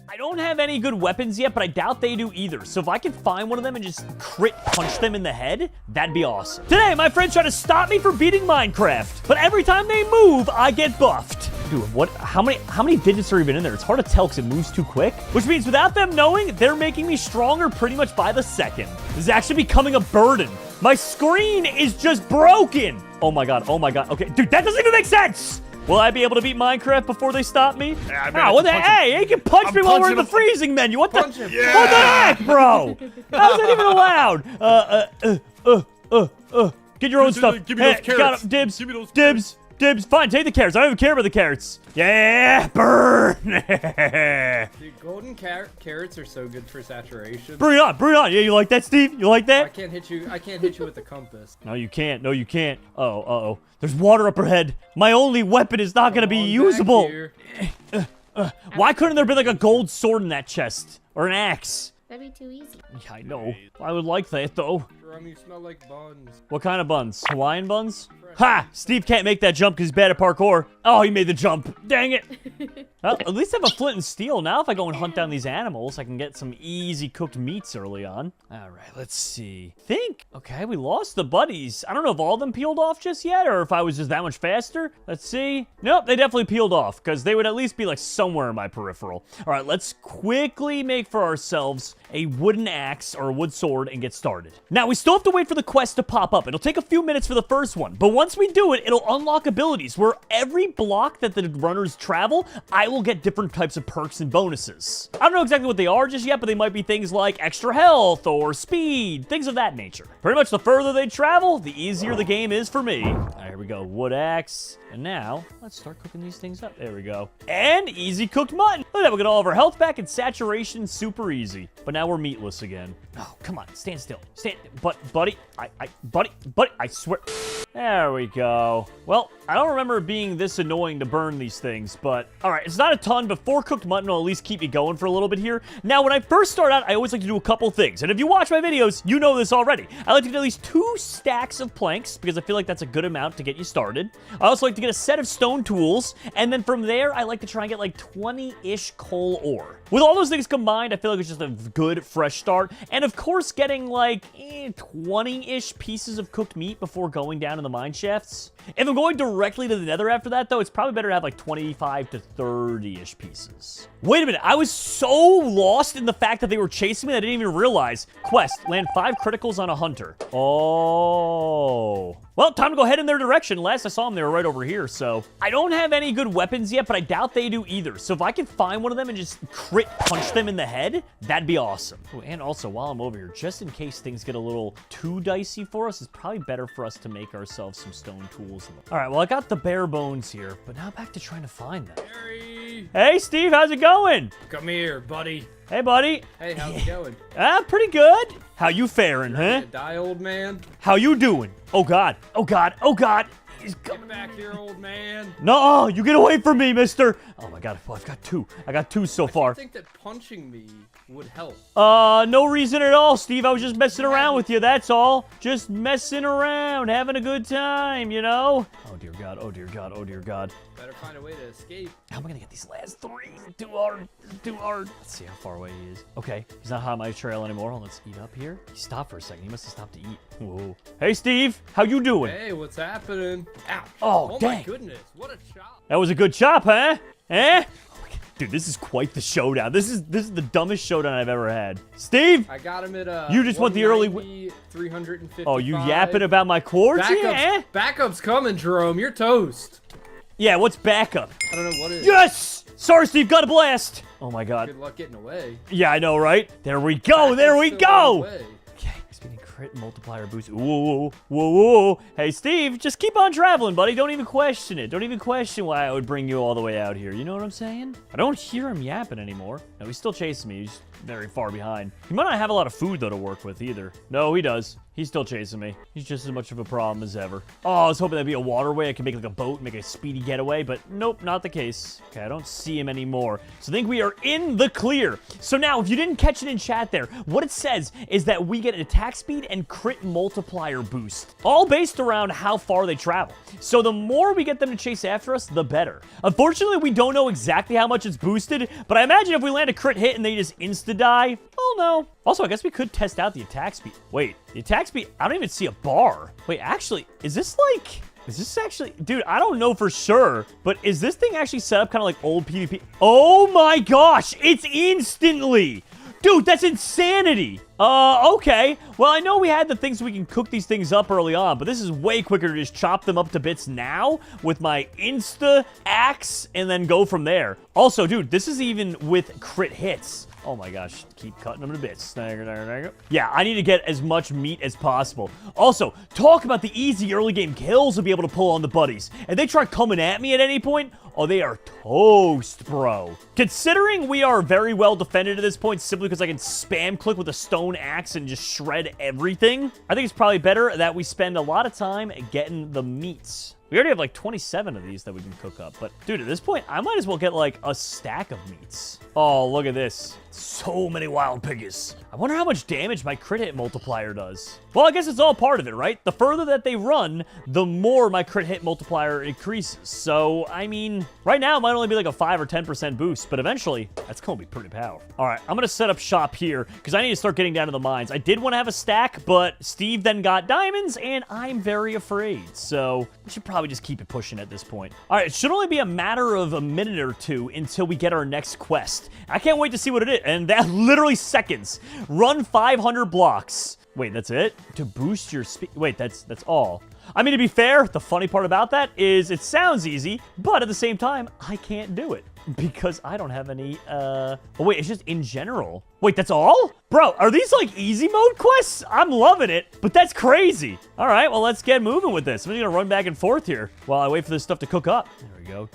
I don't have any good weapons yet, but I doubt they do either. So if I can find one of them and just crit punch them in the head, that'd be awesome. Today, my friends try to stop me from beating Minecraft, but every time they move, I get buffed. Dude, what? How many digits are even in there? It's hard to tell because it moves too quick. Which means without them knowing, they're making me stronger pretty much by the second. This is actually becoming a burden. My screen is just broken. Oh my god, oh my god. Okay, dude, that doesn't even make sense. Will I be able to beat Minecraft before they stop me? Yeah, what the heck? Hey, you can punch me while we're in the freezing menu. What the? What the heck, bro? How is that even allowed? Get your own stuff. Give me those carrots. Got him. Dibs. Give me those Dibs. Dibs. Fine, take the carrots. I don't even care about the carrots. Yeah, burn. Dude, golden carrots are so good for saturation. Bring it on, bring it on. Yeah, you like that, Steve? You like that? I can't hit you with the compass. No, you can't. No, you can't. Uh-oh. There's water up her head. My only weapon is not gonna be usable. Why couldn't there be like a gold sword in that chest? Or an axe? That'd be too easy. Yeah, I know. I would like that, though. Jerome, you smell like buns. What kind of buns? Hawaiian buns? Ha! Steve can't make that jump because he's bad at parkour. Oh, he made the jump. Dang it. Well, at least I have a flint and steel. Now if I go and hunt down these animals, I can get some easy cooked meats early on. All right, let's see. Okay, we lost the buddies. I don't know if all of them peeled off just yet or if I was just that much faster. Let's see. Nope, they definitely peeled off because they would at least be like somewhere in my peripheral. All right, let's quickly make for ourselves a wooden axe or a wood sword and get started. Now, we still have to wait for the quest to pop up. It'll take a few minutes for the first one, but once we do it, it'll unlock abilities where every block that the runners travel, I will get different types of perks and bonuses. I don't know exactly what they are just yet, but they might be things like extra health or speed, things of that nature. Pretty much the further they travel, the easier the game is for me. All right, here we go. Wood axe. And now, let's start cooking these things up. There we go. And easy cooked mutton. Look at that, we get all of our health back and saturation super easy. But now we're meatless again. Oh, come on, stand still. Buddy, I swear. There we go. Well, I don't remember it being this annoying to burn these things, but all right, it's not a ton, but 4 cooked mutton will at least keep me going for a little bit here. Now, when I first start out, I always like to do a couple things, and if you watch my videos, you know this already. I like to get at least 2 stacks of planks, because I feel like that's a good amount to get you started. I also like to get a set of stone tools, and then from there, I like to try and get like 20-ish coal ore. With all those things combined, I feel like it's just a good, fresh start, and of course, getting like 20-ish pieces of cooked meat before going down in the mine shafts. If I'm going directly to the Nether after that, though, it's probably better to have like 25 to 30-ish pieces. Wait a minute, I was so lost in the fact that they were chasing me that I didn't even realize. Quest, land 5 criticals on a hunter. Oh. Well, time to go head in their direction. Last I saw them, they were right over here, so. I don't have any good weapons yet, but I doubt they do either. So if I can find one of them and just crit punch them in the head, that'd be awesome. Ooh, and also, while I'm over here, just in case things get a little too dicey for us, it's probably better for us to make ourselves some stone tools. All right, well, I got the bare bones here, but now back to trying to find them. Harry! Hey, Steve, how's it going? Come here, buddy. Hey, buddy. Hey, how's it going? Pretty good. How you faring, huh? Die, old man. How you doing? Oh, God. Oh, God. Oh, God. Get back here, old man. No, you get away from me, mister. Oh, my God. Well, I've got 2. I got 2 so far. I think that punching me would help. No reason at all, Steve. I was just messing around with you, that's all. Just messing around, having a good time, you know? Oh, dear God. Oh, dear God. Oh, dear God. Better find a way to escape. How am I gonna get these last 3? Too hard. Too hard. Let's see how far away he is. Okay, he's not on my trail anymore. Let's eat up here. He stopped for a second. He must have stopped to eat. Whoa. Hey, Steve. How you doing? Hey, what's happening? Ouch. Oh, dang. My goodness. What a chop. That was a good chop, huh? Eh? Dude, this is quite the showdown. This is the dumbest showdown I've ever had. Steve! I got him at you just want the early 350. Oh, you yapping about my quartz? Backup's coming, Jerome. You're toast. Yeah, what's backup? I don't know what it is. Yes! Sorry, Steve, got a blast. Oh my God. Good luck getting away. Yeah, I know, right? There we go. There we go. Okay, speaking crit multiplier boost. Whoa, whoa, whoa, whoa. Hey, Steve, just keep on traveling, buddy. Don't even question it. Don't even question why I would bring you all the way out here. You know what I'm saying? I don't hear him yapping anymore. No, he's still chasing me. He's very far behind. He might not have a lot of food, though, to work with either. No, he does. He's still chasing me. He's just as much of a problem as ever. Oh, I was hoping that'd be a waterway. I could make like a boat, make a speedy getaway, but nope, not the case. Okay, I don't see him anymore. So I think we are in the clear. So now, if you didn't catch it in chat there, what it says is that we get an attack speed and crit multiplier boost, all based around how far they travel. So the more we get them to chase after us, the better. Unfortunately, we don't know exactly how much it's boosted, but I imagine if we land a crit hit and they just insta-die, oh no. Also, I guess we could test out the attack speed. Wait, the attack speed, I don't even see a bar. Wait, actually, is this actually, dude, I don't know for sure, but is this thing actually set up kind of like old PvP? Oh my gosh, it's instantly. Dude, that's insanity. Okay. Well, I know we had the things so we can cook these things up early on, but this is way quicker to just chop them up to bits now with my Insta axe and then go from there. Also, dude, this is even with crit hits. Oh my gosh, keep cutting them to bits. Yeah, I need to get as much meat as possible. Also, talk about the easy early game kills to be able to pull on the buddies. If they try coming at me at any point, oh, they are toast, bro. Considering we are very well defended at this point simply because I can spam click with a stone axe and just shred everything, I think it's probably better that we spend a lot of time getting the meats. We already have like 27 of these that we can cook up. But, dude, at this point, I might as well get like a stack of meats. Oh, look at this. So many wild piggies. I wonder how much damage my crit hit multiplier does. Well, I guess it's all part of it, right? The further that they run, the more my crit hit multiplier increases. So, I mean, right now it might only be like a 5 or 10% boost, but eventually, that's going to be pretty powerful. All right, I'm going to set up shop here because I need to start getting down to the mines. I did want to have a stack, but Steve then got diamonds, and I'm very afraid. So, we should probably just keep it pushing at this point. All right, it should only be a matter of a minute or two until we get our next quest. I can't wait to see what it is. And that literally seconds. Run 500 blocks. Wait, that's it? To boost your speed. Wait, that's all. I mean, to be fair, the funny part about that is it sounds easy, but at the same time, I can't do it because I don't have any, oh wait, it's just in general. Wait, that's all? Bro, are these like easy mode quests? I'm loving it, but that's crazy. All right, well, let's get moving with this. I'm just gonna run back and forth here while I wait for this stuff to cook up. There we go.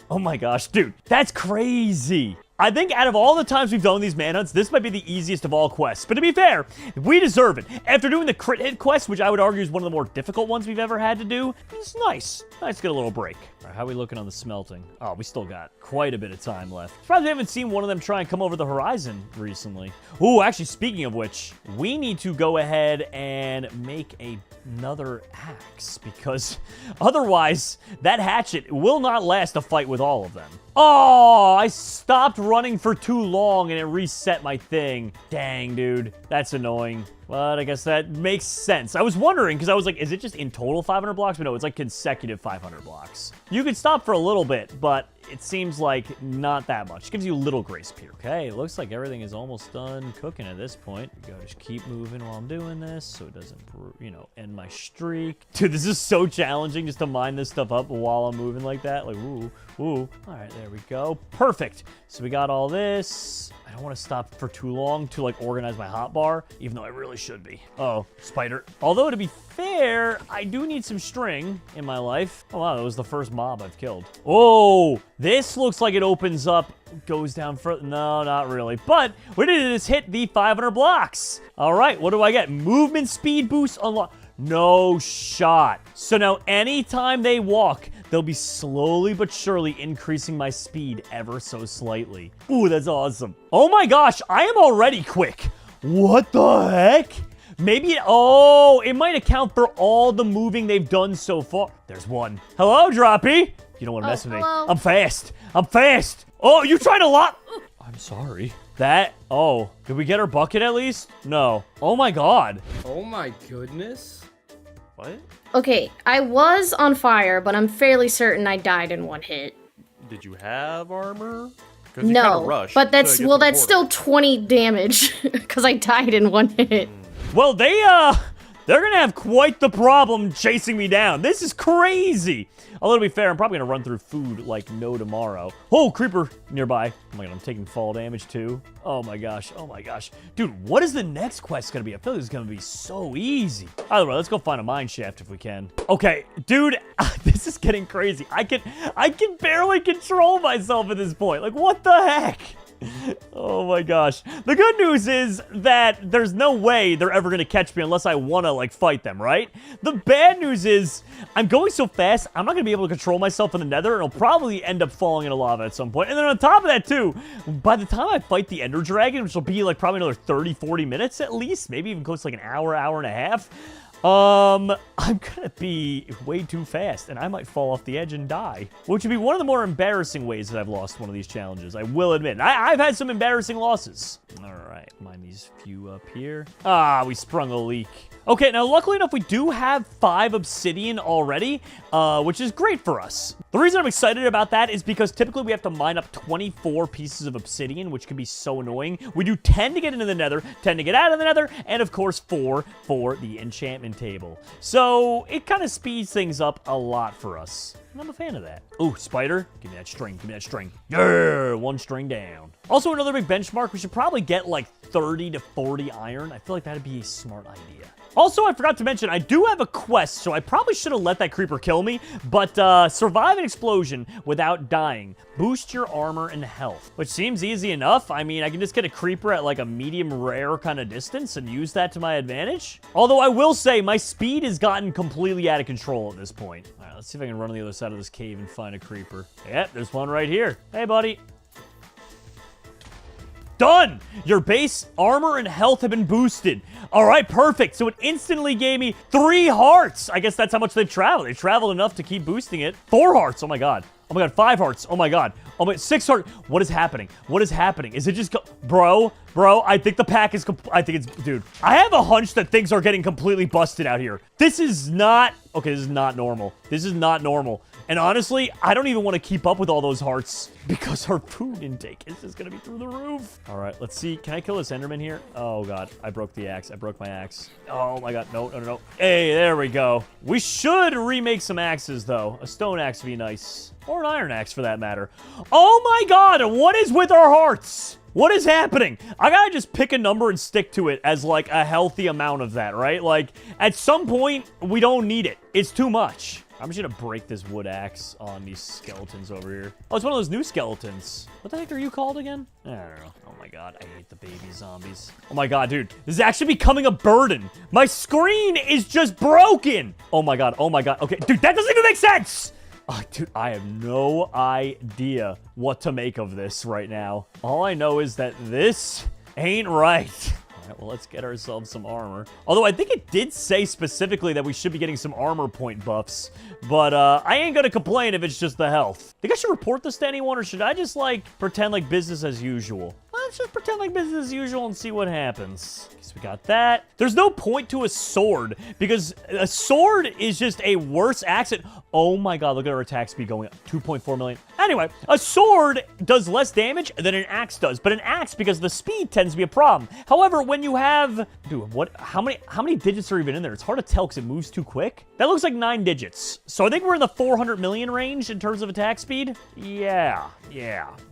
Oh my gosh, dude, that's crazy. I think out of all the times we've done these manhunts, this might be the easiest of all quests. But to be fair, we deserve it. After doing the crit hit quest, which I would argue is one of the more difficult ones we've ever had to do, it's nice. Nice to get a little break. All right, how are we looking on the smelting? Oh, we still got quite a bit of time left. Surprised we haven't seen one of them try and come over the horizon recently. Ooh, actually, speaking of which, we need to go ahead and make another axe because otherwise that hatchet will not last a fight with all of them. Oh, I stopped running for too long and it reset my thing. Dang, dude. That's annoying. But I guess that makes sense. I was wondering, because I was like, is it just in total 500 blocks? But no, it's like consecutive 500 blocks. You could stop for a little bit, but it seems like not that much. It gives you a little grace period. Okay, it looks like everything is almost done cooking at this point. You gotta just keep moving while I'm doing this so it doesn't, you know, end my streak. Dude, this is so challenging just to mine this stuff up while I'm moving like that. Like, ooh. All right, there we go. Perfect. So we got all this. I don't want to stop for too long to like organize my hotbar, even though I really should be. Oh, spider. Although to be fair, I do need some string in my life. Oh wow, that was the first mob I've killed. Oh, this looks like it opens up, goes down further. No, not really. But we did just hit the 500 blocks. All right, what do I get? Movement speed boost unlocked. No shot. So now anytime they walk, they'll be slowly but surely increasing my speed ever so slightly. Ooh, that's awesome. Oh my gosh, I am already quick. What the heck? Maybe it might account for all the moving they've done so far. There's one. Hello, Droppy. You don't want to mess with me. I'm fast. Oh, you trying to lock? I'm sorry. Oh, did we get our bucket at least? No. Oh my God. Oh my goodness. What? Okay, I was on fire, but I'm fairly certain I died in one hit. Did you have armor? You no, but that's still 20 damage because I died in one hit. Well, they're gonna have quite the problem chasing me down. This is crazy. Although to be fair, I'm probably gonna run through food like no tomorrow. Oh, creeper nearby. Oh my God, I'm taking fall damage too. Oh my gosh. Dude, what is the next quest gonna be? I feel like it's gonna be so easy. Either way, let's go find a mine shaft if we can. Okay, dude, this is getting crazy. I can barely control myself at this point. Like, what the heck? Oh my gosh. The good news is that there's no way they're ever going to catch me unless I want to, like, fight them, right? The bad news is I'm going so fast, I'm not going to be able to control myself in the nether, and I'll probably end up falling into lava at some point. And then on top of that, too, by the time I fight the Ender Dragon, which will be, like, probably another 30, 40 minutes at least, maybe even close to, like, an hour, hour and a half, I'm gonna be way too fast, and I might fall off the edge and die, which would be one of the more embarrassing ways that I've lost one of these challenges, I will admit. I've had some embarrassing losses. All right, mind these few up here. Ah, we sprung a leak. Okay, now luckily enough, we do have 5 obsidian already, which is great for us. The reason I'm excited about that is because typically we have to mine up 24 pieces of obsidian, which can be so annoying. We do 10 to get into the nether, 10 to get out of the nether, and of course 4 for the enchantment table. So it kind of speeds things up a lot for us. And I'm a fan of that. Ooh, spider. Give me that string. Give me that string. Yeah, 1 string down. Also, another big benchmark. We should probably get like 30 to 40 iron. I feel like that'd be a smart idea. Also, I forgot to mention, I do have a quest, so I probably should have let that creeper kill me, but survive an explosion without dying. Boost your armor and health, which seems easy enough. I mean, I can just get a creeper at like a medium rare kind of distance and use that to my advantage. Although I will say, my speed has gotten completely out of control at this point. All right, let's see if I can run on the other side of this cave and find a creeper. Yep, there's one right here. Hey, buddy. Done! Your base armor and health have been boosted. All right, perfect. So it instantly gave me 3 hearts. I guess that's how much they've traveled. They traveled enough to keep boosting it. 4 hearts. Oh my god. Oh my god. 5 hearts. Oh my god. Oh my 6 hearts. What is happening? What is happening? Is it just bro? I think the pack is I think it's dude. I have a hunch that things are getting completely busted out here. This is not okay. This is not normal. This is not normal. And honestly, I don't even want to keep up with all those hearts because our food intake is just going to be through the roof. All right, let's see. Can I kill this Enderman here? Oh, God. I broke the axe. I broke my axe. Oh, my God. No, no, no, no. Hey, there we go. We should remake some axes, though. A stone axe would be nice. Or an iron axe, for that matter. Oh, my God. What is with our hearts? What is happening? I gotta just pick a number and stick to it as, like, a healthy amount of that, right? Like, at some point, we don't need it. It's too much. I'm just gonna break this wood axe on these skeletons over here. Oh, it's one of those new skeletons. What the heck are you called again? I don't know. Oh my god, I hate the baby zombies. Oh my god, dude. This is actually becoming a burden. My screen is just broken. Oh my god, oh my god. Okay, dude, that doesn't even make sense. Oh, dude, I have no idea what to make of this right now. All I know is that this ain't right. All right, well, let's get ourselves some armor. Although I think it did say specifically that we should be getting some armor point buffs. But I ain't gonna complain if it's just the health. Think I should report this to anyone, or should I just, like, pretend like business as usual? Let's just pretend like business as usual and see what happens. So we got that. There's no point to a sword, because a sword is just a worse accent. Oh my god, look at our attack speed going up. 2.4 million. Anyway, a sword does less damage than an axe does, but an axe, because the speed tends to be a problem. However, when you have... Dude, what? How many digits are even in there? It's hard to tell because it moves too quick. That looks like 9 digits. So I think we're in the 400 million range in terms of attack speed. Yeah.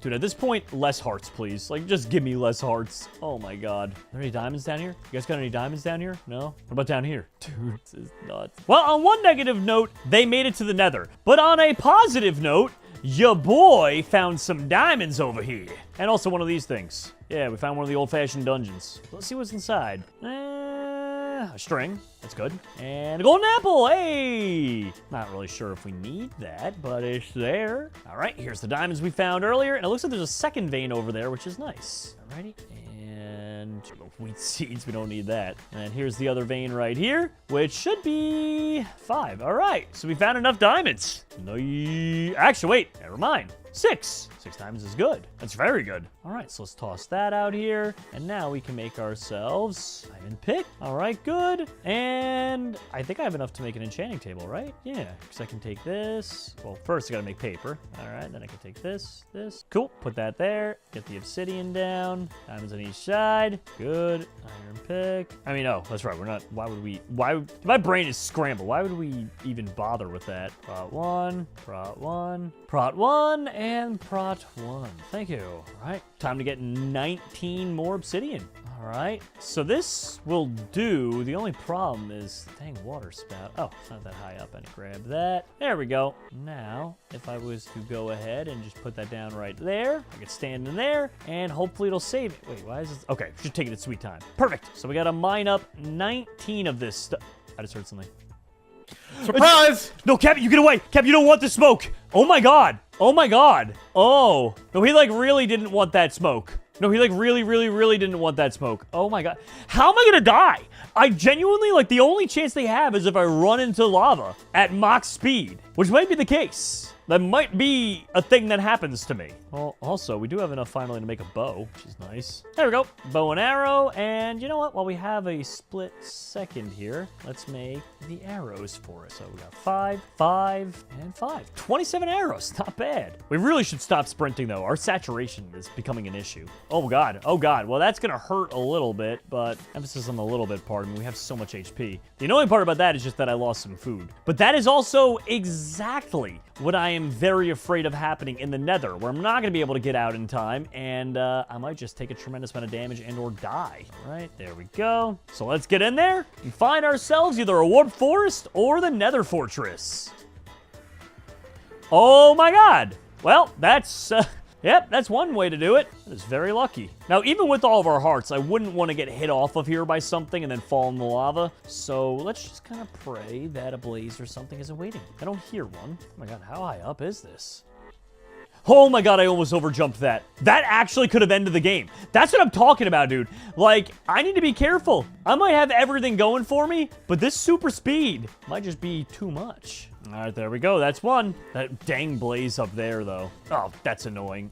Dude, at this point, less hearts, please. Like, just give me less hearts. Oh my god. Are there any diamonds down here? You guys got any diamonds down here? No? What about down here? Dude, this is nuts. Well, on one negative note, they made it to the nether. But on a positive note, your boy found some diamonds over here. And also one of these things. Yeah, we found one of the old-fashioned dungeons. Let's see what's inside. A string. That's good. And a golden apple. Hey! Not really sure if we need that, but it's there. All right, here's the diamonds we found earlier. And it looks like there's a second vein over there, which is nice. Alrighty. And wheat seeds, we don't need that. And here's the other vein right here, which should be 5. All right, so we found enough diamonds. No, actually, wait, never mind. 6. 6 diamonds is good. That's very good. All right, so let's toss that out here. And now we can make ourselves diamond pick. All right, good. And I think I have enough to make an enchanting table, right? Yeah, because I can take this. Well, first I gotta make paper. All right, then I can take this. Cool, put that there. Get the obsidian down. Diamonds on each side. Good. Iron pick. I mean, oh, that's right. We're not, my brain is scrambled. Why would we even bother with that? Prot 1, prot 1, prot 1, and prot 1. Thank you. All right, time to get 19 more obsidian. All All right, so this will do. The only problem is, dang, water spout. Oh, it's not that high up. I need to grab that. There we go. Now, if I was to go ahead and just put that down right there, I could stand in there, and hopefully it'll save it. Wait, why is this? Okay, should take it at sweet time. Perfect. So we got to mine up 19 of this stuff. I just heard something. Surprise! No, Cap, you get away. Cap, you don't want the smoke. Oh my God. Oh my God. Oh. No, he like really didn't want that smoke. No, he like really didn't want that smoke. Oh my God. How am I gonna die? I genuinely, like, the only chance they have is if I run into lava at Mach speed, which might be the case. That might be a thing that happens to me. Well, also, we do have enough finally to make a bow, which is nice. There we go. Bow and arrow. And you know what? While we have a split second here, let's make the arrows for it. So we got 5, 5, and 5. 27 arrows. Not bad. We really should stop sprinting, though. Our saturation is becoming an issue. Oh, God. Oh, God. Well, that's going to hurt a little bit, but emphasis on the little bit part. I mean, we have so much HP. The annoying part about that is just that I lost some food. But that is also exactly what I am very afraid of happening in the Nether, where I'm not going to be able to get out in time, and I might just take a tremendous amount of damage and or die. All right, there we go. So let's get in there and find ourselves either a warped forest or the Nether fortress. Oh my God. Well, that's... Yep, that's one way to do it. That is very lucky. Now, even with all of our hearts, I wouldn't want to get hit off of here by something and then fall in the lava. So let's just kind of pray that a blaze or something is awaiting. I don't hear one. Oh my God, how high up is this? Oh my God, I almost overjumped that. That actually could have ended the game. That's what I'm talking about, dude. Like, I need to be careful. I might have everything going for me, but this super speed might just be too much. All right, there we go. That's one. That dang blaze up there, though. Oh, that's annoying.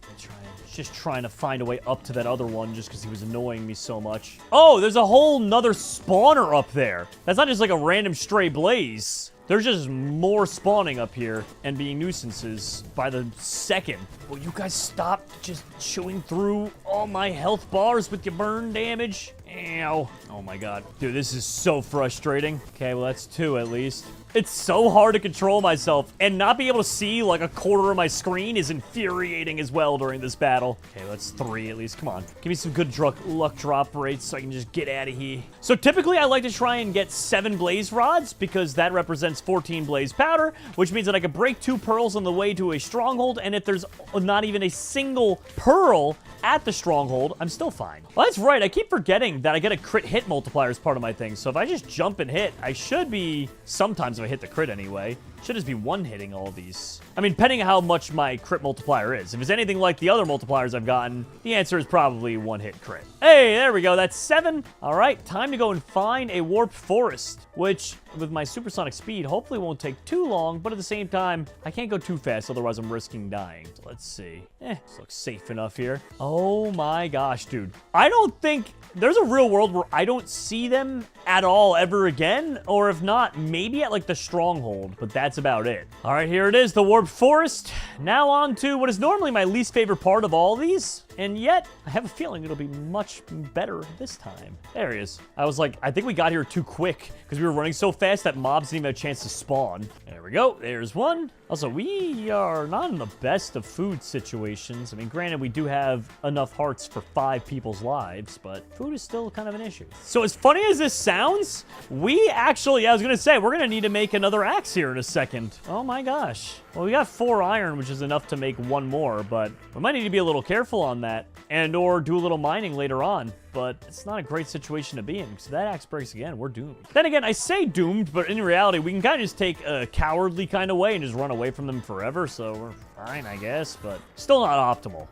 Just trying to find a way up to that other one just because he was annoying me so much. Oh, there's a whole nother spawner up there. That's not just like a random stray blaze. There's just more spawning up here and being nuisances by the second. Will you guys stop just chewing through all my health bars with your burn damage? Ow. Oh my God. Dude, this is so frustrating. Okay, well, that's 2 at least. It's so hard to control myself, and not be able to see like a quarter of my screen is infuriating as well during this battle. Okay, that's 3 at least. Come on. Give me some good luck drop rates so I can just get out of here. So typically I like to try and get 7 blaze rods because that represents 14 blaze powder, which means that I can break 2 pearls on the way to a stronghold, and if there's not even a single pearl at the stronghold, I'm still fine. Well, that's right. I keep forgetting that I get a crit hit multiplier as part of my thing. So if I just jump and hit, I should be, sometimes if I hit the crit anyway, should just be one-hitting all these. I mean, depending on how much my crit multiplier is. If it's anything like the other multipliers I've gotten, the answer is probably one-hit crit. Hey, there we go. That's 7. All right, time to go and find a warped forest, which, with my supersonic speed, hopefully won't take too long, but at the same time, I can't go too fast, otherwise I'm risking dying. So let's see. This looks safe enough here. Oh my gosh, dude. I don't think... There's a real world where I don't see them at all ever again, or if not, maybe at like the stronghold, but that's about it. All right, here it is, the warped forest. Now on to what is normally my least favorite part of all these, and yet I have a feeling it'll be much better this time. There he is. I was like, I think we got here too quick because we were running so fast that mobs didn't even have a chance to spawn. There we go. There's one. Also, we are not in the best of food situations. I mean, granted, we do have enough hearts for 5 people's lives, but food is still kind of an issue. So as funny as this sounds, we actually, I was going to say, we're going to need to make another axe here in a second. Oh my gosh. Well, we got 4 iron, which is enough to make 1 more, but we might need to be a little careful on that and or do a little mining later on. But it's not a great situation to be in, because if that axe breaks again, we're doomed. Then again, I say doomed, but in reality, we can kind of just take a cowardly kind of way and just run away from them forever, so we're fine, I guess, but still not optimal.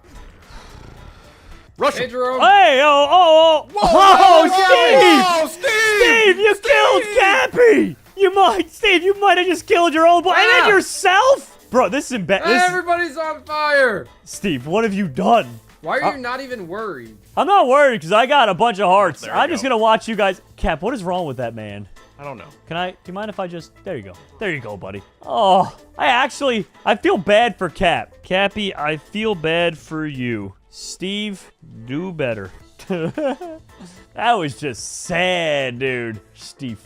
Rush Hey, him. Jerome. Hey, Whoa, Steve! Steve! Steve, you killed Cappy! Steve, you might have just killed your own boy. And then yourself? Bro, this is embarrassing. Everybody's on fire. Steve, what have you done? Why are you not even worried? I'm not worried because I got a bunch of hearts. There we I'm just go. going to watch you guys. Cap, what is wrong with that man? I don't know. Do you mind if I just, there you go. There you go, buddy. Oh, I feel bad for Cap. Cappy, I feel bad for you. Steve, do better. That was just sad, dude. Steve.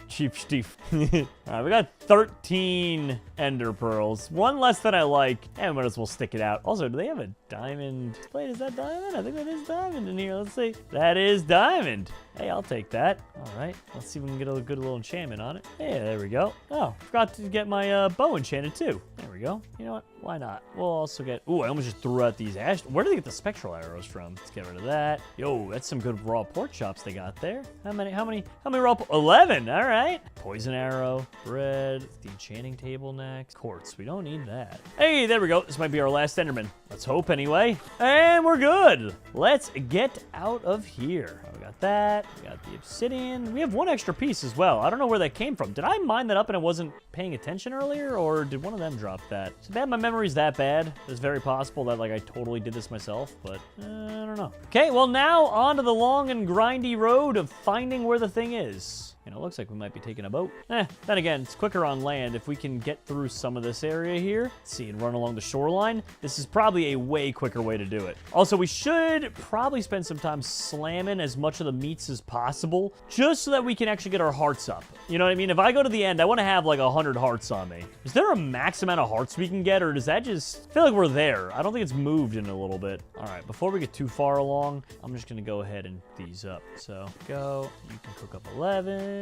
All right, we got 13 ender pearls. 1 less than I like, and might as well stick it out. Also, do they have a diamond. Wait, is that diamond? I think that is diamond in here. Let's see. That is diamond. Hey, I'll take that. All right. Let's see if we can get a good little enchantment on it. Yeah, there we go. Oh, forgot to get my bow enchanted too. There we go. You know what? Why not? We'll also get... Ooh, I almost just threw out these ash... Where do they get the spectral arrows from? Let's get rid of that. Yo, that's some good raw pork chops they got there. How many raw... 11. All right. Poison arrow, bread, the enchanting table next. Quartz. We don't need that. Hey, there we go. This might be our last Enderman. Let's hope anyway. And we're good. Let's get out of here. Oh, we got that. We got the obsidian. We have one extra piece as well. I don't know where that came from. Did I mine that up and I wasn't paying attention earlier, or did one of them drop that? So bad my memory's that bad. It's very possible that like I totally did this myself, but I don't know. Okay, well now on to the long and grindy road of finding where the thing is. And it looks like we might be taking a boat. Then again, it's quicker on land if we can get through some of this area here. Let's see, and run along the shoreline. This is probably a way quicker way to do it. Also, we should probably spend some time slamming as much of the meats as possible, just so that we can actually get our hearts up. You know what I mean? If I go to the end, I want to have like 100 hearts on me. Is there a max amount of hearts we can get, or does that just... I feel like we're there. I don't think it's moved in a little bit. All right, before we get too far along, I'm just going to go ahead and these up. So, go. You can cook up 11.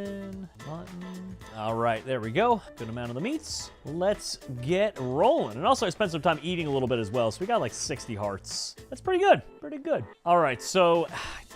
Mutton. All right, there we go. Good amount of the meats. Let's get rolling. And also, I spent some time eating a little bit as well, so we got like 60 hearts. That's pretty good. Pretty good. All right, so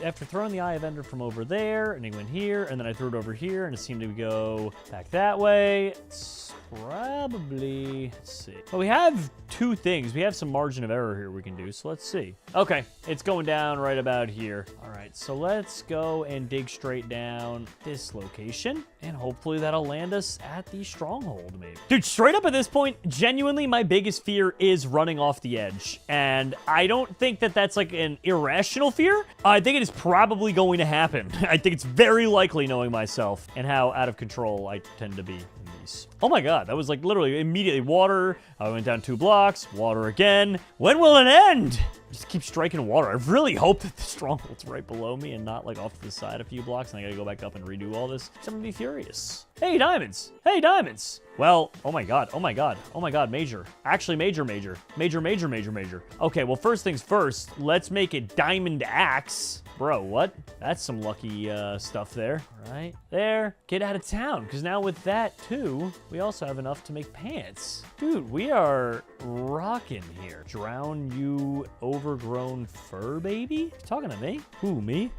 after throwing the Eye of Ender from over there, and it went here, and then I threw it over here, and it seemed to go back that way. It's probably, let's see. Well, we have two things. We have some margin of error here we can do, so let's see. Okay, it's going down right about here. All right, so let's go and dig straight down this location, and hopefully that'll land us at the stronghold, maybe. Dude, straight up at this point, genuinely, my biggest fear is running off the edge, and I don't think that that's like an irrational fear. I think it is probably going to happen. I think it's very likely, knowing myself and how out of control I tend to be in these. Oh my god, that was like literally immediately water. I went down 2 blocks, water again. When will it end? Just keep striking water. I really hope that the stronghold's right below me and not like off to the side a few blocks and I gotta go back up and redo all this. I'm gonna be furious. Hey, diamonds. Hey, diamonds. Well, oh my god, oh my god, oh my god, major. Actually, major. Okay, well, first things first, let's make a diamond axe. Bro, what? That's some lucky stuff there. Right there. Get out of town, because now with that, too, we also have enough to make pants. Dude, we are rocking here. Drown you overgrown fur baby? You talking to me? Who, me?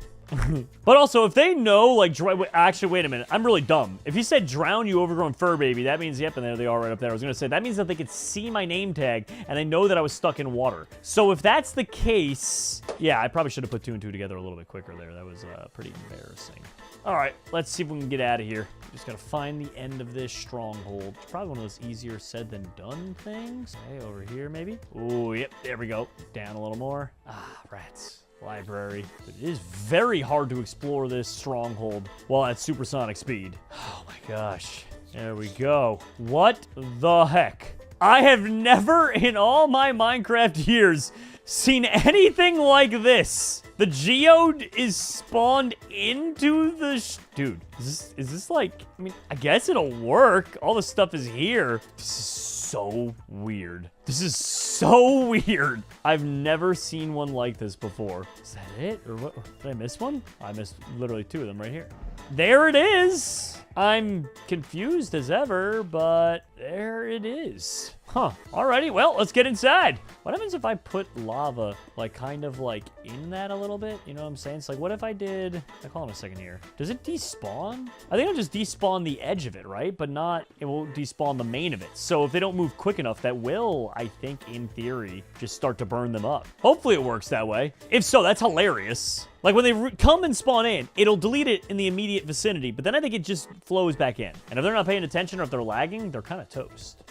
But also, if they know, like, actually, wait a minute. I'm really dumb. If he said drown you overgrown fur baby, that means, yep, and there they are right up there. I was going to say, that means that they could see my name tag, and they know that I was stuck in water. So if that's the case, yeah, I probably should have put 2 and 2 together a little bit quicker there. That was pretty embarrassing. All right, let's see if we can get out of here. Just got to find the end of this stronghold. It's probably one of those easier said than done things. Okay, over here, maybe. Oh, yep, there we go. Down a little more. Ah, rats. Library. But it is very hard to explore this stronghold while at supersonic speed. Oh my gosh. There we go. What the heck? I have never in all my Minecraft years seen anything like this. The geode is spawned into the... Dude, is this like... I mean, I guess it'll work. All the stuff is here. This is so weird. This is so weird. I've never seen one like this before. Is that it? Or what? Did I miss one? I missed literally 2 of them right here. There it is. I'm confused as ever, but there it is. Huh. Alrighty, well, let's get inside. What happens if I put lava, like, kind of, like, in that a little bit? You know what I'm saying? It's like, what if I did... Hold on a second here. Does it despawn? I think I'll just despawn the edge of it, right? But not... It won't despawn the main of it. So if they don't move quick enough, that will, I think, in theory, just start to burn them up. Hopefully it works that way. If so, that's hilarious. Like, when they come and spawn in, it'll delete it in the immediate vicinity, but then I think it just flows back in. And if they're not paying attention or if they're lagging, they're kind of toast.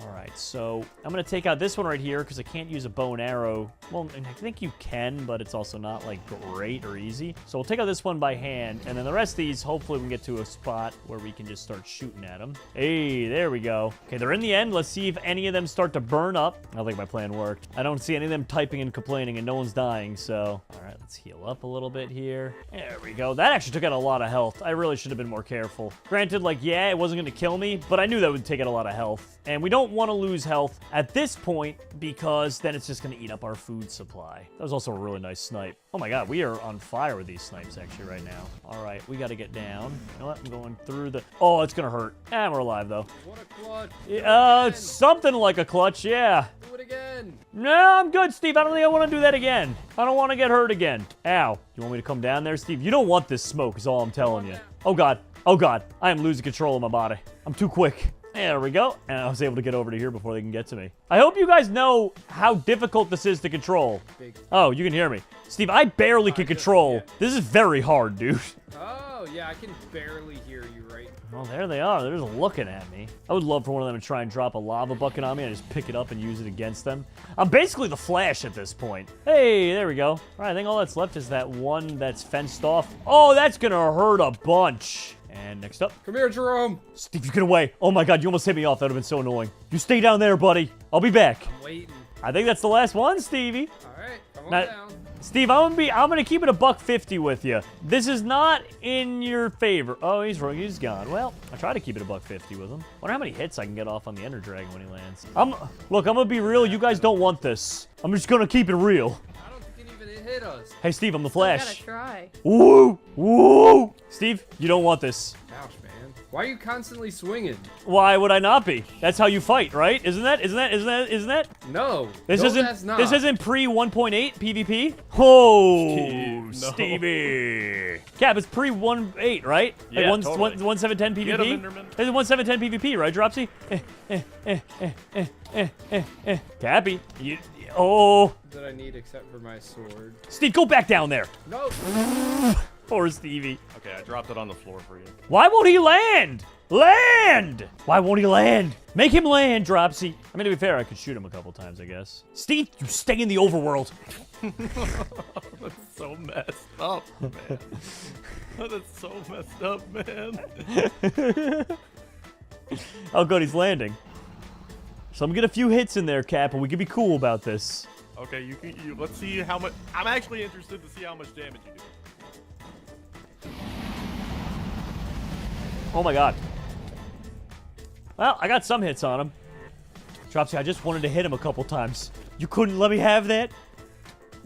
All right, so I'm going to take out this one right here because I can't use a bow and arrow. Well, I think you can, but it's also not, like, great or easy. So we'll take out this one by hand, and then the rest of these, hopefully we can get to a spot where we can just start shooting at them. Hey, there we go. Okay, they're in the end. Let's see if any of them start to burn up. I don't think my plan worked. I don't see any of them typing and complaining, and no one's dying, so... All right, let's heal up a little bit here. There we go. That actually took out a lot of health. I really should have been more careful. Granted, like, yeah, it wasn't going to kill me, but I knew that would take out a lot of health. And we don't want to lose health at this point because then it's just going to eat up our food supply. That was also a really nice snipe. Oh my god, we are on fire with these snipes actually right now. All right, we got to get down. You know what? I'm going through the... Oh, it's going to hurt. And we're alive though. What a clutch. Something like a clutch, yeah. Do it again. No, I'm good, Steve. I don't think I want to do that again. I don't want to get hurt again. Ow. You want me to come down there, Steve? You don't want this smoke is all I'm telling you. Oh god. Oh god. I am losing control of my body. I'm too quick. There we go. And I was able to get over to here before they can get to me. I hope you guys know how difficult this is to control. Oh, you can hear me. Steve, I barely can control. This is very hard, dude. Oh, yeah, I can barely hear you right. Oh, there they are. They're just looking at me. I would love for one of them to try and drop a lava bucket on me and just pick it up and use it against them. I'm basically the Flash at this point. Hey, there we go. All right, I think all that's left is that one that's fenced off. Oh, that's going to hurt a bunch. And next up. Come here, Jerome. Steve, you get away. Oh my god, you almost hit me off. That would have been so annoying. You stay down there, buddy. I'll be back. I'm waiting. I think that's the last one, Stevie. All right, come on Now, down. Steve, I'm gonna keep it a $1.50 with you. This is not in your favor. Oh, he's wrong. He's gone. Well, I try to keep it a $1.50 with him. Wonder how many hits I can get off on the Ender Dragon when he lands. Look, I'm gonna be real. You guys don't want this. I'm just gonna keep it real. I don't think it even hit us. Hey, Steve, I'm the I Flash. gotta try. Woo! Woo! Steve, you don't want this. Ouch, man. Why are you constantly swinging? Why would I not be? That's how you fight, right? Isn't that? No. This no, isn't. that's not. This isn't pre 1.8 PvP. Oh, Steve, no. Stevie. Cap, it's pre 1.8, right? Yeah, like totally. 1.710 PvP. Get him, Enderman. This is 1.710 PvP, right, Dropsy? Cappy, you. Oh, That I need except for my sword. Steve, go back down there. No. Poor Stevie. Okay, I dropped it on the floor for you. Why won't he land? Land! Why won't he land? Make him land, Dropsy. I mean, to be fair, I could shoot him a couple times, I guess. Steve, you stay in the overworld. That's so messed up, man. That's so messed up, man. Oh, good, he's landing. So I'm gonna get a few hits in there, Cap, and we can be cool about this. Okay, let's see how much. I'm actually interested to see how much damage you do. Oh my god. Well, I got some hits on him. Dropsy, I just wanted to hit him a couple times. You couldn't let me have that?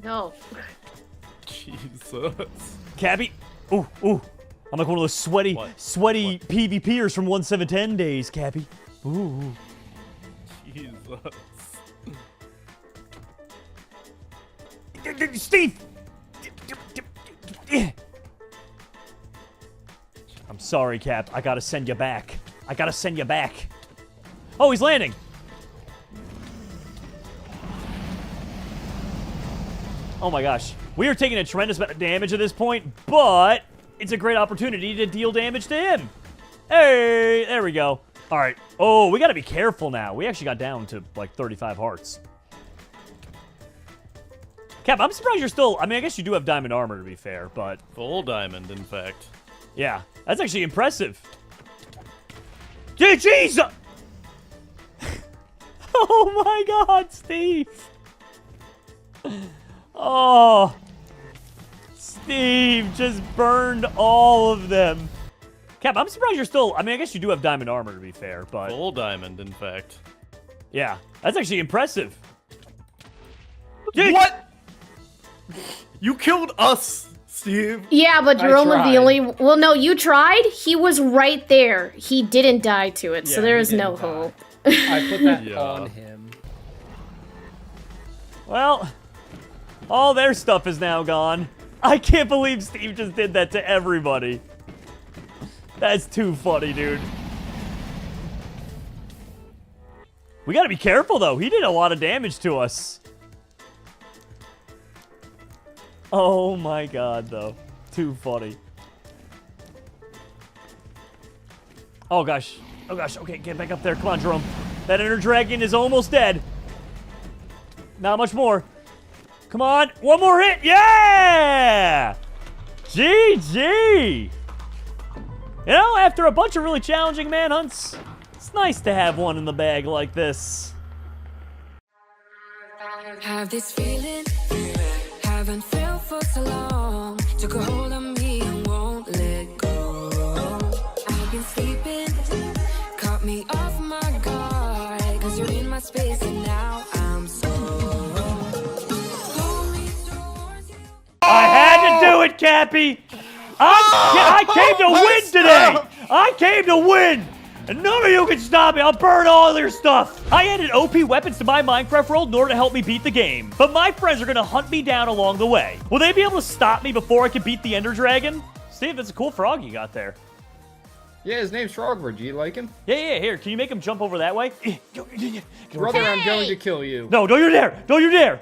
No. Jesus. Cappy. Ooh, ooh. I'm like one of those sweaty PvPers from 1.710 days, Cappy. Ooh. Jesus. Steve! I'm sorry, Cap. I gotta send you back. I gotta send you back. Oh, he's landing. Oh my gosh. We are taking a tremendous amount of damage at this point, but it's a great opportunity to deal damage to him. Hey, there we go. All right. Oh, we gotta be careful now. We actually got down to like 35 hearts. Cap, I'm surprised you're still... I mean, I guess you do have diamond armor, to be fair, but... Full diamond, in fact. Yeah, that's actually impressive. Jesus! Oh my god, Steve! Oh. Steve just burned all of them. Cap, I'm surprised you're still... I mean, I guess you do have diamond armor, to be fair, but... Full diamond, in fact. Yeah, that's actually impressive. What? You killed us, Steve. Yeah, but Jerome was the tried. only... Well, no, you tried. He was right there. He didn't die to it, so Yeah, there he is no didn't die. hope. I put that Yeah. on him. Well, all their stuff is now gone. I can't believe Steve just did that to everybody. That's too funny, dude. We gotta be careful, though. He did a lot of damage to us. Oh my god, though. Too funny. Oh gosh. Oh gosh. Okay, get back up there. Come on, Jerome. That Ender Dragon is almost dead. Not much more. Come on. One more hit. Yeah! GG! You know, after a bunch of really challenging manhunts, it's nice to have one in the bag like this. Have this feeling, haven't felt for so long. Took a hold on me and won't let go. I've been sleeping, caught me off my guard. 'Cause you're what, Cappy? I came to win today. I came to win. And none of you can stop me. I'll burn all your stuff. I added OP weapons to my Minecraft world in order to help me beat the game. But my friends are going to hunt me down along the way. Will they be able to stop me before I can beat the Ender Dragon? Steve, that's a cool frog you got there. Yeah, his name's Frogward. Do you like him? Yeah, here. Can you make him jump over that way? Brother, I'm going to kill you. No, don't you dare. Don't you dare.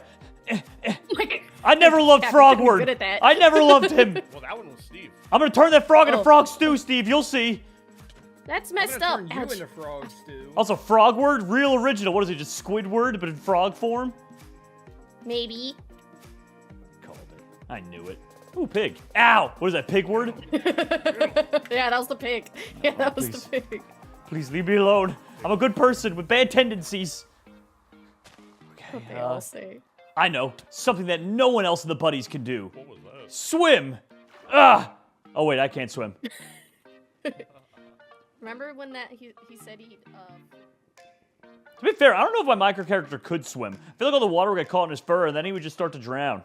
I never loved Frogward. Good at that. I never loved him. Well, that one was Steve. I'm going to turn that frog into frog stew, Steve. You'll see. That's I'm messed gonna up. turn you Ouch. into frog stew. Also, Frogward, real original. What is it, just Squidward, but in frog form? Maybe. Called it. I knew it. Ooh, pig. Ow! What is that, pig word? Yeah, that was the pig. Yeah, that was please. the pig. Please leave me alone. I'm a good person with bad tendencies. What Okay, they all say. I know. Something that no one else in the buddies can do. What was that? Swim! Ah! Oh, wait, I can't swim. Remember when that he said he'd To be fair, I don't know if my micro character could swim. I feel like all the water would get caught in his fur, and then he would just start to drown.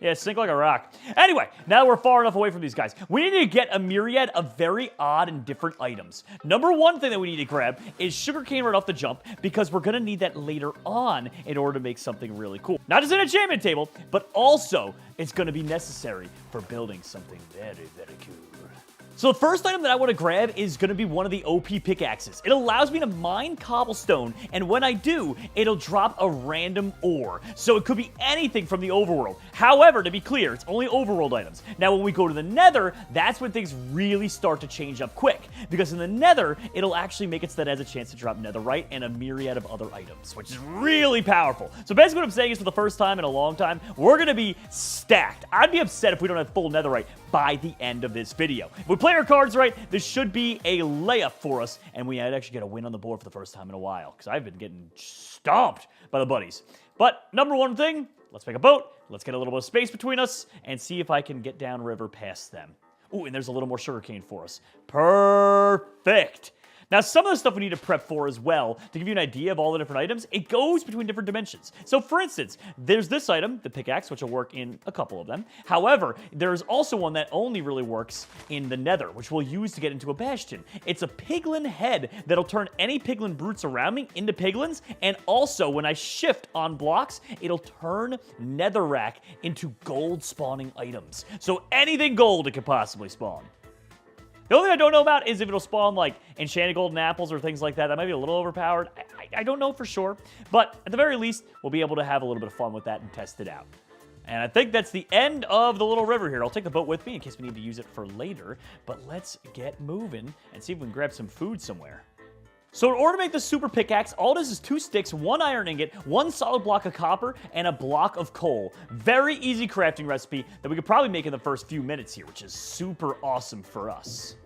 Yeah, sink like a rock. Anyway, now we're far enough away from these guys. We need to get a myriad of very odd and different items. Number one thing that we need to grab is sugarcane right off the jump, because we're going to need that later on in order to make something really cool. Not just an enchantment table, but also it's going to be necessary for building something very, very cool. So the first item that I want to grab is going to be one of the OP pickaxes. It allows me to mine cobblestone, and when I do, it'll drop a random ore. So it could be anything from the overworld. However, to be clear, it's only overworld items. Now, when we go to the Nether, that's when things really start to change up quick. Because in the Nether, it'll actually make it so that it has a chance to drop netherite and a myriad of other items, which is really powerful. So basically what I'm saying is, for the first time in a long time, we're going to be stacked. I'd be upset if we don't have full netherite by the end of this video. If we play our cards right, this should be a layup for us, and we might actually get a win on the board for the first time in a while, because I've been getting stomped by the buddies. But number one thing, let's make a boat, let's get a little bit of space between us, and see if I can get downriver past them. Ooh, and there's a little more sugarcane for us. Perfect! Now, some of the stuff we need to prep for as well, to give you an idea of all the different items, it goes between different dimensions. So, for instance, there's this item, the pickaxe, which will work in a couple of them. However, there's also one that only really works in the Nether, which we'll use to get into a Bastion. It's a piglin head that'll turn any piglin brutes around me into piglins, and also, when I shift on blocks, it'll turn netherrack into gold-spawning items. So, anything gold it could possibly spawn. The only thing I don't know about is if it'll spawn, like, enchanted golden apples or things like that. That might be a little overpowered. I don't know for sure. But at the very least, we'll be able to have a little bit of fun with that and test it out. And I think that's the end of the little river here. I'll take the boat with me in case we need to use it for later. But let's get moving and see if we can grab some food somewhere. So in order to make the super pickaxe, all it is 2 sticks, 1 iron ingot, 1 solid block of copper, and a block of coal. Very easy crafting recipe that we could probably make in the first few minutes here, which is super awesome for us.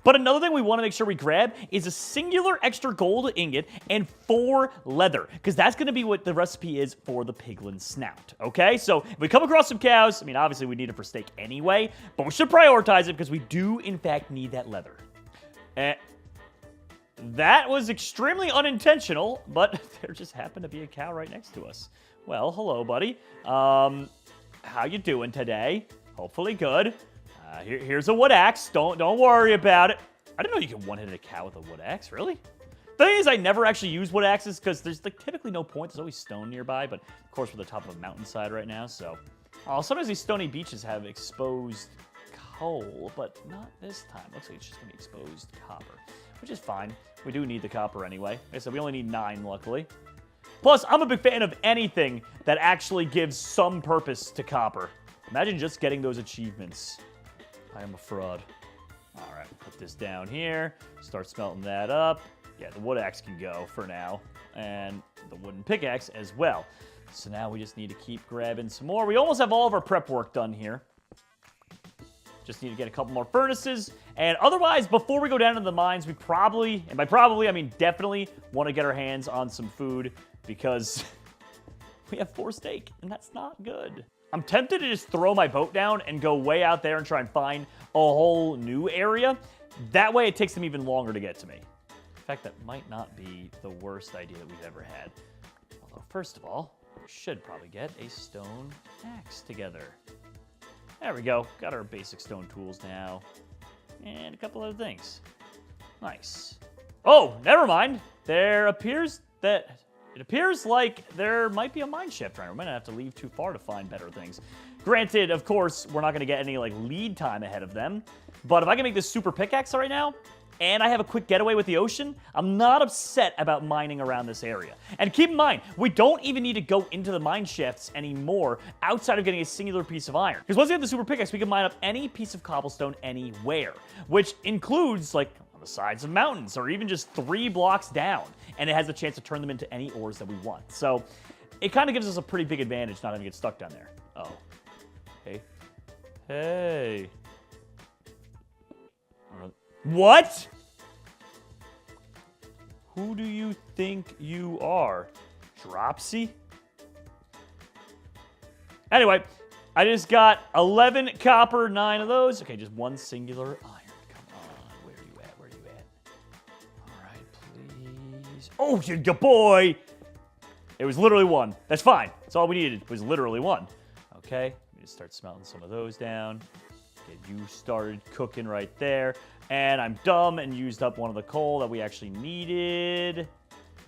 But another thing we want to make sure we grab is a singular extra gold ingot and 4 leather, because that's going to be what the recipe is for the piglin snout, okay? So if we come across some cows, I mean, obviously we need it for steak anyway, but we should prioritize it because we do, in fact, need that leather. That was extremely unintentional, but there just happened to be a cow right next to us. Well, hello, buddy. How you doing today? Hopefully good. Here's a wood axe. Don't worry about it. I didn't know you could one-hit a cow with a wood axe, really? The thing is, I never actually use wood axes because there's like typically no point. There's always stone nearby, but of course we're at the top of a mountainside right now, so. Oh, sometimes these stony beaches have exposed coal, but not this time. Looks like it's just gonna be exposed copper, which is fine. We do need the copper anyway. Like I said, we only need 9, luckily. Plus, I'm a big fan of anything that actually gives some purpose to copper. Imagine just getting those achievements. I am a fraud. All right, put this down here. Start smelting that up. Yeah, the wood axe can go for now. And the wooden pickaxe as well. So now we just need to keep grabbing some more. We almost have all of our prep work done here. Just need to get a couple more furnaces. And otherwise, before we go down to the mines, we probably, and by probably, I mean definitely, want to get our hands on some food because we have 4 steak, and that's not good. I'm tempted to just throw my boat down and go way out there and try and find a whole new area. That way, it takes them even longer to get to me. In fact, that might not be the worst idea that we've ever had. Although, first of all, we should probably get a stone axe together. There we go. Got our basic stone tools now. And a couple other things. Nice. Oh, never mind. It appears like there might be a mine shaft around. We might not have to leave too far to find better things. Granted, of course, we're not going to get any like lead time ahead of them. But if I can make this super pickaxe right now, and I have a quick getaway with the ocean, I'm not upset about mining around this area. And keep in mind, we don't even need to go into the mine shafts anymore outside of getting a singular piece of iron. Because once we have the super pickaxe, we can mine up any piece of cobblestone anywhere, which includes like on the sides of mountains or even just 3 blocks down. And it has a chance to turn them into any ores that we want. So it kind of gives us a pretty big advantage not having to get stuck down there. Oh. Hey. Hey. What? Who do you think you are? Dropsy? Anyway, I just got 11 copper, 9 of those. Okay, just 1 singular iron. Come on, where are you at? Where are you at? All right, please. Oh, your boy! It was literally 1. That's fine. That's all we needed was literally 1. Okay, let me just start smelting some of those down. Get you started cooking right there. And I'm dumb and used up one of the coal that we actually needed.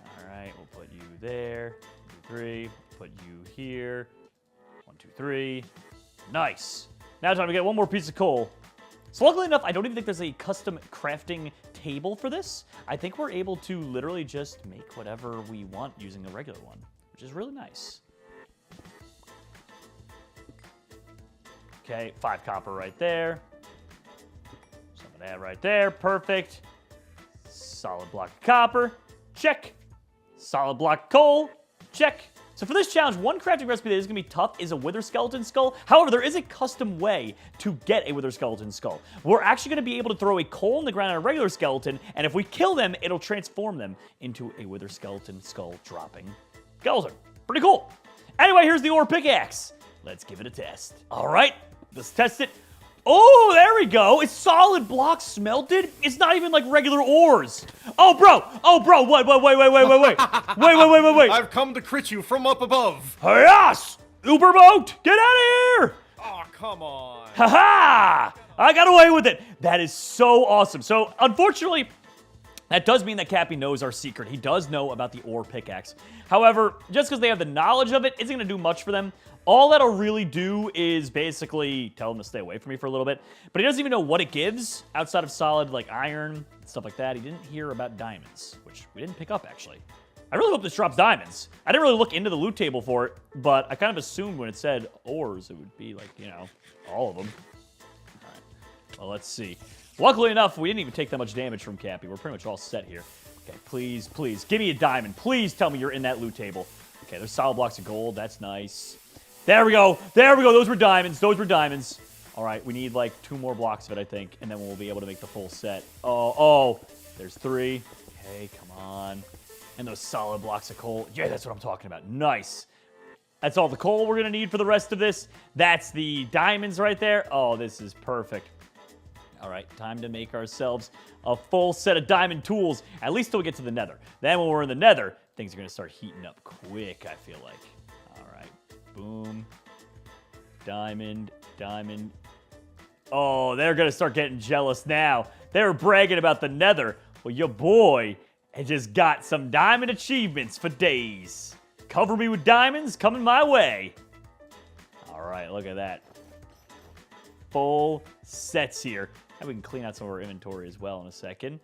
All right, we'll put you there. 1, 2, 3. Put you here. 1, 2, 3. Nice. Now time to get 1 more piece of coal. So luckily enough, I don't even think there's a custom crafting table for this. I think we're able to literally just make whatever we want using the regular one, which is really nice. Okay, 5 copper right there. Some of that right there. Perfect. Solid block of copper. Check. Solid block of coal. Check. So for this challenge, one crafting recipe that is going to be tough is a wither skeleton skull. However, there is a custom way to get a wither skeleton skull. We're actually going to be able to throw a coal in the ground on a regular skeleton, and if we kill them, it'll transform them into a wither skeleton skull dropping skeleton. Pretty cool. Anyway, here's the ore pickaxe. Let's give it a test. All right. Let's test it. Oh, there we go. It's solid block smelted. It's not even like regular ores. Oh, bro. Wait. Wait. I've come to crit you from up above. Yes! Uberboat, get out of here! Oh, come on. Haha! I got away with it. That is so awesome. So, unfortunately, that does mean that Cappy knows our secret. He does know about the ore pickaxe. However, just because they have the knowledge of it isn't going to do much for them. All that'll really do is basically tell him to stay away from me for a little bit. But he doesn't even know what it gives outside of solid, like iron, stuff like that. He didn't hear about diamonds, which we didn't pick up, actually. I really hope this drops diamonds. I didn't really look into the loot table for it, but I kind of assumed when it said ores, it would be like, you know, all of them. All right. Well, let's see. Luckily enough, we didn't even take that much damage from Cappy. We're pretty much all set here. Okay, please, give me a diamond. Please tell me you're in that loot table. Okay, there's solid blocks of gold. That's nice. There we go. Those were diamonds. All right, we need like 2 more blocks of it, I think, and then we'll be able to make the full set. Oh, there's 3. Okay, come on. And those solid blocks of coal. Yeah, that's what I'm talking about. Nice. That's all the coal we're going to need for the rest of this. That's the diamonds right there. Oh, this is perfect. All right, time to make ourselves a full set of diamond tools, at least till we get to the Nether. Then when we're in the Nether, things are going to start heating up quick, I feel like. All right, boom. Diamond. Oh, they're going to start getting jealous now. They were bragging about the Nether. Well, your boy had just got some diamond achievements for days. Cover me with diamonds coming my way. All right, look at that. Full sets here. And we can clean out some of our inventory as well in a second.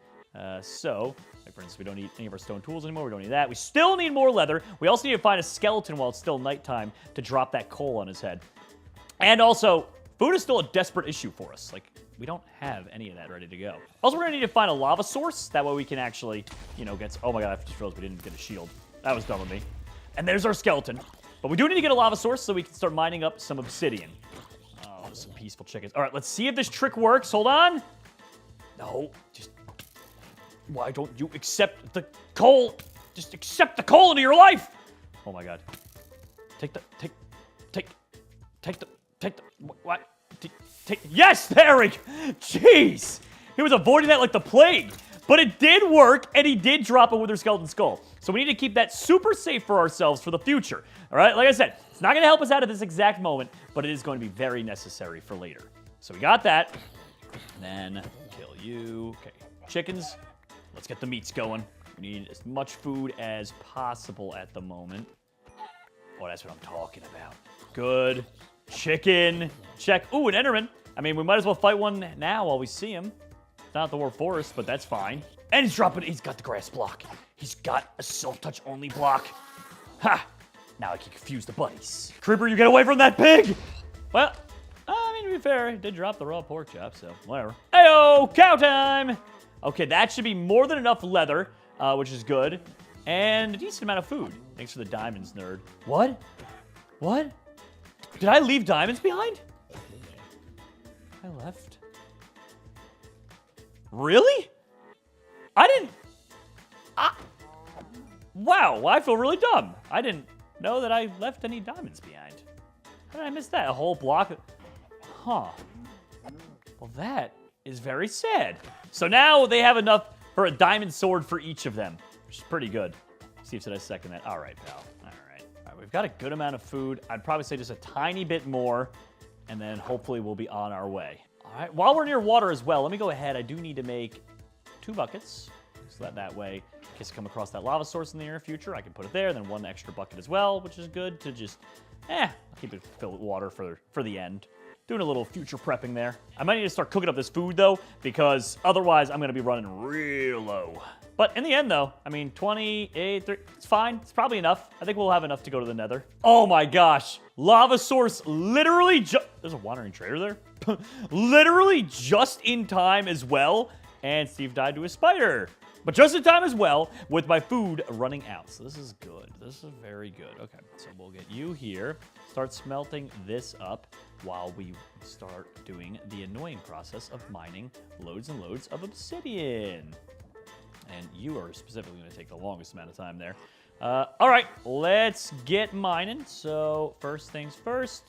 So, like for instance, we don't need any of our stone tools anymore. We don't need that. We still need more leather. We also need to find a skeleton while it's still nighttime to drop that coal on his head. And also, food is still a desperate issue for us. Like, we don't have any of that ready to go. Also, we're going to need to find a lava source. That way we can actually, you know, get... Oh my god, I just realized we didn't get a shield. That was dumb of me. And there's our skeleton. But we do need to get a lava source so we can start mining up some obsidian. Oh, some peaceful chickens. All right, let's see if this trick works. Hold on. No, just... Why don't you accept the coal? Just accept the coal into your life. Oh my god. Take the... What? Yes, there we go. Jeez. He was avoiding that like the plague. But it did work, and he did drop a wither skeleton skull. So we need to keep that super safe for ourselves for the future. All right, like I said, it's not going to help us out at this exact moment, but it is going to be very necessary for later. So we got that. And then kill you. Okay, chickens. Let's get the meats going. We need as much food as possible at the moment. Oh, that's what I'm talking about. Good. Chicken. Check. Ooh, an Enderman. I mean, we might as well fight one now while we see him. It's not the War Forest, but that's fine. And he's dropping. He's got the grass block. He's got a self-touch only block. Ha! Now I can confuse the buddies. Creeper, you get away from that pig! Well, I mean, to be fair, it did drop the raw pork chop, so whatever. Heyo, cow time! Okay, that should be more than enough leather, which is good. And a decent amount of food. Thanks for the diamonds, nerd. What? What? Did I leave diamonds behind? I left. Really? I didn't. Wow, I feel really dumb. I didn't know that I left any diamonds behind. How did I miss that? A whole block? Huh. Well, that is very sad. So now they have enough for a diamond sword for each of them, which is pretty good. See if I second that. All right, pal. All right, we've got a good amount of food. I'd probably say just a tiny bit more, and then hopefully we'll be on our way. All right, while we're near water as well, let me go ahead. I do need to make 2 buckets. So that way, in case I come across that lava source in the near future, I can put it there. Then 1 extra bucket as well, which is good to just, I'll keep it filled with water for the end. Doing a little future prepping there. I might need to start cooking up this food, though, because otherwise I'm going to be running real low. But in the end, though, I mean, 28, 30, it's fine. It's probably enough. I think we'll have enough to go to the Nether. Oh, my gosh. Lava source literally there's a wandering trader there. Literally just in time as well. And Steve died to a spider. But just in time as well, with my food running out. So this is good. This is very good. Okay, so we'll get you here. Start smelting this up while we start doing the annoying process of mining loads and loads of obsidian. And you are specifically going to take the longest amount of time there. All right, let's get mining. So first things first,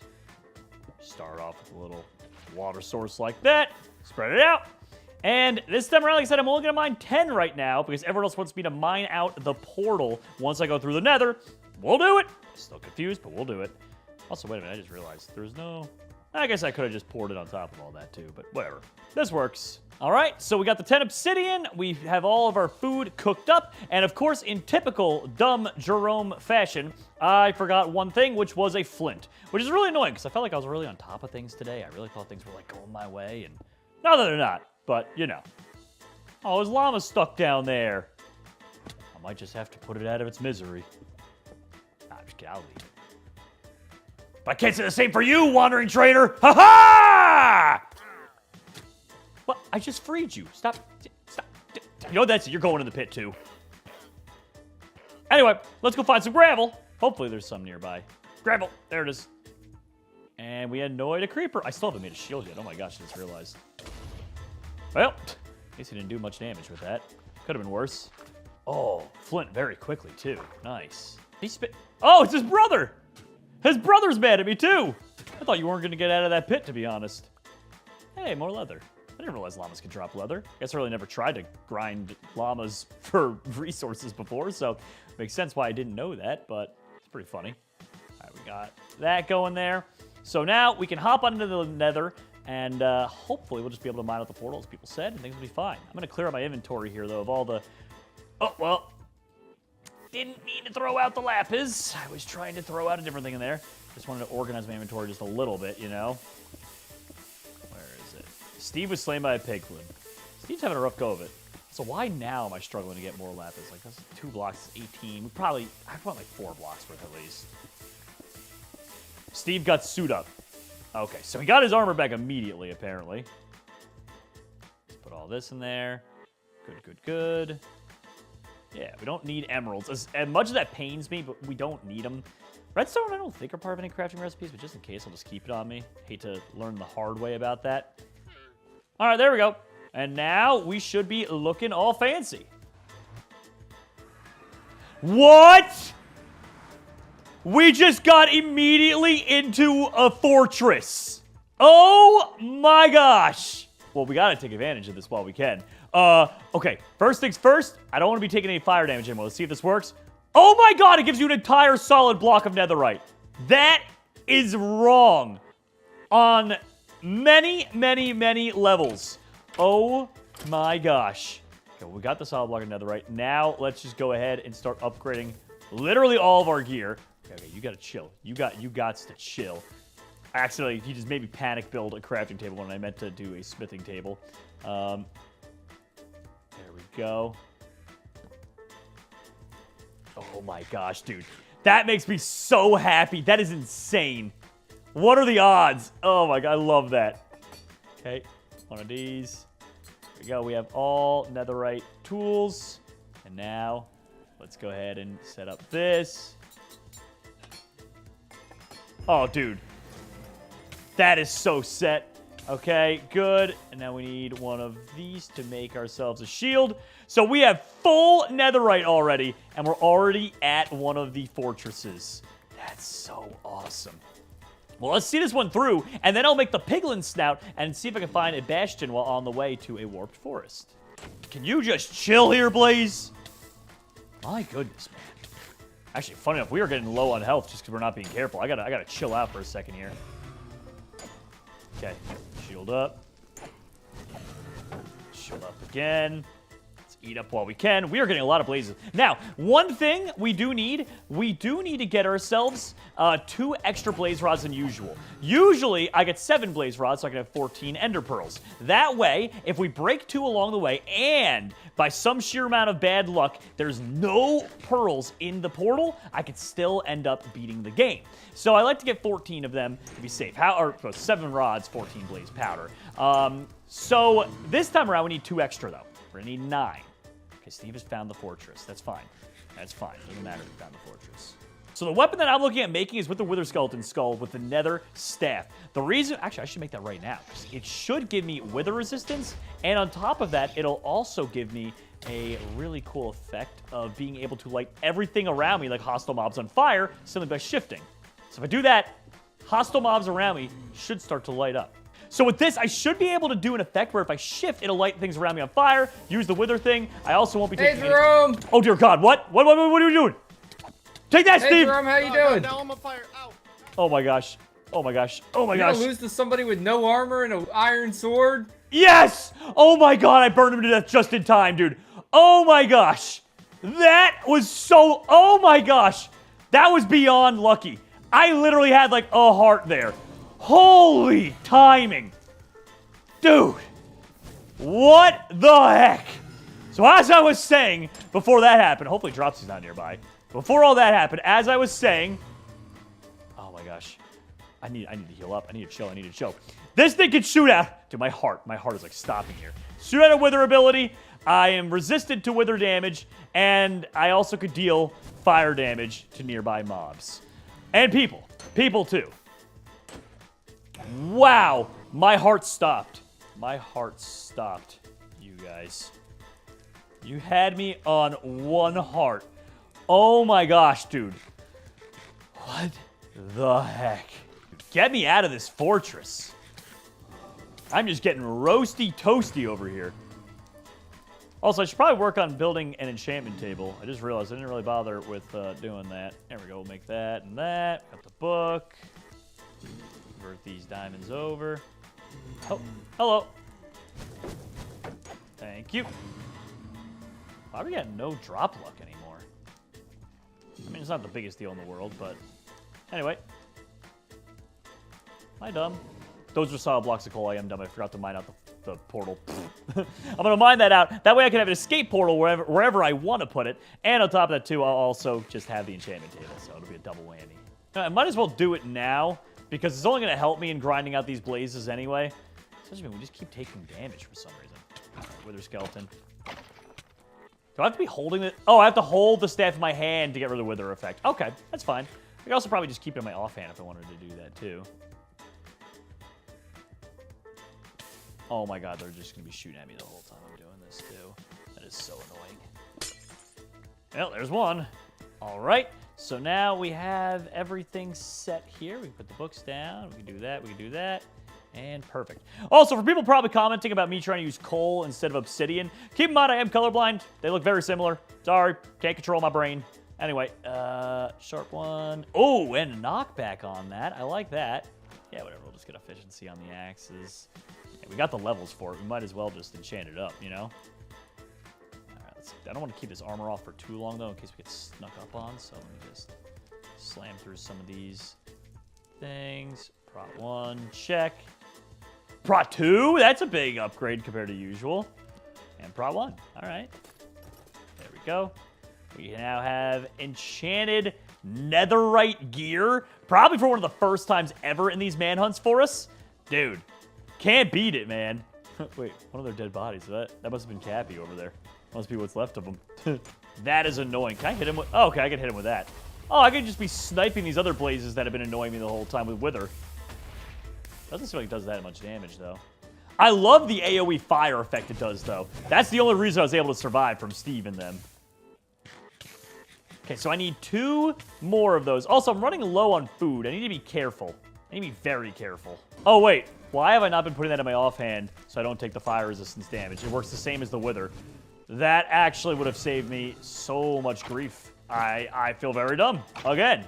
start off with a little water source like that. Spread it out. And this time around, like I said, I'm only going to mine 10 right now because everyone else wants me to mine out the portal once I go through the Nether. We'll do it. Still confused, but we'll do it. Also, wait a minute. I just realized there's no... I guess I could have just poured it on top of all that too, but whatever. This works. All right, so we got the 10 obsidian. We have all of our food cooked up. And of course, in typical dumb Jerome fashion, I forgot one thing, which was a flint, which is really annoying because I felt like I was really on top of things today. I really thought things were like going my way, and no, they're not. But, you know. Oh, his llama's stuck down there. I might just have to put it out of its misery. Nah, I'm just kidding. I'll leave. But I can't say the same for you, wandering trader. Ha-ha! What? I just freed you. Stop. Stop. You know that's it. You're going in the pit, too. Anyway, let's go find some gravel. Hopefully there's some nearby. Gravel. There it is. And we annoyed a creeper. I still haven't made a shield yet. Oh, my gosh. I just realized. Well, at least he didn't do much damage with that. Could have been worse. Oh, flint very quickly, too. Nice. He spit. Oh, it's his brother! His brother's mad at me, too! I thought you weren't going to get out of that pit, to be honest. Hey, more leather. I didn't realize llamas could drop leather. Guess I really never tried to grind llamas for resources before, so makes sense why I didn't know that, but it's pretty funny. All right, we got that going there. So now we can hop onto the Nether. And hopefully we'll just be able to mine out the portal, as people said, and things will be fine. I'm going to clear out my inventory here, though, of all the... Oh, well. Didn't mean to throw out the lapis. I was trying to throw out a different thing in there. Just wanted to organize my inventory just a little bit, you know? Where is it? Steve was slain by a pig flim. Steve's having a rough go of it. So why now am I struggling to get more lapis? Like, that's 2 blocks, 18. I want like 4 blocks worth at least. Steve got suit up. Okay, so he got his armor back immediately, apparently. Let's put all this in there. Good, good, good. Yeah, we don't need emeralds. As much as that pains me, but we don't need them. Redstone, I don't think are part of any crafting recipes, but just in case, I'll just keep it on me. Hate to learn the hard way about that. All right, there we go. And now we should be looking all fancy. What? We just got immediately into a fortress. Oh my gosh. Well, we gotta take advantage of this while we can. Okay, first things first, I don't want to be taking any fire damage anymore. Let's see if this works. Oh my god, it gives you an entire solid block of netherite. That is wrong on many, many, many levels. Oh my gosh. Okay, well, we got the solid block of netherite. Now, let's just go ahead and start upgrading literally all of our gear. Okay, you gotta chill. You got to chill. Actually, he just made me panic build a crafting table when I meant to do a smithing table. There we go. Oh my gosh, dude. That makes me so happy. That is insane. What are the odds? Oh my god, I love that. Okay, one of these. There we go. We have all netherite tools. And now, let's go ahead and set up this. Oh, dude. That is so set. Okay, good. And now we need one of these to make ourselves a shield. So we have full netherite already, and we're already at one of the fortresses. That's so awesome. Well, let's see this one through, and then I'll make the piglin snout and see if I can find a bastion while on the way to a warped forest. Can you just chill here, Blaze? My goodness, man. Actually, funny enough, we are getting low on health just because we're not being careful. I gotta chill out for a second here. Okay, shield up. Shield up again. Let's eat up while we can. We are getting a lot of blazes. Now, one thing we do need to get ourselves 2 extra blaze rods than usual. Usually, I get 7 blaze rods, so I can have 14 ender pearls. That way, if we break 2 along the way, and by some sheer amount of bad luck, there's no pearls in the portal, I could still end up beating the game. So I like to get 14 of them to be safe. 7 rods, 14 blaze powder. So this time around, we need 2 extra, though. We're gonna need 9. Okay, Steve has found the fortress. That's fine. That's fine. Doesn't matter if he found the fortress. So the weapon that I'm looking at making is with the Wither Skeleton Skull with the Nether Staff. The reason... Actually, I should make that right now. It should give me wither resistance, and on top of that, it'll also give me a really cool effect of being able to light everything around me, like hostile mobs on fire, simply by shifting. So if I do that, hostile mobs around me should start to light up. So with this, I should be able to do an effect where if I shift, it'll light things around me on fire, use the wither thing. I also won't be taking... Hey, Jerome! Oh, dear God. What are you doing? Take that, Hey, Steve! Jerome, how you doing? Now I'm on fire. Ow. Oh, my gosh. Oh, my gosh. Oh, my You gosh. gonna lose to somebody with no armor and an iron sword? Yes! Oh, my God. I burned him to death just in time, dude. Oh, my gosh. That was so... Oh, my gosh. That was beyond lucky. I literally had, like, a heart there. Holy timing. Dude, what the heck? So as I was saying, before that happened, hopefully Dropsy's not nearby. Before all that happened, as I was saying, oh my gosh, I need to heal up. I need to chill. This thing can shoot out. Dude, my heart is like stopping here. Shoot out a wither ability. I am resistant to wither damage, and I also could deal fire damage to nearby mobs. And people too. Wow, my heart stopped. My heart stopped, you guys. You had me on 1 heart. Oh my gosh, dude. What the heck? Get me out of this fortress. I'm just getting roasty toasty over here. Also, I should probably work on building an enchantment table. I just realized I didn't really bother with doing that. There we go. We'll make that and that. Got the book. Convert these diamonds over. Oh, hello. Thank you. Why we got no drop luck anymore? I mean, it's not the biggest deal in the world, but anyway. Am I dumb? Those are solid blocks of coal. I am dumb. I forgot to mine out the portal. I'm going to mine that out. That way I can have an escape portal wherever I want to put it. And on top of that, too, I'll also just have the enchantment table. So it'll be a double whammy. I might as well do it now, because it's only going to help me in grinding out these blazes anyway. Especially when we just keep taking damage for some reason. Wither skeleton. Do I have to be holding it? Oh, I have to hold the staff in my hand to get rid of the wither effect. Okay, that's fine. I could also probably just keep it in my offhand if I wanted to do that too. Oh my god, they're just going to be shooting at me the whole time I'm doing this too. That is so annoying. Well, there's one. All right, so now we have everything set here. We can put the books down. We can do that. We can do that. And perfect. Also, for people probably commenting about me trying to use coal instead of obsidian, keep in mind I am colorblind. They look very similar. Sorry, can't control my brain. Anyway, sharp one. Oh, and a knockback on that. I like that. Yeah, whatever. We'll just get efficiency on the axes. Yeah, we got the levels for it. We might as well just enchant it up, you know? All right, I don't want to keep this armor off for too long, though, in case we get snuck up on. So let me just slam through some of these things. Prot 1, check. Prot 2, that's a big upgrade compared to usual. And Prot 1, all right. There we go. We now have enchanted netherite gear. Probably for one of the first times ever in these manhunts for us. Dude, can't beat it, man. Wait, one of their dead bodies. That must have been Cappy over there. Must be what's left of him. That is annoying. Can I hit him with... Oh, okay, I can hit him with that. Oh, I could just be sniping these other blazes that have been annoying me the whole time with Wither. Doesn't seem like it does that much damage, though. I love the AoE fire effect it does, though. That's the only reason I was able to survive from Steve and them. Okay, so I need 2 more of those. Also, I'm running low on food. I need to be careful. I need to be very careful. Oh, wait. Why have I not been putting that in my offhand so I don't take the fire resistance damage? It works the same as the Wither. That actually would have saved me so much grief. I feel very dumb. Again.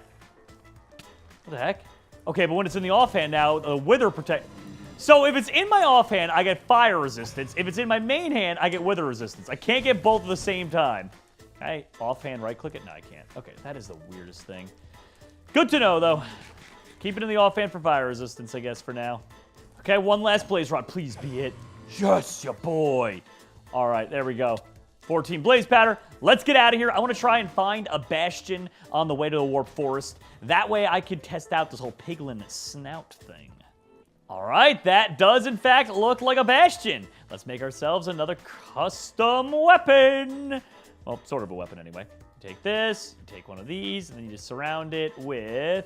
What the heck? Okay, but when it's in the offhand now, the Wither protect... So if it's in my offhand, I get fire resistance. If it's in my main hand, I get Wither resistance. I can't get both at the same time. Okay, offhand right-click it? No, I can't. Okay, that is the weirdest thing. Good to know, though. Keep it in the offhand for fire resistance, I guess, for now. Okay, one last blaze rod. Please be it. Yes, ya boy. All right, there we go. 14 blaze powder. Let's get out of here. I want to try and find a bastion on the way to the warp forest. That way I could test out this whole piglin snout thing. All right, that does in fact look like a bastion. Let's make ourselves another custom weapon. Well, sort of a weapon anyway. Take this, take one of these, and then you just surround it with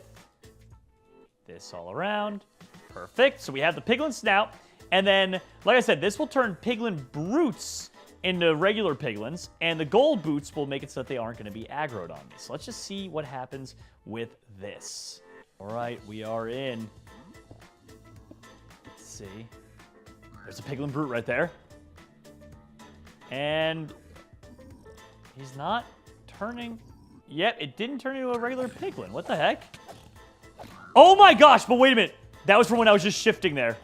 this all around. Perfect. So we have the piglin snout. And then, like I said, this will turn piglin brutes into regular piglins, and the gold boots will make it so that they aren't going to be aggroed on me. So let's just see what happens with this. All right, we are in. Let's see. There's a piglin brute right there. And he's not turning. Yep, it didn't turn into a regular piglin. What the heck? Oh my gosh, but wait a minute. That was from when I was just shifting there.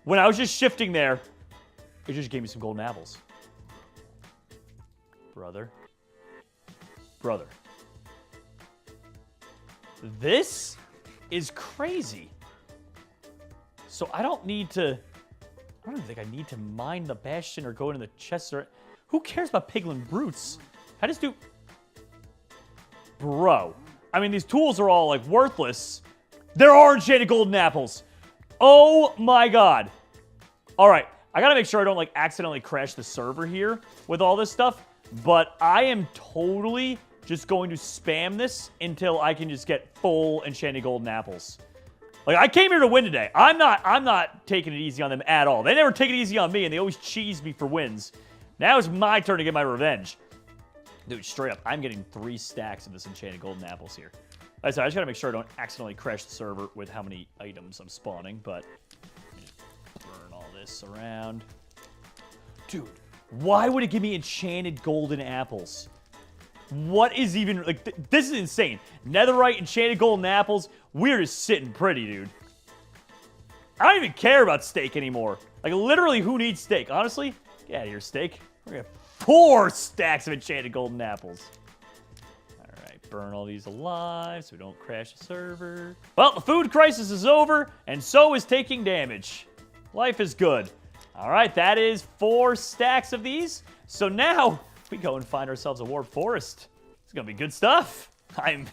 When I was just shifting there, it just gave me some golden apples. Brother. Brother. This is crazy. So I don't need to... I don't even think I need to mine the bastion or go into the chest or... Who cares about piglin brutes? I just do... Bro. I mean, these tools are all, like, worthless. There are enchanted golden apples. Oh, my God. All right. I gotta make sure I don't, like, accidentally crash the server here with all this stuff. But I am totally just going to spam this until I can just get full enchanted golden apples. Like, I came here to win today. I'm not taking it easy on them at all. They never take it easy on me, and they always cheese me for wins. Now it's my turn to get my revenge. Dude, straight up, I'm getting 3 stacks of this enchanted golden apples here. Like I said, I just gotta make sure I don't accidentally crash the server with how many items I'm spawning, but... burn all this around. Dude, why would it give me enchanted golden apples? What is even... Like, this is insane. Netherite, enchanted golden apples. We're just sitting pretty, dude. I don't even care about steak anymore. Like, literally, who needs steak? Honestly, get out of here, steak. We're gonna have 4 stacks of enchanted golden apples. Alright, burn all these alive so we don't crash the server. Well, the food crisis is over, and so is taking damage. Life is good. Alright, that is 4 stacks of these. So now, we go and find ourselves a warp forest. It's gonna be good stuff. I'm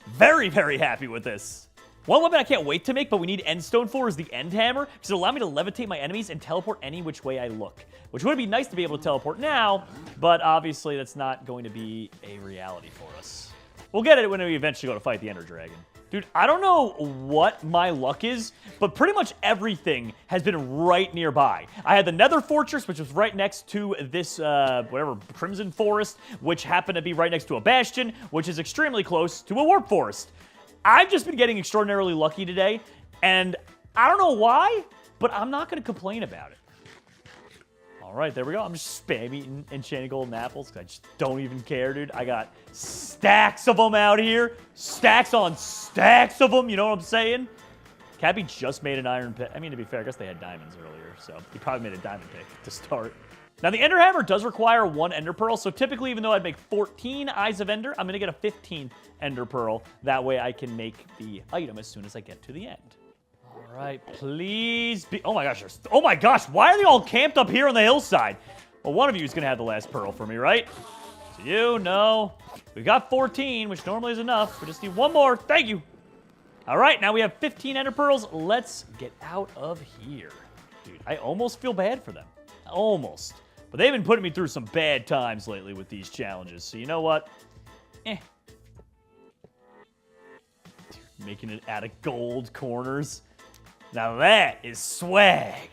very, very happy with this. One weapon I can't wait to make, but we need endstone for, is the end hammer, because it'll allow me to levitate my enemies and teleport any which way I look. Which would be nice to be able to teleport now, but obviously that's not going to be a reality for us. We'll get it when we eventually go to fight the Ender Dragon. Dude, I don't know what my luck is, but pretty much everything has been right nearby. I had the Nether Fortress, which was right next to this, whatever, Crimson Forest, which happened to be right next to a Bastion, which is extremely close to a Warp Forest. I've just been getting extraordinarily lucky today, and I don't know why, but I'm not going to complain about it. All right, there we go. I'm just spam eating enchanted golden apples because I just don't even care, dude. I got stacks of them out here. Stacks on stacks of them. You know what I'm saying? Cappy just made an iron pick. I mean, to be fair, I guess they had diamonds earlier, so he probably made a diamond pick to start. Now, the Ender Hammer does require 1 Ender Pearl, so typically, even though I'd make 14 Eyes of Ender, I'm going to get a 15th Ender Pearl. That way, I can make the item as soon as I get to the end. All right, please be... Oh, my gosh. Oh, my gosh. Why are they all camped up here on the hillside? Well, one of you is going to have the last pearl for me, right? So you, no. We got 14, which normally is enough. We just need 1 more. Thank you. All right, now we have 15 Ender Pearls. Let's get out of here. Dude, I almost feel bad for them. Almost. But they've been putting me through some bad times lately with these challenges. So you know what? Dude, making it out of gold corners. Now that is swag.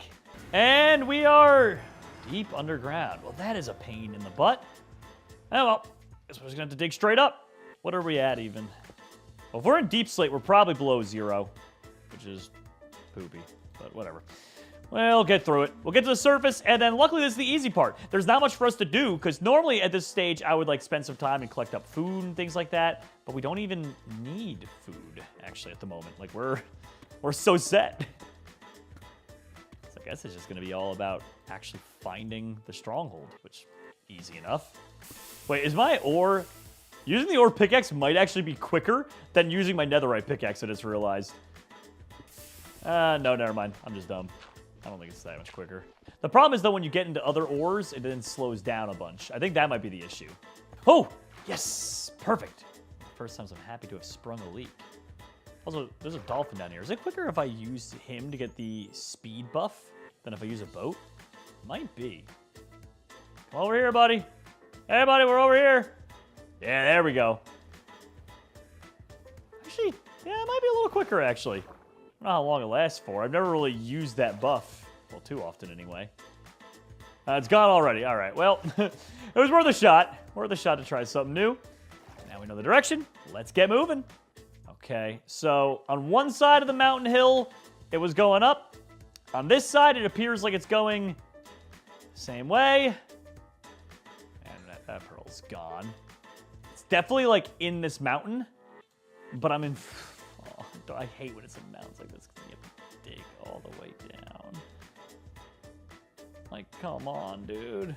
And we are deep underground. Well, that is a pain in the butt. Oh, well. Guess we're just going to have to dig straight up. What are we at even? Well, if we're in deep slate, we're probably below 0, which is poopy, but whatever. We'll get through it. We'll get to the surface, and then luckily this is the easy part. There's not much for us to do, because normally at this stage, I would like spend some time and collect up food and things like that, but we don't even need food, actually, at the moment. Like, we're so set. So I guess it's just going to be all about actually finding the stronghold, which easy enough. Wait, is my ore... Using the ore pickaxe might actually be quicker than using my netherite pickaxe, I just realized. No, never mind. I'm just dumb. I don't think it's that much quicker. The problem is, though, when you get into other ores, it then slows down a bunch. I think that might be the issue. Oh, yes, perfect. First time I'm happy to have sprung a leak. Also, there's a dolphin down here. Is it quicker if I use him to get the speed buff than if I use a boat? Might be. Come over here, buddy. Hey, buddy, we're over here. Yeah, there we go. Actually, yeah, it might be a little quicker, actually. I don't know how long it lasts for. I've never really used that buff. Well, too often, anyway. It's gone already. All right, well, it was worth a shot. Worth a shot to try something new. Now we know the direction. Let's get moving. Okay, so on one side of the mountain hill, it was going up. On this side, it appears like it's going the same way. And that pearl's gone. It's definitely, like, in this mountain, but I'm in... Oh, I hate when it's in mountains like this, because you have to dig all the way down. Like, come on, dude.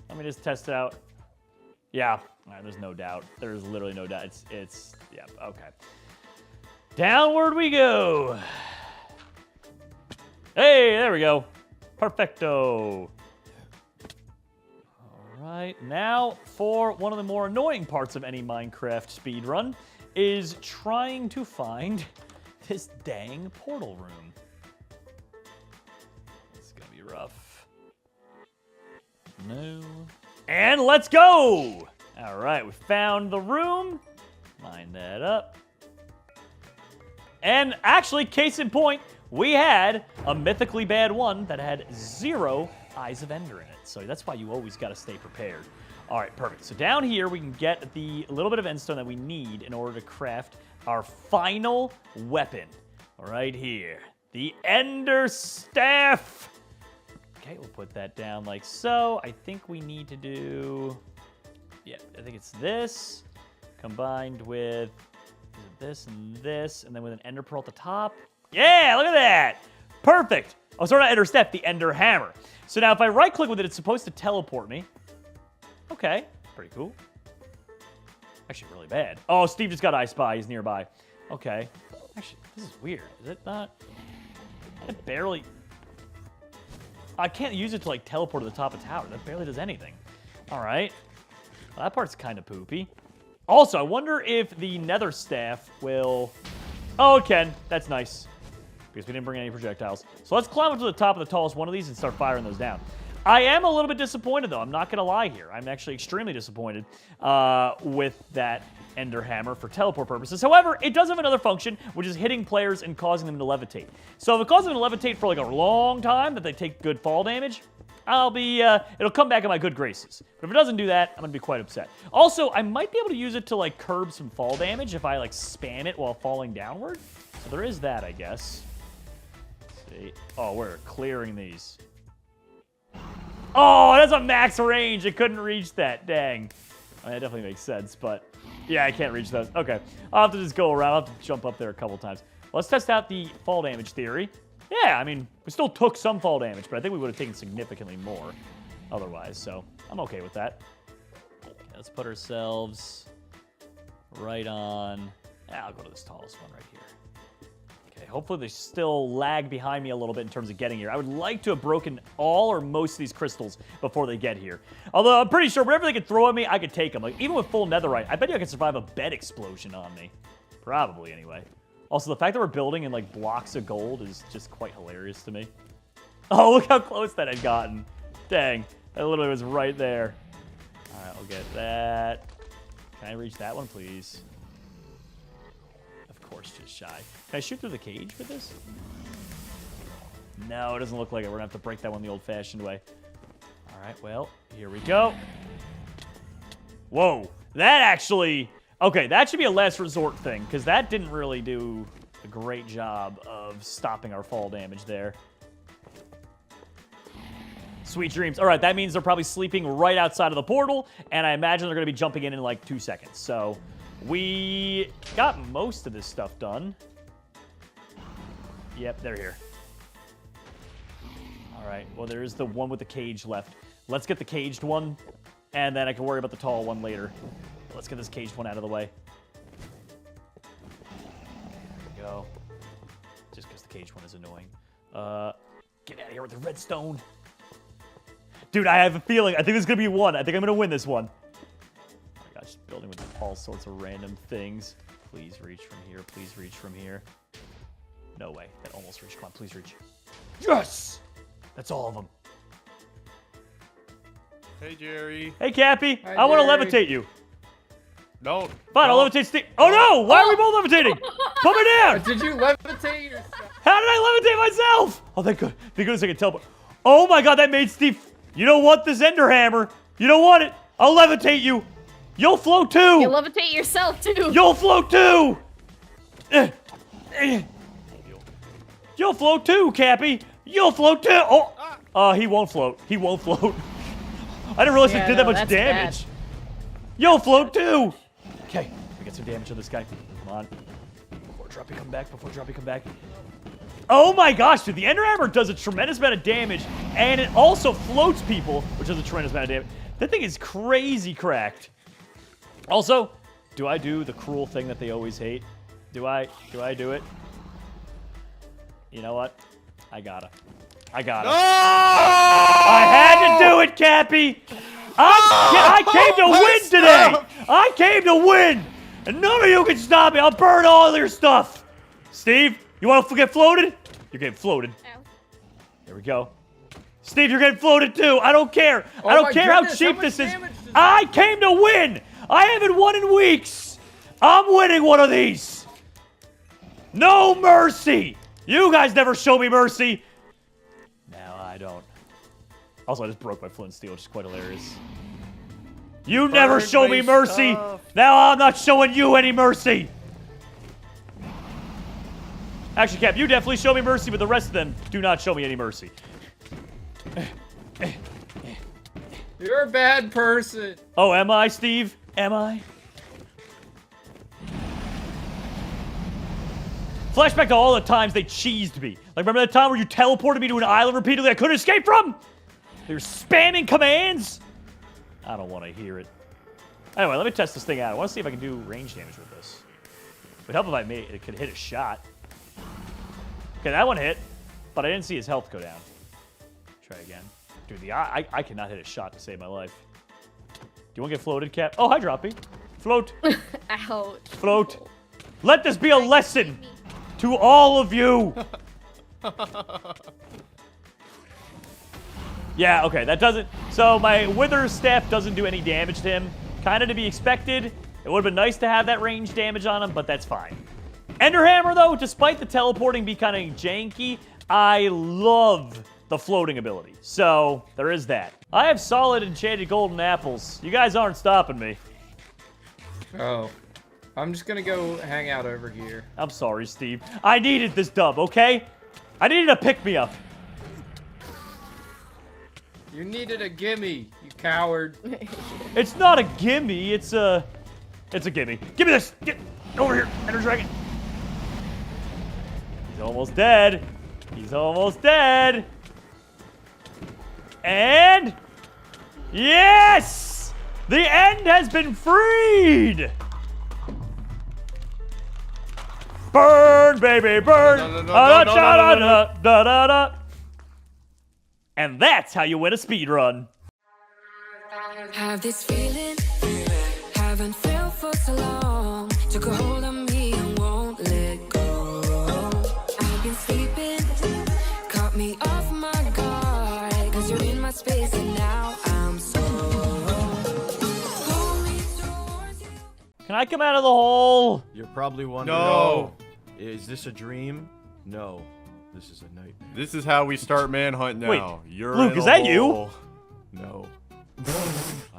Let me just test it out. Yeah, all right, there's no doubt. There's literally no doubt. Yeah, okay. Downward we go. Hey, there we go. Perfecto. All right, now for one of the more annoying parts of any Minecraft speedrun is trying to find this dang portal room. It's gonna be rough. No. And let's go! All right, we found the room. Line that up. And actually, case in point, we had a mythically bad one that had 0 Eyes of Ender in it. So that's why you always gotta stay prepared. All right, perfect. So down here, we can get the little bit of endstone that we need in order to craft our final weapon. Right here, the Ender Staff. Okay, we'll put that down like so. I think we need to do, yeah, I think it's this combined with this, and then with an Ender Pearl at the top. Yeah, look at that. Perfect. Oh, sorry, not Ender Staff, the Ender Hammer. So now if I right-click with it, it's supposed to teleport me. Okay, pretty cool. Actually, really bad. Oh, Steve just got I Spy. He's nearby. Okay. Actually, this is weird. Is it not? It barely... I can't use it to, like, teleport to the top of the tower. That barely does anything. All right. Well, that part's kind of poopy. Also, I wonder if the Nether Staff will... Oh, it can. That's nice. Because we didn't bring any projectiles. So let's climb up to the top of the tallest one of these and start firing those down. I am a little bit disappointed, though. I'm not going to lie here. I'm actually extremely disappointed with that Ender Hammer for teleport purposes. However, it does have another function, which is hitting players and causing them to levitate. So if it causes them to levitate for like a long time, that they take good fall damage, it'll come back in my good graces. But if it doesn't do that, I'm going to be quite upset. Also, I might be able to use it to like curb some fall damage if I like spam it while falling downward. So there is that, I guess. Let's see. Oh, we're clearing these. Oh, that's a max range. It couldn't reach that. Dang. I mean, that definitely makes sense, but yeah, I can't reach those. Okay. I'll have to just go around. I'll have to jump up there a couple times. Let's test out the fall damage theory. Yeah, I mean, we still took some fall damage, but I think we would have taken significantly more otherwise, so I'm okay with that. Let's put ourselves right on. I'll go to this tallest one right here. Okay, hopefully they still lag behind me a little bit in terms of getting here. I would like to have broken all or most of these crystals before they get here. Although I'm pretty sure whatever they could throw at me, I could take them. Like, even with full netherite, I bet you I could survive a bed explosion on me. Probably, anyway. Also, the fact that we're building in, like, blocks of gold is just quite hilarious to me. Oh, look how close that had gotten. Dang, that literally was right there. All right, I'll get that. Can I reach that one, please? Of course, just shy. Can I shoot through the cage with this? No, it doesn't look like it. We're gonna have to break that one the old-fashioned way. All right, well, here we go. Whoa, that actually... Okay, that should be a last resort thing, because that didn't really do a great job of stopping our fall damage there. Sweet dreams. All right, that means they're probably sleeping right outside of the portal, and I imagine they're going to be jumping in like 2 seconds. So we got most of this stuff done. Yep, they're here. All right, well, there's the one with the cage left. Let's get the caged one, and then I can worry about the tall one later. Let's get this caged one out of the way. There we go. Just because the caged one is annoying. Get out of here with the redstone. Dude, I have a feeling. I think there's going to be one. I think I'm going to win this one. Oh my gosh, building with all sorts of random things. Please reach from here. Please reach from here. No way. That almost reached. Come on, please reach. Yes! That's all of them. Hey, Jerry. Hey, Cappy. Hi, I want to Jerry. levitate you. No. Fine, I'll levitate Steve. Oh no! Why are we both levitating? Put me down! Did you levitate yourself? How did I levitate myself? Oh, thank goodness I can teleport. Oh my god, that made Steve... You don't want this ender hammer. You don't want it. I'll levitate you. You'll float too. You levitate yourself too. You'll float too. You'll float too, Cappy. You'll float too. Oh, he won't float. He won't float. I didn't realize it did that much that's damage. bad. You'll float too. Okay, we get some damage on this guy. Come on. Before Droppy come back. Before Droppy come back. Oh my gosh, dude, the Ender Hammer does a tremendous amount of damage, and it also floats people, which does a tremendous amount of damage. That thing is crazy cracked. Also, do I do the cruel thing that they always hate? Do I do it? You know what? I gotta. No! I had to do it, Cappy! I came to win today! I came to win! And none of you can stop me! I'll burn all your stuff! Steve, you want to get floated? You're getting floated. Ow. There we go. Steve, you're getting floated too. I don't care. I don't care how cheap this is. I came to win. I haven't won in weeks. I'm winning one of these. No mercy. You guys never show me mercy. No, I don't. Also, I just broke my flint and steel, which is quite hilarious. You never show me mercy. Now I'm not showing you any mercy. Actually, Cap, you definitely show me mercy, but the rest of them do not show me any mercy. You're a bad person. Oh, am I, Steve? Am I? Flashback to all the times they cheesed me. Like, remember that time where you teleported me to an island repeatedly I couldn't escape from? They were spamming commands? I don't want to hear it. Anyway, let me test this thing out. I want to see if I can do range damage with this. It would help if it could hit a shot. Okay, that one hit, but I didn't see his health go down. Try again. Dude, I cannot hit a shot to save my life. Do you want to get floated, Cap? Oh, hi, Droppy. Float. Ouch. Float. Let this be a lesson to all of you. Yeah, okay, that doesn't... So my Wither Staff doesn't do any damage to him. Kind of to be expected. It would have been nice to have that range damage on him, but that's fine. Ender Hammer, though, despite the teleporting be kind of janky, I love the floating ability. So, there is that. I have solid enchanted golden apples. You guys aren't stopping me. Oh. I'm just gonna go hang out over here. I'm sorry, Steve. I needed this dub, okay? I needed a pick-me-up. You needed a gimme, you coward. It's not a gimme, it's a gimme. Give me this! Get over here, Ender Dragon. He's almost dead. He's almost dead. And... yes! The end has been freed! Burn, baby, burn! Da-da-da-da-da-da-da. And that's how you win a speed run. Have this feeling, haven't felt for so long. Took a hold of me and won't let go. I've been sleeping, caught me off my guard. Cause you're in my space and now I'm so. Pull me towards you. Can I come out of the hole? You're probably wondering. No. Is this a dream? No. This is a nightmare. This is how we start Manhunt now. Wait, You're Luke, in is a that you? hole. No.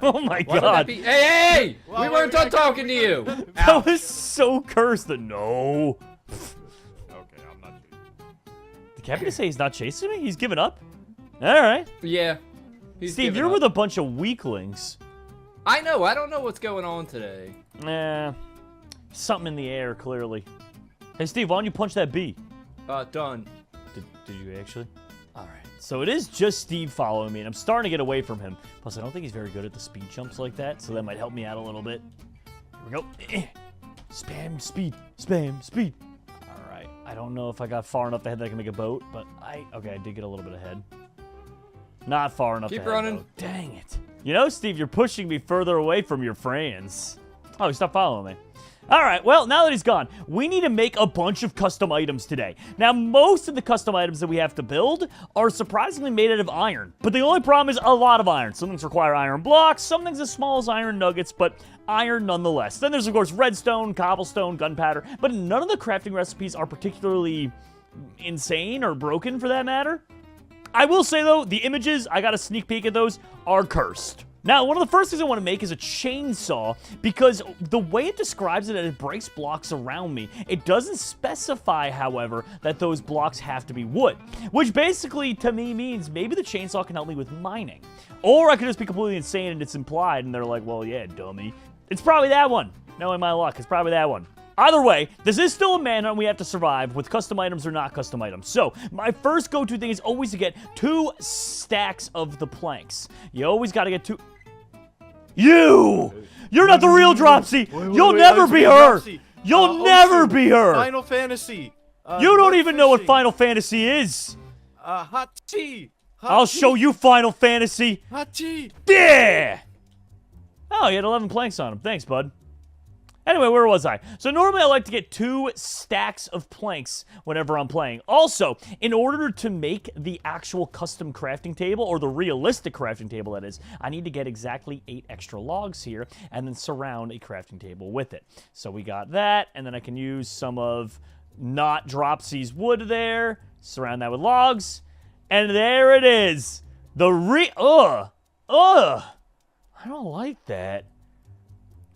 Oh my Why would that god. be? Hey! Well, We weren't done talking to you! That was so cursed. No. Okay, I'm not chasing. The captain say he's not chasing me? He's giving up? Alright. Yeah. He's Steve, giving you're up. with a bunch of weaklings. I know, I don't know what's going on today. Nah. Something in the air, clearly. Hey, Steve, why don't you punch that bee? Done. Did you actually? Alright. So it is just Steve following me, and I'm starting to get away from him. Plus, I don't think he's very good at the speed jumps like that, so that might help me out a little bit. Here we go. Spam speed. Spam speed. Alright. I don't know if I got far enough ahead that I can make a boat, but okay, I did get a little bit ahead. Not far enough Keep ahead, running. though. Dang it. You know, Steve, you're pushing me further away from your friends. Oh, he stopped following me. Alright, well, now that he's gone, we need to make a bunch of custom items today. Now, most of the custom items that we have to build are surprisingly made out of iron. But the only problem is a lot of iron. Some things require iron blocks, some things as small as iron nuggets, but iron nonetheless. Then there's, of course, redstone, cobblestone, gunpowder, but none of the crafting recipes are particularly insane or broken for that matter. I will say, though, the images, I got a sneak peek at those, are cursed. Now, one of the first things I want to make is a chainsaw, because the way it describes it, it breaks blocks around me. It doesn't specify, however, that those blocks have to be wood, which basically, to me, means maybe the chainsaw can help me with mining. Or I could just be completely insane and it's implied, and they're like, well, yeah, dummy. It's probably that one. Knowing my luck, it's probably that one. Either way, this is still a manhunt we have to survive with custom items or not custom items. So, my first go-to thing is always to get 2 stacks of the planks. You always got to get 2... You're not the real Dropsy! You'll never be her! Dropsy. You'll never Ocean. be her! Final Fantasy. You don't even know what fishing. Final Fantasy is! Hot tea. Hot I'll tea. show you Final Fantasy! Hot tea. Yeah! Oh, he had 11 planks on him. Thanks, bud. Anyway, where was I? So normally I like to get 2 stacks of planks whenever I'm playing. Also, in order to make the actual custom crafting table, or the realistic crafting table that is, I need to get exactly 8 extra logs here and then surround a crafting table with it. So we got that, and then I can use some of not Dropsy's wood there, surround that with logs, and there it is. I don't like that.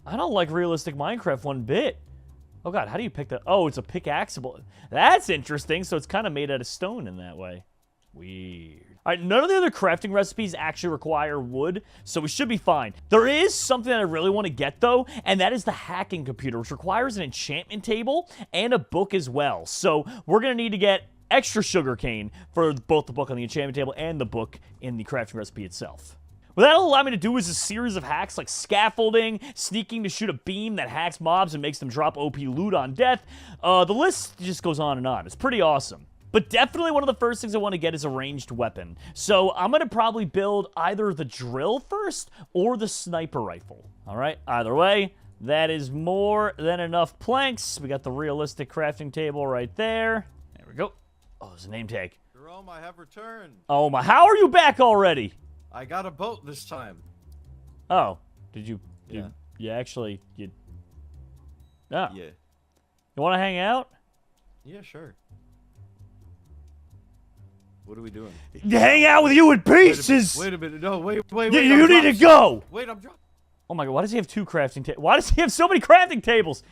I don't like realistic Minecraft one bit. Oh god, how do you pick that? Oh, it's a pickaxeable. That's interesting. So it's kind of made out of stone in that way. Weird. All right, none of the other crafting recipes actually require wood, so we should be fine. There is something that I really want to get, though, and that is the hacking computer, which requires an enchantment table and a book as well. So we're going to need to get extra sugarcane for both the book on the enchantment table and the book in the crafting recipe itself. What that'll allow me to do is a series of hacks like scaffolding, sneaking to shoot a beam that hacks mobs and makes them drop OP loot on death. The list just goes on and on. It's pretty awesome. But definitely one of the first things I want to get is a ranged weapon. So I'm going to probably build either the drill first or the sniper rifle. All right, either way, that is more than enough planks. We got the realistic crafting table right there. There we go. Oh, there's a name tag. Jerome, I have returned. Oh my, how are you back already? I got a boat this time. Oh, did you? Yeah. You actually. Oh. Yeah. You want to hang out? Yeah, sure. What are we doing? Hang out with you in pieces. Wait a minute. No, wait. You need to go. Wait, I'm dropping. Oh my god, why does he have 2 crafting tables? Why does he have so many crafting tables?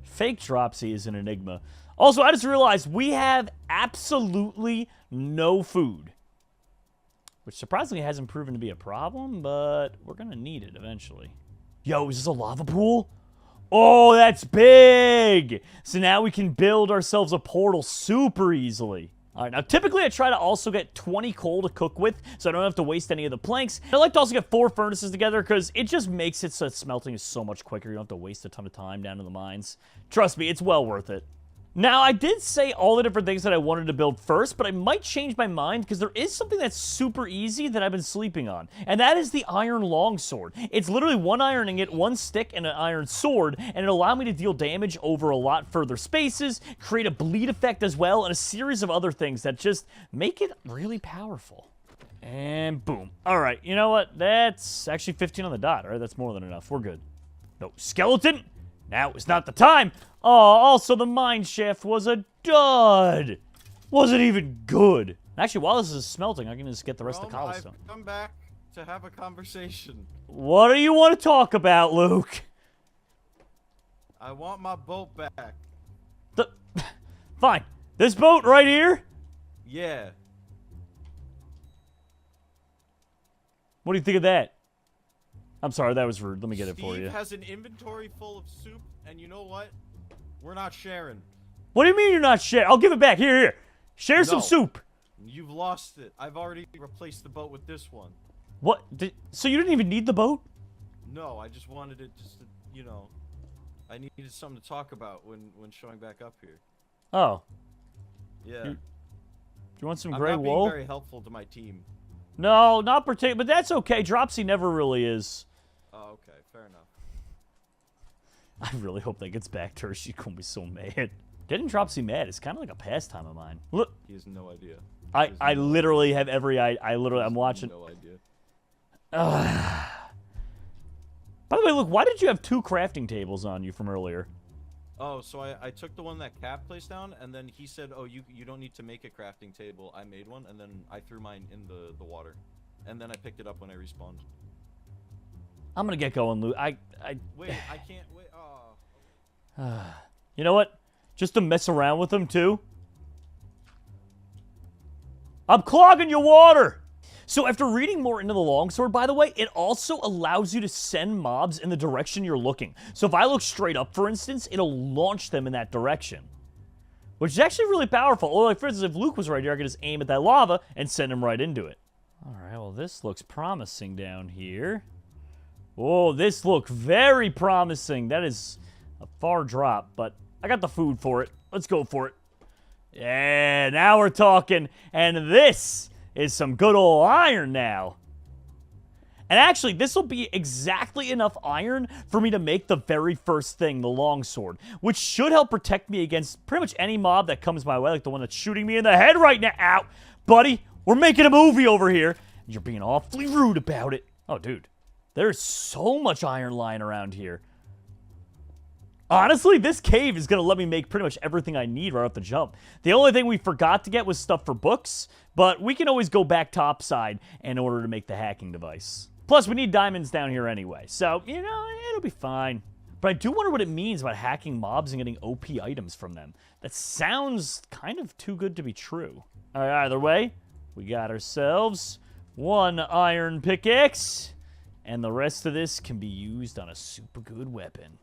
Fake Dropsy is an enigma. Also, I just realized we have absolutely no food. Which surprisingly hasn't proven to be a problem, but we're going to need it eventually. Yo, is this a lava pool? Oh, that's big! So now we can build ourselves a portal super easily. Alright, now typically I try to also get 20 coal to cook with, so I don't have to waste any of the planks. I like to also get 4 furnaces together, because it just makes it so smelting is so much quicker. You don't have to waste a ton of time down in the mines. Trust me, it's well worth it. Now, I did say all the different things that I wanted to build first, but I might change my mind because there is something that's super easy that I've been sleeping on, and that is the iron longsword. It's literally 1 iron ingot, 1 stick, and an iron sword, and it'll allow me to deal damage over a lot further spaces, create a bleed effect as well, and a series of other things that just make it really powerful. And boom. All right, you know what? That's actually 15 on the dot. All right, that's more than enough. We're good. No, skeleton! Now is not the time. Oh, also the mine shaft was a dud. Wasn't even good. Actually, while this is smelting, I can just get the rest of the cobblestone. I've come back to have a conversation. What do you want to talk about, Luke? I want my boat back. Fine. This boat right here? Yeah. What do you think of that? I'm sorry, that was rude. Let me get it for you. Steve has an inventory full of soup, and you know what? We're not sharing. What do you mean you're not sharing? I'll give it back. Here. Share some soup. You've lost it. I've already replaced the boat with this one. What? So you didn't even need the boat? No, I just wanted it just to, you know, I needed something to talk about when showing back up here. Oh. Yeah. Do you want some I'm gray not being wool? very helpful to my team. No, not particularly, but that's okay. Dropsy never really is. Oh, okay. Fair enough. I really hope that gets back to her. She's gonna be so mad. Getting Dropsy mad is kind of like a pastime of mine. Look. He has no idea. I literally have every... I'm watching... No idea. By the way, look, why did you have 2 crafting tables on you from earlier? Oh, so I took the one that Cap placed down, and then he said, oh, you don't need to make a crafting table. I made one, and then I threw mine in the water. And then I picked it up when I respawned. I'm gonna get going, Luke. Wait, I can't wait. Oh. You know what? Just to mess around with them, too. I'm clogging your water! So after reading more into the longsword, by the way, it also allows you to send mobs in the direction you're looking. So if I look straight up, for instance, it'll launch them in that direction. Which is actually really powerful. Or like, for instance, if Luke was right here, I could just aim at that lava and send him right into it. Alright, well, this looks promising down here. Oh, this looks very promising. That is a far drop, but I got the food for it. Let's go for it. Yeah, now we're talking. And this is some good old iron now. And actually, this will be exactly enough iron for me to make the very first thing, the longsword, which should help protect me against pretty much any mob that comes my way, like the one that's shooting me in the head right now. Ow! Buddy, we're making a movie over here. You're being awfully rude about it. Oh, dude. There's so much iron lying around here. Honestly, this cave is going to let me make pretty much everything I need right off the jump. The only thing we forgot to get was stuff for books, but we can always go back topside in order to make the hacking device. Plus, we need diamonds down here anyway, so, you know, it'll be fine. But I do wonder what it means about hacking mobs and getting OP items from them. That sounds kind of too good to be true. All right, either way, we got ourselves 1 iron pickaxe, and the rest of this can be used on a super good weapon.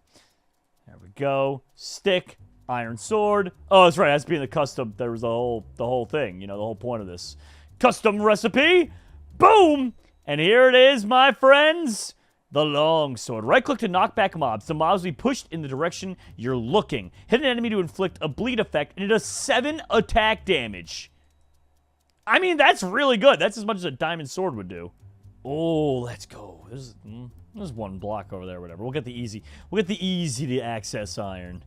There we go. Stick, iron sword. Oh, that's right. It has to be in the custom. There was the whole thing. You know, the whole point of this. Custom recipe. Boom! And here it is, my friends. The longsword. Right-click to knock back mobs. The mobs will be pushed in the direction you're looking. Hit an enemy to inflict a bleed effect, and it does 7 attack damage. I mean, that's really good. That's as much as a diamond sword would do. Oh, let's go. There's 1 block over there, whatever. We'll get the easy to access iron.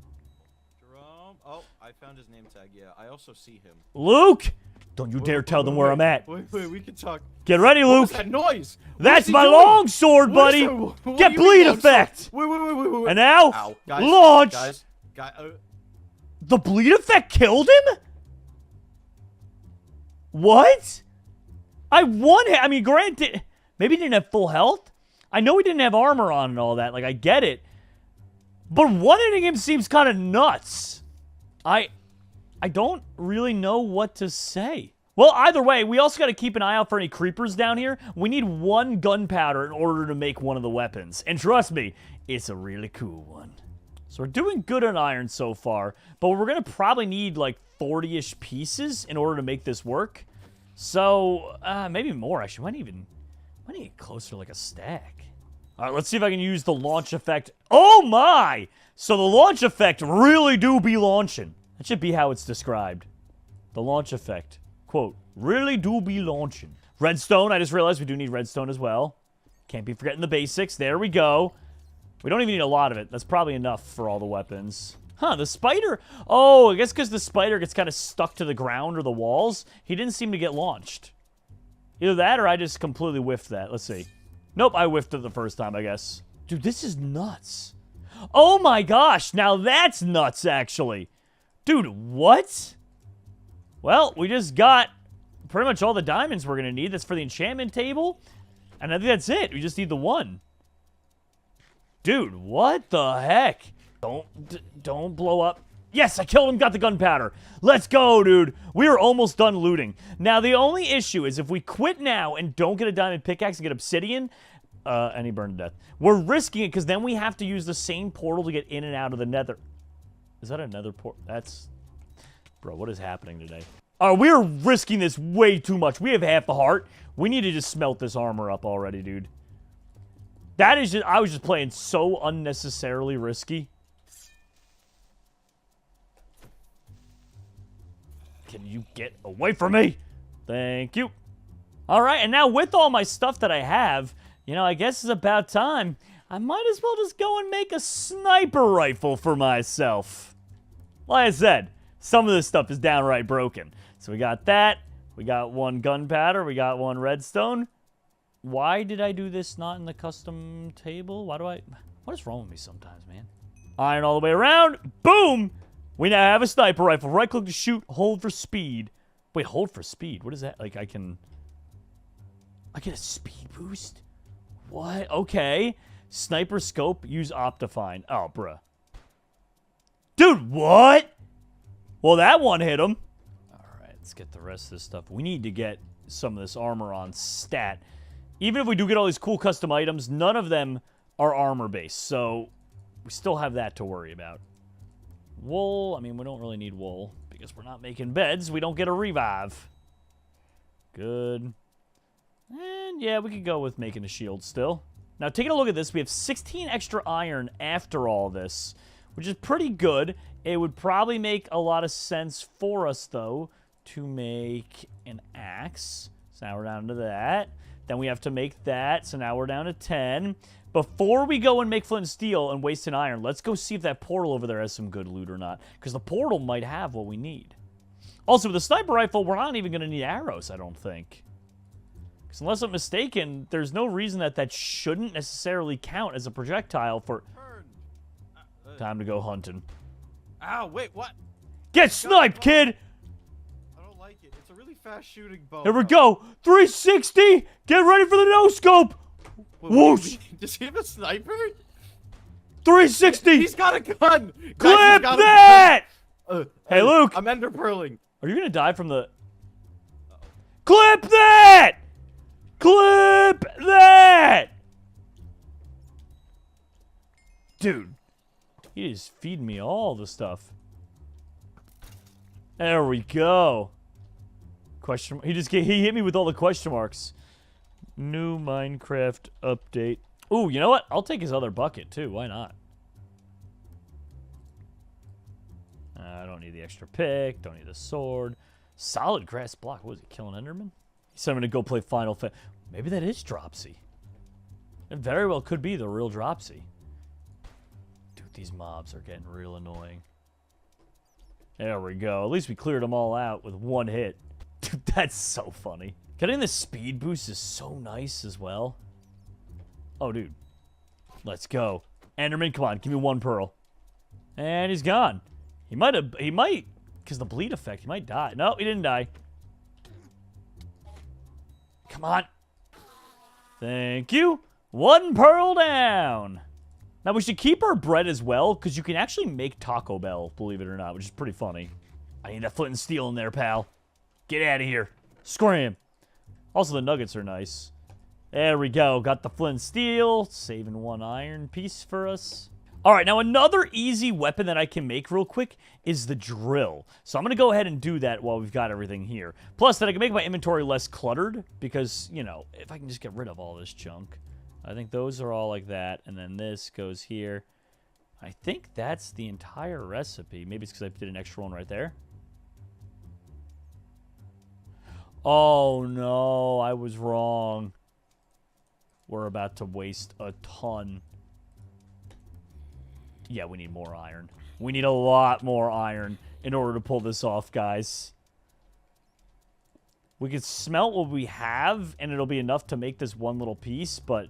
Jerome. Oh, I found his name tag. Yeah, I also see him. Luke! Don't you dare tell them where I'm at. Wait, we can talk. Get ready, What Luke. was that noise? That's my longsword, buddy. Get bleed effect. Wait. And now, Ow. Guys, launch. Guys. The bleed effect killed him? What? I mean, granted, maybe he didn't have full health. I know he didn't have armor on and all that. Like, I get it. But one-hitting him seems kind of nuts. I don't really know what to say. Well, either way, we also got to keep an eye out for any creepers down here. We need 1 gunpowder in order to make one of the weapons. And trust me, it's a really cool one. So we're doing good on iron so far, but we're going to probably need like 40-ish pieces in order to make this work. So, maybe more, actually. Might get closer to like a stack. All right, let's see if I can use the launch effect. Oh my! So the launch effect really do be launching. That should be how it's described. The launch effect. Quote, really do be launching. Redstone, I just realized we do need redstone as well. Can't be forgetting the basics. There we go. We don't even need a lot of it. That's probably enough for all the weapons. Huh, the spider. Oh, I guess because the spider gets kind of stuck to the ground or the walls, he didn't seem to get launched. Either that or I just completely whiffed that. Let's see. Nope, I whiffed it the first time, I guess. Dude, this is nuts. Oh my gosh, now that's nuts, actually. Dude, what? Well, we just got pretty much all the diamonds we're going to need. That's for the enchantment table. And I think that's it. We just need the 1. Dude, what the heck? Don't blow up. Yes, I killed him, got the gunpowder. Let's go, dude. We are almost done looting. Now, the only issue is if we quit now and don't get a diamond pickaxe and get obsidian, and he burned to death, we're risking it because then we have to use the same portal to get in and out of the nether. Is that another portal? That's... Bro, what is happening today? We're risking this way too much. We have half the heart. We need to just smelt this armor up already, dude. That is just... I was just playing so unnecessarily risky. Can you get away from me? Thank you. All right, and now with all my stuff that I have, you know, I guess it's about time. I might as well just go and make a sniper rifle for myself. Like I said, some of this stuff is downright broken. So we got that. We got 1 gunpowder. We got 1 redstone. Why did I do this not in the custom table? What is wrong with me sometimes, man? Iron all the way around. Boom! We now have a sniper rifle. Right click to shoot, hold for speed. Wait, hold for speed? What is that? Like, I get a speed boost? What? Okay. Sniper scope, use Optifine. Oh, bruh. Dude, what? Well, that one hit him. All right, let's get the rest of this stuff. We need to get some of this armor on stat. Even if we do get all these cool custom items, none of them are armor-based. So, we still have that to worry about. Wool, I mean, we don't really need wool because we're not making beds. We don't get a revive. Good. And yeah, we could go with making a shield still. Now, taking a look at this, we have 16 extra iron after all this, which is pretty good. It would probably make a lot of sense for us, though, to make an axe. So now we're down to that. Then we have to make that, so now we're down to 10. Before we go and make flint and steel and waste an iron, let's go see if that portal over there has some good loot or not. Because the portal might have what we need. Also, with the sniper rifle, we're not even going to need arrows, I don't think. Because unless I'm mistaken, there's no reason that shouldn't necessarily count as a projectile for... Time to go hunting. Ow, wait, what? Get sniped, kid! I don't like it. It's a really fast shooting bow. Here we go. 360! Get ready for the no-scope! Whoosh! Does he have a sniper? 360! He's got a gun! Clip Guys, he's got that! Hey, gun. Luke! I'm ender pearling. Are you gonna die from the... Clip that! Clip that! Dude. He is feeding me all the stuff. There we go. Question... He hit me with all the question marks. New Minecraft update. Ooh, you know what? I'll take his other bucket, too. Why not? I don't need the extra pick. Don't need the sword. Solid grass block. What was he, killing Enderman? He said I'm going to go play Final Fantasy. Maybe that is Dropsy. It very well could be the real Dropsy. Dude, these mobs are getting real annoying. There we go. At least we cleared them all out with 1 hit. Dude, that's so funny. Getting the speed boost is so nice as well. Oh, dude. Let's go. Enderman, come on. Give me 1 pearl. And he's gone. He might, because the bleed effect, he might die. No, he didn't die. Come on. Thank you. 1 pearl down. Now, we should keep our bread as well, because you can actually make Taco Bell, believe it or not, which is pretty funny. I need that flint and steel in there, pal. Get out of here. Scram. Also, the nuggets are nice. There we go. Got the flint and steel. Saving 1 iron piece for us. All right, now another easy weapon that I can make real quick is the drill. So I'm going to go ahead and do that while we've got everything here. Plus, that I can make my inventory less cluttered because, you know, if I can just get rid of all this junk. I think those are all like that, and then this goes here. I think that's the entire recipe. Maybe it's because I did an extra one right there. Oh, no, I was wrong. We're about to waste a ton. Yeah, we need more iron. We need a lot more iron in order to pull this off, guys. We can smelt what we have, and it'll be enough to make this one little piece, but,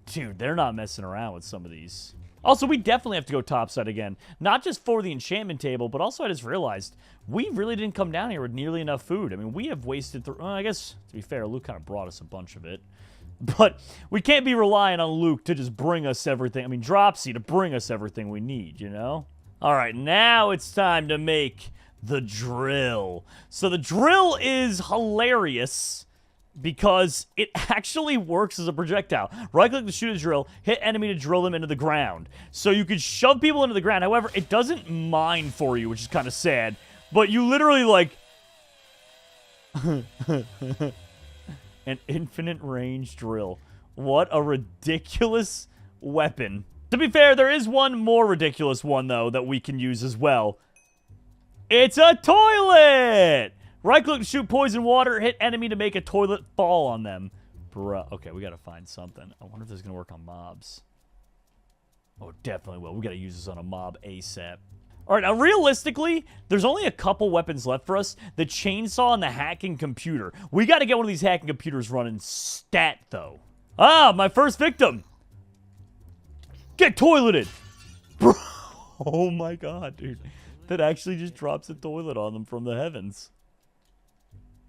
dude, they're not messing around with some of these. Also, we definitely have to go topside again. Not just for the enchantment table, but also I just realized we really didn't come down here with nearly enough food. I mean, we have wasted through... Well, I guess, to be fair, Luke kind of brought us a bunch of it. But we can't be relying on Luke to just bring us everything. I mean, Dropsy to bring us everything we need, you know? All right, now it's time to make the drill. So the drill is hilarious because it actually works as a projectile. Right-click to shoot a drill, hit enemy to drill them into the ground. So you could shove people into the ground. However, it doesn't mine for you, which is kind of sad. But you literally, like... An infinite range drill. What a ridiculous weapon. To be fair, there is one more ridiculous one, though, that we can use as well. It's a toilet! Right-click to shoot poison water, hit enemy to make a toilet fall on them. Bruh. Okay, we gotta find something. I wonder if this is gonna work on mobs. Oh, it definitely will. We gotta use this on a mob ASAP. Alright, now realistically, there's only a couple weapons left for us. The chainsaw and the hacking computer. We gotta get one of these hacking computers running stat, though. Ah, my first victim! Get toileted! Bro, oh my god, dude. That actually just drops a toilet on them from the heavens.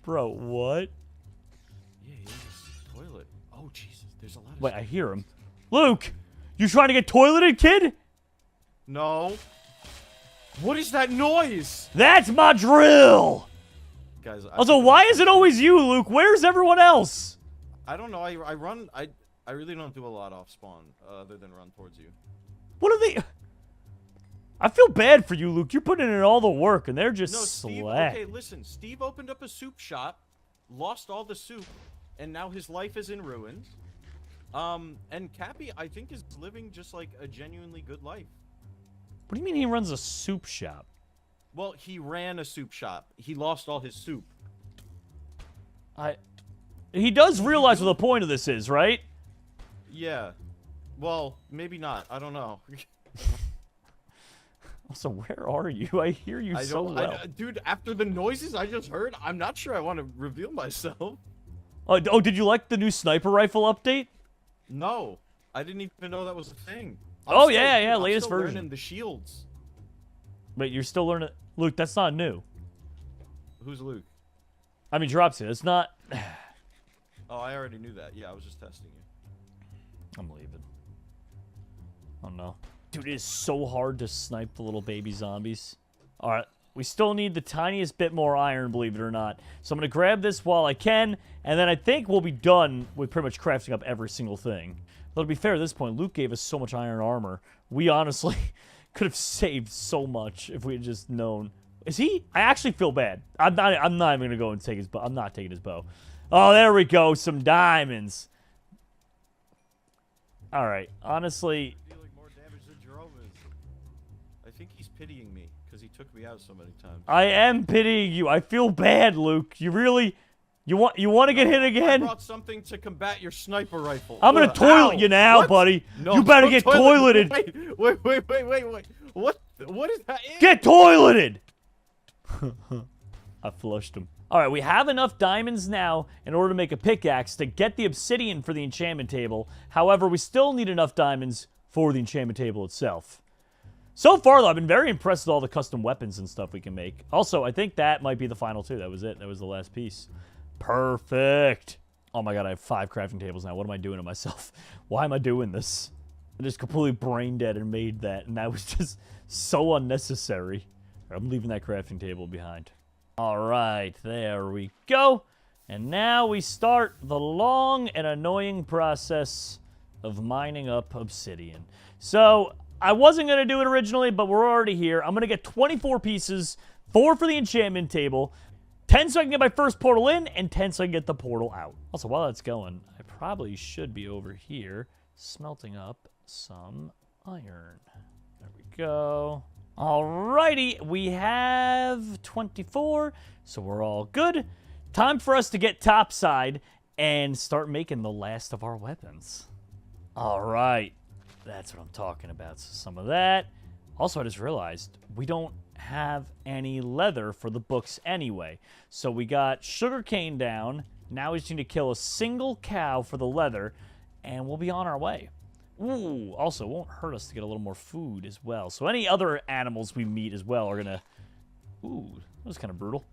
Bro, what? Yeah, he has a toilet. Oh, Jesus, there's a lot of Wait, stuff. I hear him. Luke! You trying to get toileted, kid? No. What is that noise? That's my drill! Guys, Also, why is it always you, Luke? Where's everyone else? I don't know. I really don't do a lot off spawn other than run towards you. What are they... I feel bad for you, Luke. You're putting in all the work, and they're just No, Steve, slack. okay, listen. Steve opened up a soup shop, lost all the soup, and now his life is in ruins. And Cappy, I think, is living just like a genuinely good life. What do you mean he runs a soup shop? Well, he ran a soup shop. He lost all his soup. He does realize what the point of this is, right? Yeah. Well, maybe not. I don't know. Also, where are you? I hear you so well. Dude, after the noises I just heard, I'm not sure I want to reveal myself. Oh, did you like the new sniper rifle update? No. I didn't even know that was a thing. Oh, yeah, I'm latest still version. learning the shields. Wait, you're still learning... Luke, that's not new. Who's Luke? I mean, Dropsy, it's not... Oh, I already knew that. Yeah, I was just testing you. I'm leaving. Oh, no. Dude, it is so hard to snipe the little baby zombies. Alright, we still need the tiniest bit more iron, believe it or not. So I'm going to grab this while I can, and then I think we'll be done with pretty much crafting up every single thing. Though to be fair, at this point, Luke gave us so much iron armor. We honestly could have saved so much if we had just known. Is he? I actually feel bad. I'm not even going to go and take his bow. I'm not taking his bow. Oh, there we go. Some diamonds. Alright, honestly... Dealing more damage than Jerome is. I think he's pitying me, because he took me out so many times. I am pitying you. I feel bad, Luke. You really... You want to get hit again? I brought something to combat your sniper rifle. I'm gonna toilet you now, What? buddy. No, you better don't get toilet- toileted. Wait. What is that? Get toileted! I flushed him. Alright, we have enough diamonds now in order to make a pickaxe to get the obsidian for the enchantment table. However, we still need enough diamonds for the enchantment table itself. So far, though, I've been very impressed with all the custom weapons and stuff we can make. Also, I think that might be the final two. That was it. That was the last piece. Perfect. Oh my god, I have 5 crafting tables now. What am I doing to myself? Why am I doing this? I just completely brain dead and made that, and that was just so unnecessary. I'm leaving that crafting table behind. All right, there we go. And now we start the long and annoying process of mining up obsidian. So, I wasn't going to do it originally, but we're already here. I'm going to get 24 pieces, 4 for the enchantment table, 10 so I can get my first portal in, and 10 so I can get the portal out. Also, while that's going, I probably should be over here smelting up some iron. There we go. Alrighty, we have 24, so we're all good. Time for us to get topside and start making the last of our weapons. Alright, that's what I'm talking about. So some of that. Also, I just realized we don't have any leather for the books anyway. So we got sugarcane down. Now we just need to kill a single cow for the leather, and we'll be on our way. Ooh, also, it won't hurt us to get a little more food as well. So any other animals we meet as well are gonna... Ooh, that was kind of brutal.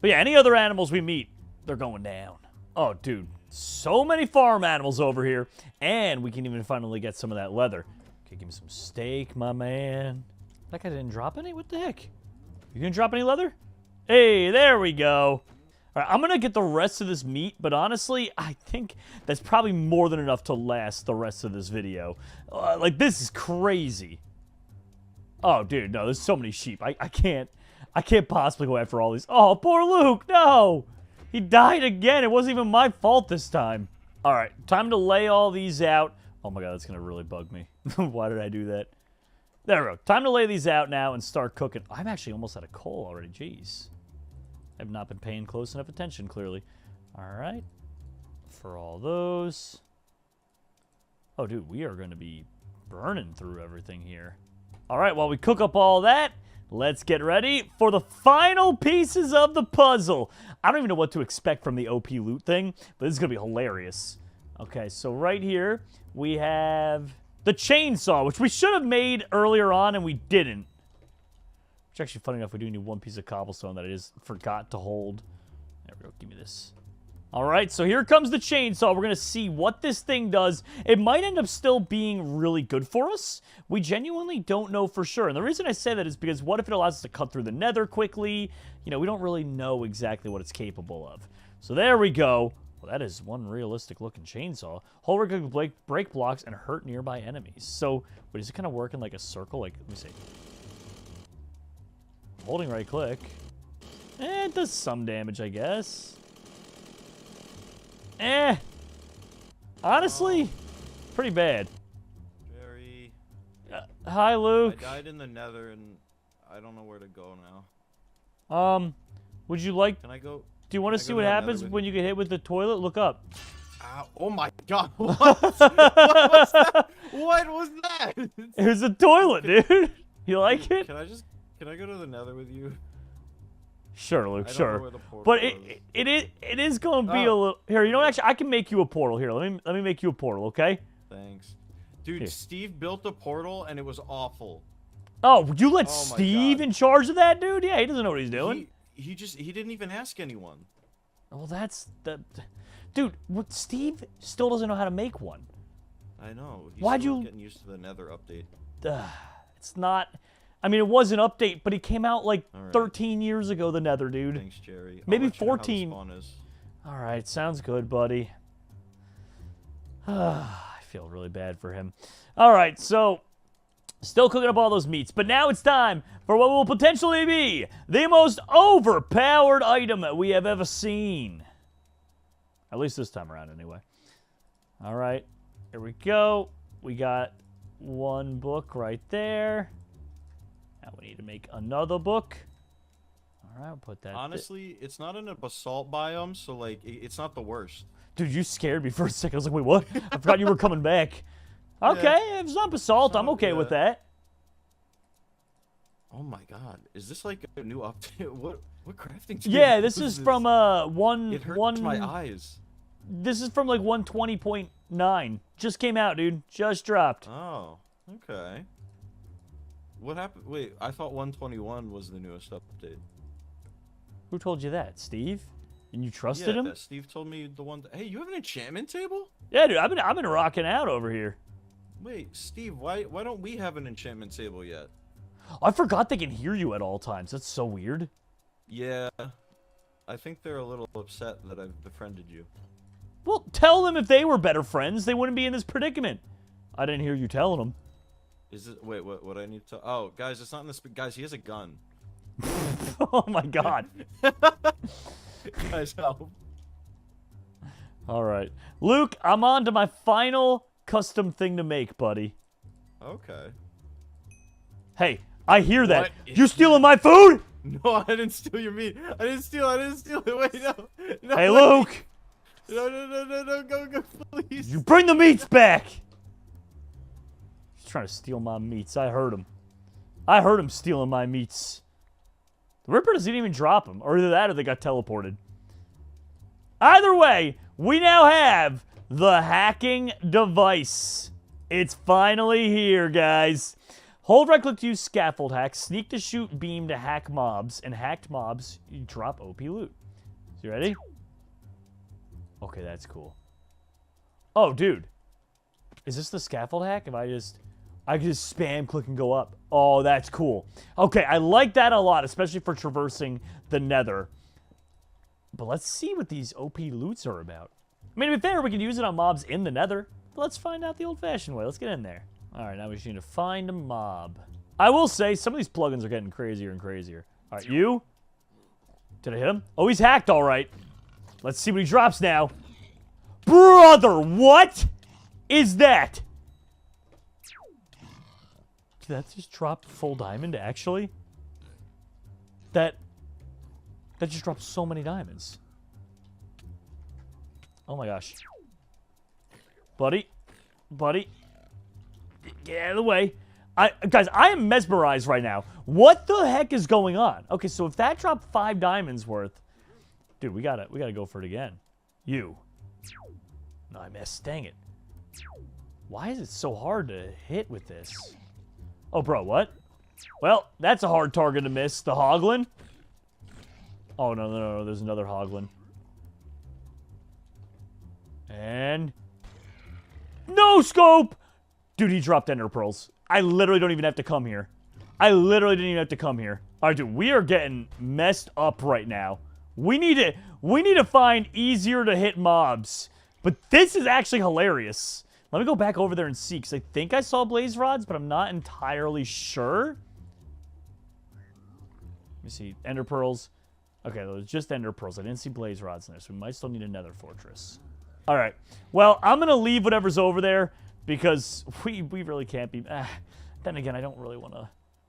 But yeah, any other animals we meet, they're going down. Oh, dude, so many farm animals over here. And we can even finally get some of that leather. Okay, give me some steak, my man. That guy didn't drop any? What the heck? You gonna drop any leather? Hey, there we go. All right, I'm going to get the rest of this meat, but honestly, I think that's probably more than enough to last the rest of this video. Like, this is crazy. Oh, dude, no, there's so many sheep. I can't possibly go after all these. Oh, poor Luke, no! He died again. It wasn't even my fault this time. All right, time to lay all these out. Oh my god, that's going to really bug me. Why did I do that? There we go. Time to lay these out now and start cooking. I'm actually almost out of coal already. Jeez. I've not been paying close enough attention, clearly. All right. For all those. Oh, dude, we are going to be burning through everything here. All right, while we cook up all that, let's get ready for the final pieces of the puzzle. I don't even know what to expect from the OP loot thing, but this is going to be hilarious. Okay, so right here, we have the chainsaw, which we should have made earlier on, and we didn't. It's actually funny enough, we do need one piece of cobblestone that I just forgot to hold. There we go, give me this. Alright, so here comes the chainsaw. We're going to see what this thing does. It might end up still being really good for us. We genuinely don't know for sure. And the reason I say that is because what if it allows us to cut through the nether quickly? You know, we don't really know exactly what it's capable of. So there we go. Well, that is one realistic looking chainsaw. Whole rig can break blocks and hurt nearby enemies. So, wait, does it kind of work in like a circle? Like, let me see. Holding right click. It does some damage, I guess. Honestly, pretty bad. Jerry. Hi, Luke. I died in the nether and I don't know where to go now. Would you like... Can I go? Do you want to see what happens when you get hit with the toilet? Look up. Ow. Oh my god. What? What was that? What was that? It was a toilet, dude. You like it? Can I go to the nether with you? Sure, Luke, sure. But it is going to be a little... Here, you know what? Actually, I can make you a portal. Here, let me make you a portal, okay? Thanks. Dude, Here. Steve built a portal and it was awful. Oh, you let Oh my Steve God. in charge of that, dude? Yeah, he doesn't know what he's doing. He didn't even ask anyone. Well, that's the... Dude, what, Steve still doesn't know how to make one. I know. He's Why'd still you... getting used to the nether update. It's not... I mean, it was an update, but it came out like All right. 13 years ago, the nether, dude. Thanks, Jerry. I'll Maybe let you know how the 14. spawn is. All right, sounds good, buddy. I feel really bad for him. All right, so still cooking up all those meats, but now it's time for what will potentially be the most overpowered item that we have ever seen. At least this time around, anyway. All right, here we go. We got one book right there. Now we need to make another book. All right, I'll put that. Honestly, it's not in a basalt biome, so like it's not the worst. Dude, you scared me for a second. I was like, wait, what? I forgot you were coming back. Okay, if it's not basalt, I'm okay with that. Oh my god, is this like a new update? What crafting? Yeah, this is from one. It hurts my eyes. This is from like 120.9. Just came out, dude. Just dropped. Oh, okay. What happened? Wait, I thought 121 was the newest update. Who told you that, Steve? And you trusted him? Steve told me the one. Hey, you have an enchantment table? Yeah, dude. I've been rocking out over here. Wait, Steve, why don't we have an enchantment table yet? I forgot they can hear you at all times. That's so weird. Yeah. I think they're a little upset that I've befriended you. Well, tell them if they were better friends, they wouldn't be in this predicament. I didn't hear you telling them. Is it? Wait, what I need to? Oh, guys, it's not in this. Guys, he has a gun. Oh my god. Guys, help. All right. Luke, I'm on to my final custom thing to make, buddy. Okay. Hey, I hear that. What is You stealing my food? No, I didn't steal your meat. I didn't steal it. Wait, no. Hey, Luke. No, go, please. You bring the meats back. He's trying to steal my meats. I heard him. I heard him stealing my meats. The Ripper doesn't even drop him. Or either that or they got teleported. Either way, we now have the hacking device. It's finally here, guys. Hold right click to use scaffold hack, sneak to shoot beam to hack mobs, and hacked mobs, you drop OP loot. You ready? Okay, that's cool. Oh, dude. Is this the scaffold hack? If I can just spam click and go up. Oh, that's cool. Okay, I like that a lot, especially for traversing the Nether. But let's see what these OP loots are about. I mean, to be fair, we can use it on mobs in the Nether. But let's find out the old-fashioned way. Let's get in there. All right, now we just need to find a mob. I will say, some of these plugins are getting crazier and crazier. All right, you. Did I hit him? Oh, he's hacked, all right. Let's see what he drops now. Brother, what is that? Did that just drop full diamond, actually? That just dropped so many diamonds. Oh my gosh. Buddy. Get out of the way. Guys, I am mesmerized right now. What the heck is going on? Okay, so if that dropped 5 diamonds worth... Dude, we gotta go for it again. You. No, I missed. Dang it. Why is it so hard to hit with this? Oh, bro, what? Well, that's a hard target to miss. The Hoglin. Oh, no. There's another Hoglin. And... No scope! Dude, he dropped Ender Pearls. I literally don't even have to come here. I literally didn't even have to come here. All right, dude, we are getting messed up right now. We need to find easier to hit mobs. But this is actually hilarious. Let me go back over there and see, because I think I saw blaze rods, but I'm not entirely sure. Let me see. Ender Pearls. Okay, those just Ender Pearls. I didn't see blaze rods in there, so we might still need another fortress. All right. Well, I'm going to leave whatever's over there, because we really can't be... Then again, I don't really want to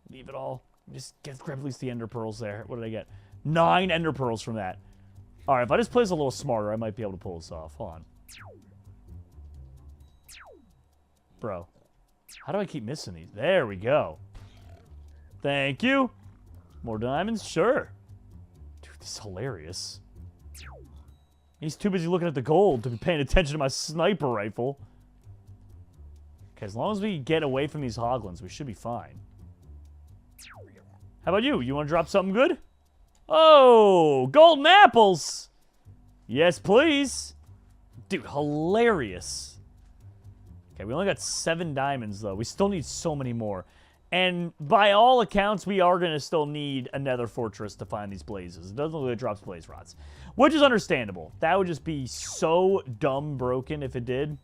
leave it all. Just grab at least the Ender Pearls there. What did I get? 9 Ender Pearls from that. All right, if I just play this a little smarter, I might be able to pull this off. Hold on. Bro, how do I keep missing these? There we go. Thank you. More diamonds? Sure. Dude, this is hilarious. He's too busy looking at the gold to be paying attention to my sniper rifle. Okay, as long as we get away from these hoglins, we should be fine. How about you? You want to drop something good? Oh, golden apples. Yes, please. Dude, hilarious. Okay, we only got 7 diamonds, though. We still need so many more. And by all accounts, we are going to still need another fortress to find these blazes. It doesn't look like it drops blaze rods, which is understandable. That would just be so dumb broken if it did.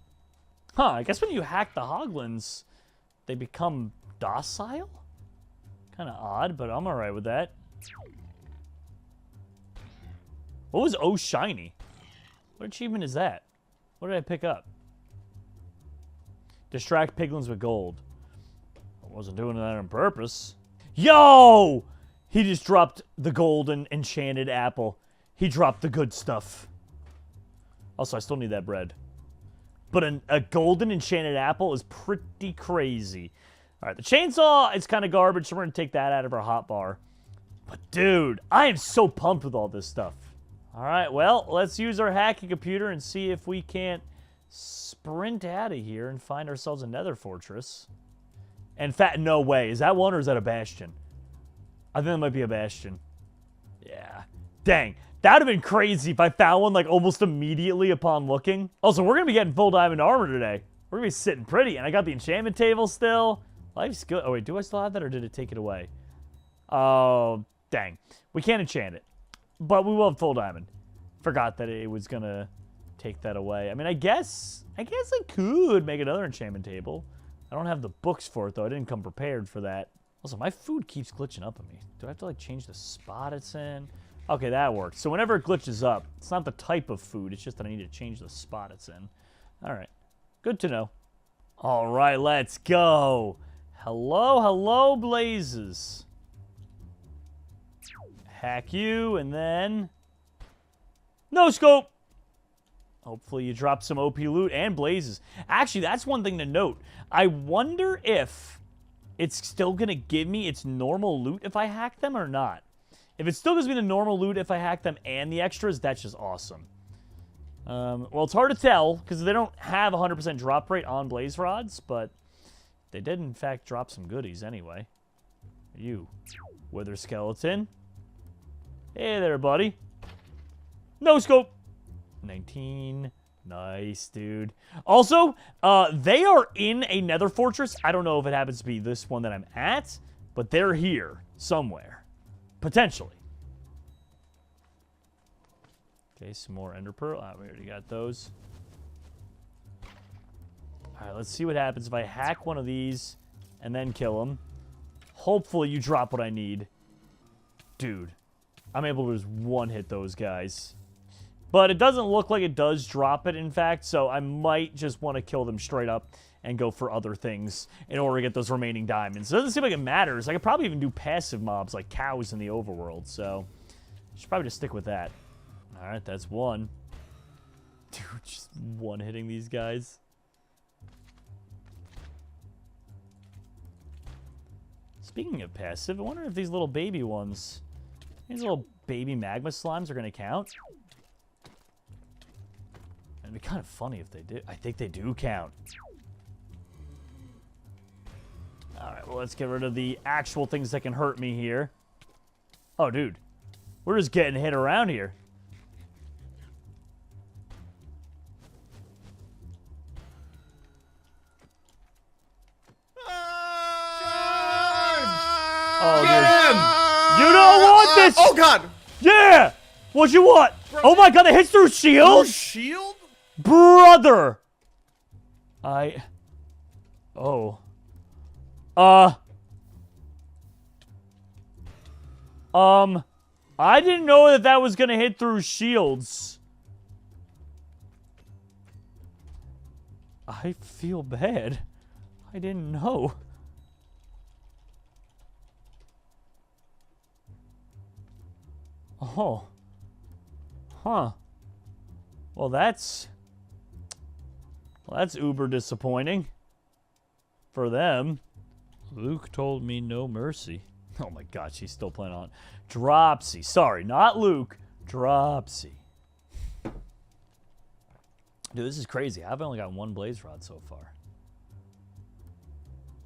Huh, I guess when you hack the hoglins, they become docile? Kind of odd, but I'm all right with that. What was Oh Shiny? What achievement is that? What did I pick up? Distract piglins with gold. I wasn't doing that on purpose. Yo! He just dropped the golden enchanted apple. He dropped the good stuff. Also, I still need that bread. But a golden enchanted apple is pretty crazy. All right, the chainsaw is kind of garbage, so we're going to take that out of our hotbar. But, dude, I am so pumped with all this stuff. All right, well, let's use our hacking computer and see if we can't sprint out of here and find ourselves a nether fortress. In fact, no way. Is that one or is that a bastion? I think that might be a bastion. Yeah. Dang. That would have been crazy if I found one like almost immediately upon looking. Also, we're going to be getting full diamond armor today. We're gonna be sitting pretty, and I got the enchantment table still. Life's good. Oh, wait, do I still have that, or did it take it away? Oh, dang. We can't enchant it, but we will have full diamond. Forgot that it was gonna take that away. I mean, I guess I could make another enchantment table. I don't have the books for it, though. I didn't come prepared for that. Also, my food keeps glitching up on me. Do I have to, like, change the spot it's in? Okay, that works. So whenever it glitches up, it's not the type of food. It's just that I need to change the spot it's in. All right. Good to know. All right, let's go. Hello, hello, Blazes. Hack you, and then... No scope! Hopefully you drop some OP loot and Blazes. Actually, that's one thing to note. I wonder if it's still going to give me its normal loot if I hack them or not. If it still gives me the normal loot if I hack them and the extras, that's just awesome. Well, it's hard to tell because they don't have 100% drop rate on blaze rods, but they did, in fact, drop some goodies anyway. You, wither skeleton. Hey there, buddy. No scope. 19. Nice, dude. Also, they are in a nether fortress. I don't know if it happens to be this one that I'm at, but they're here somewhere. Potentially. Okay, some more ender pearl. We already got those. All right, let's see what happens if I hack one of these and then kill them. Hopefully you drop what I need. Dude, I'm able to just one-hit those guys. But it doesn't look like it does drop it, in fact, so I might just want to kill them straight up and go for other things in order to get those remaining diamonds. It doesn't seem like it matters. I could probably even do passive mobs like cows in the overworld, so I should probably just stick with that. All right, that's one. Dude, just one-hitting these guys. Speaking of passive, I wonder if these little baby ones, these little baby magma slimes are going to count. It'd be kind of funny if they did. I think they do count. Alright, well, let's get rid of the actual things that can hurt me here. Oh, dude. We're just getting hit around here. Oh, dude. You don't want this! Oh, God! Yeah! What you want? Bro, oh, my God, it hits through shield? Shield? Brother! Oh. I didn't know that that was gonna hit through shields. I feel bad. I didn't know. Oh. Huh. Well, that's uber disappointing for them. Luke told me no mercy. Oh my God, she's still playing on. Dropsy. Sorry, not Luke. Dropsy. Dude, this is crazy. I've only got one blaze rod so far.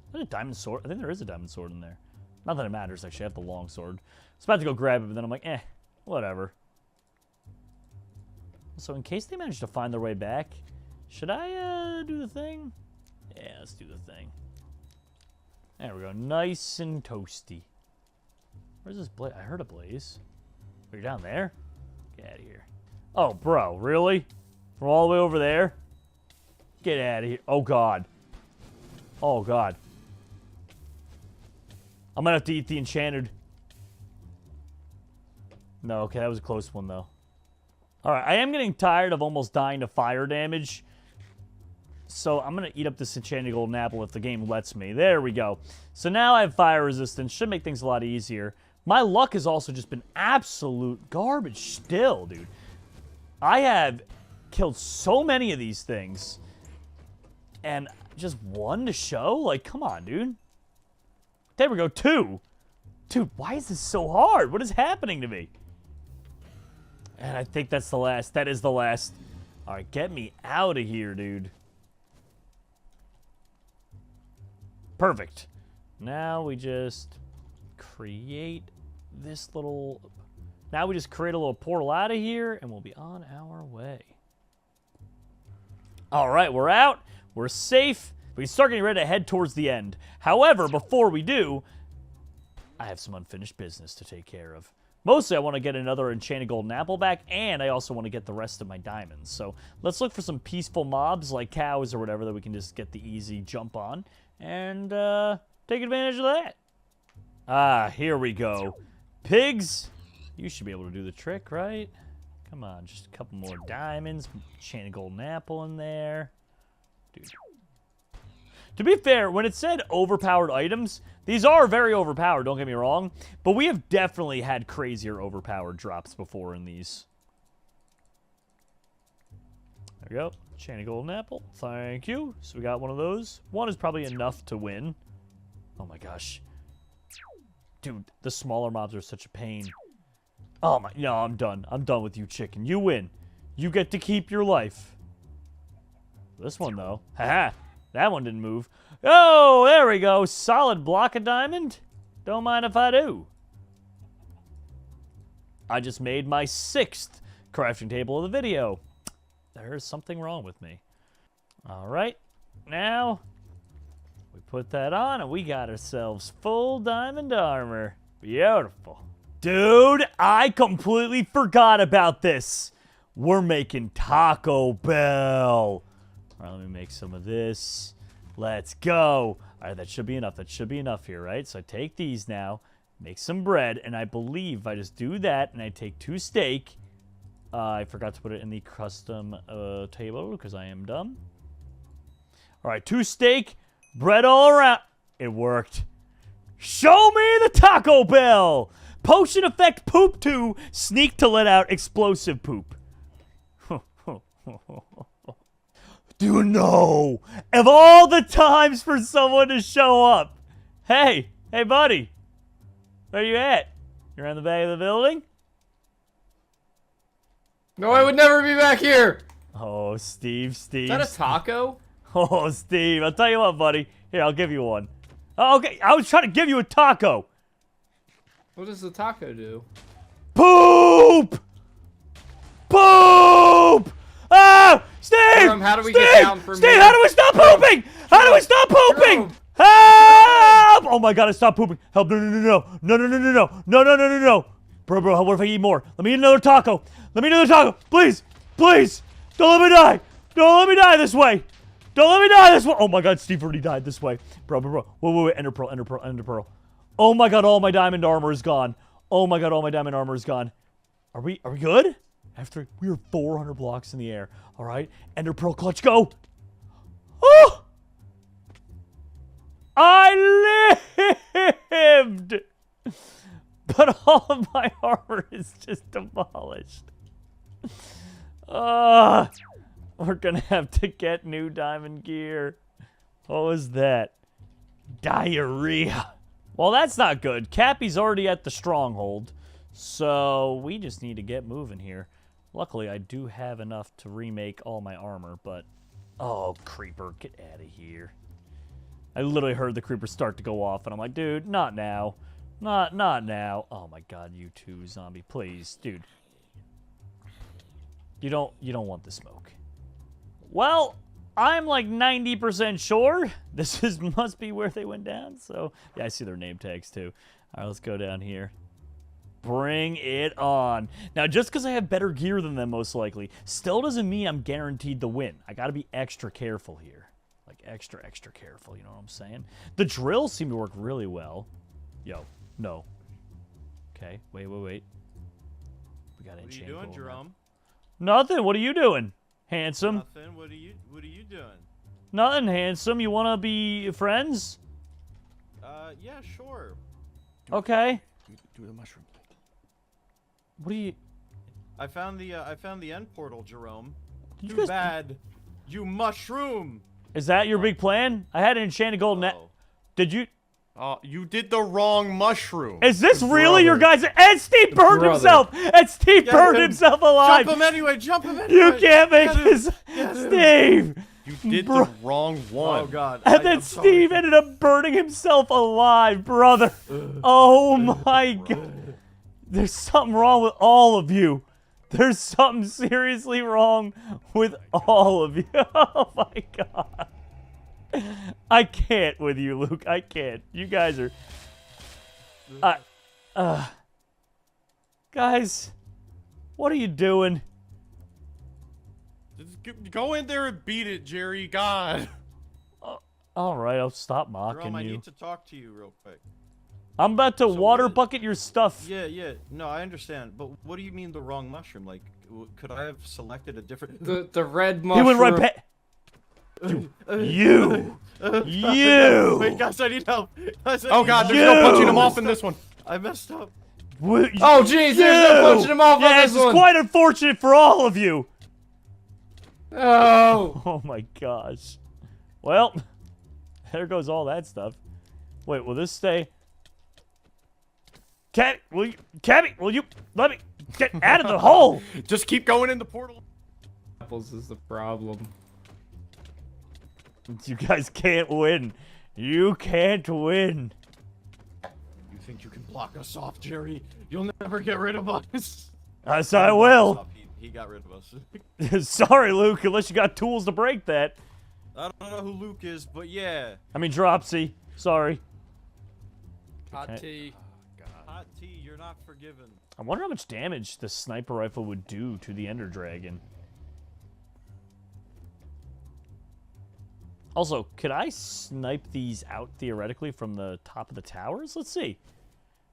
Is there a diamond sword? I think there is a diamond sword in there. Not that it matters, actually. I have the long sword. I was about to go grab it, but then I'm like, whatever. So in case they manage to find their way back, should I do the thing? Yeah, let's do the thing. There we go. Nice and toasty. Where's this blaze? I heard a blaze. Oh, you're down there? Get out of here. Oh, bro. Really? From all the way over there? Get out of here. Oh, God. Oh, God. I'm going to have to eat the enchanted. No, okay. That was a close one, though. Alright, I am getting tired of almost dying to fire damage. So I'm going to eat up this enchanted golden apple if the game lets me. There we go. So now I have fire resistance. Should make things a lot easier. My luck has also just been absolute garbage still, dude. I have killed so many of these things. And just one to show? Like, come on, dude. There we go, 2. Dude, why is this so hard? What is happening to me? And I think that's the last. That is the last. All right, get me out of here, dude. Perfect. Now we just create this little... Now we just create a little portal out of here, and we'll be on our way. All right, we're out. We're safe. We can start getting ready to head towards the end. However, before we do, I have some unfinished business to take care of. Mostly, I want to get another enchanted golden apple back, and I also want to get the rest of my diamonds. So let's look for some peaceful mobs like cows or whatever that we can just get the easy jump on and take advantage of that. Ah, here we go. Pigs, you should be able to do the trick, right? Come on, just a couple more diamonds. Enchanted golden apple in there. Dude. To be fair, when it said overpowered items, these are very overpowered, don't get me wrong. But we have definitely had crazier overpowered drops before in these. There we go. Enchanted golden apple. Thank you. So we got one of those. One is probably enough to win. Oh my gosh. Dude, the smaller mobs are such a pain. Oh my, no, I'm done. I'm done with you, chicken. You win. You get to keep your life. This one, though. Haha. That one didn't move. Oh, there we go. Solid block of diamond. Don't mind if I do. I just made my 6th crafting table of the video. There's something wrong with me. All right. Now, we put that on, and we got ourselves full diamond armor. Beautiful. Dude, I completely forgot about this. We're making Taco Bell. All right, let me make some of this. Let's go. All right, that should be enough. That should be enough here, right? So I take these now, make some bread, and I believe I just do that, and I take 2 steak. I forgot to put it in the custom table because I am dumb. All right, 2 steak, bread all around. It worked. Show me the Taco Bell. Potion effect poop 2, sneak to let out explosive poop. Do know, of all the times for someone to show up. Hey, buddy. Where you at? You're on the back of the building? No, I would never be back here. Oh, Steve. Is that a taco? Oh, Steve, I'll tell you what, buddy. Here, I'll give you one. Oh, okay, I was trying to give you a taco. What does the taco do? Poop! Poop! Ah! Steve! Jerome, how do we get down from Steve, here? how do we stop pooping? How do we stop pooping? Jerome. Help! Oh my god, I stopped pooping. Help, no. Bro, what if I eat more? Let me eat another taco. Please. Don't let me die. Don't let me die this way. Oh my god, Steve already died this way. Bro. Wait. Ender pearl. Oh my god, all my diamond armor is gone. Are we good? After we are 400 blocks in the air. All right, Ender pearl clutch, go. Oh! I lived! But all of my armor is just demolished. We're gonna have to get new diamond gear. What was that? Diarrhea. Well, that's not good. Cappy's already at the Stronghold, so we just need to get moving here. Luckily, I do have enough to remake all my armor, but... Oh, creeper, get out of here. I literally heard the creeper start to go off, and I'm like, dude, not now. Not now. Oh my god, you too, zombie. Please, dude. You don't want the smoke. Well, I'm like 90% sure this must be where they went down. So, yeah, I see their name tags too. All right, let's go down here. Bring it on. Now, just because I have better gear than them, most likely, still doesn't mean I'm guaranteed the win. I got to be extra careful here. Like, extra careful, you know what I'm saying? The drills seem to work really well. Yo, no. Okay, wait. We got to enchant. What are you doing, Jerome? Nothing. What are you doing, handsome? Nothing. What are you doing? Nothing, handsome. You want to be friends? Yeah, sure. Okay. Do the mushroom. What are you... I found the end portal, Jerome. Did you Too guys... bad. You mushroom. Is that your big plan? I had an enchanted golden net. Did you... You did the wrong mushroom. Is this really your guys? And Steve burned himself! And Steve burned himself alive! Jump him anyway! You can't make this! Steve! You did the wrong one. Oh god. And then Steve ended up burning himself alive, brother. Oh my god. There's something wrong with all of you. There's something seriously wrong with all of you. Oh my god. I can't with you, Luke. I can't. You guys are... Guys, what are you doing? Just go in there and beat it, Jerry. God. All right, I'll stop mocking Jerome, I you. need to talk to you real quick. I'm about to water what- bucket your stuff. Yeah. No, I understand. But what do you mean the wrong mushroom? Like, could I have selected a different... The red He mushroom. went right past... You! Wait, guys, I need help. Guys, I Oh need God, help. there's no punching him off in this one. I messed up. Oh jeez, there's no punching him off on Yeah, this this is one. quite unfortunate for all of you. Oh. Oh my gosh. Well, there goes all that stuff. Wait, will this stay? Cabby, will you let me get out of the hole? Just keep going in the portal. Apples is the problem. You guys can't win. You can't win. You think you can block us off, Jerry? You'll never get rid of us. Yes, I will. He got rid of us. Sorry, Luke, unless you got tools to break that. I don't know who Luke is, but yeah. I mean, Dropsy. Sorry. Hot Okay. tea. Hot tea, you're not forgiven. I wonder how much damage the sniper rifle would do to the Ender Dragon. Also, could I snipe these out theoretically from the top of the towers? Let's see.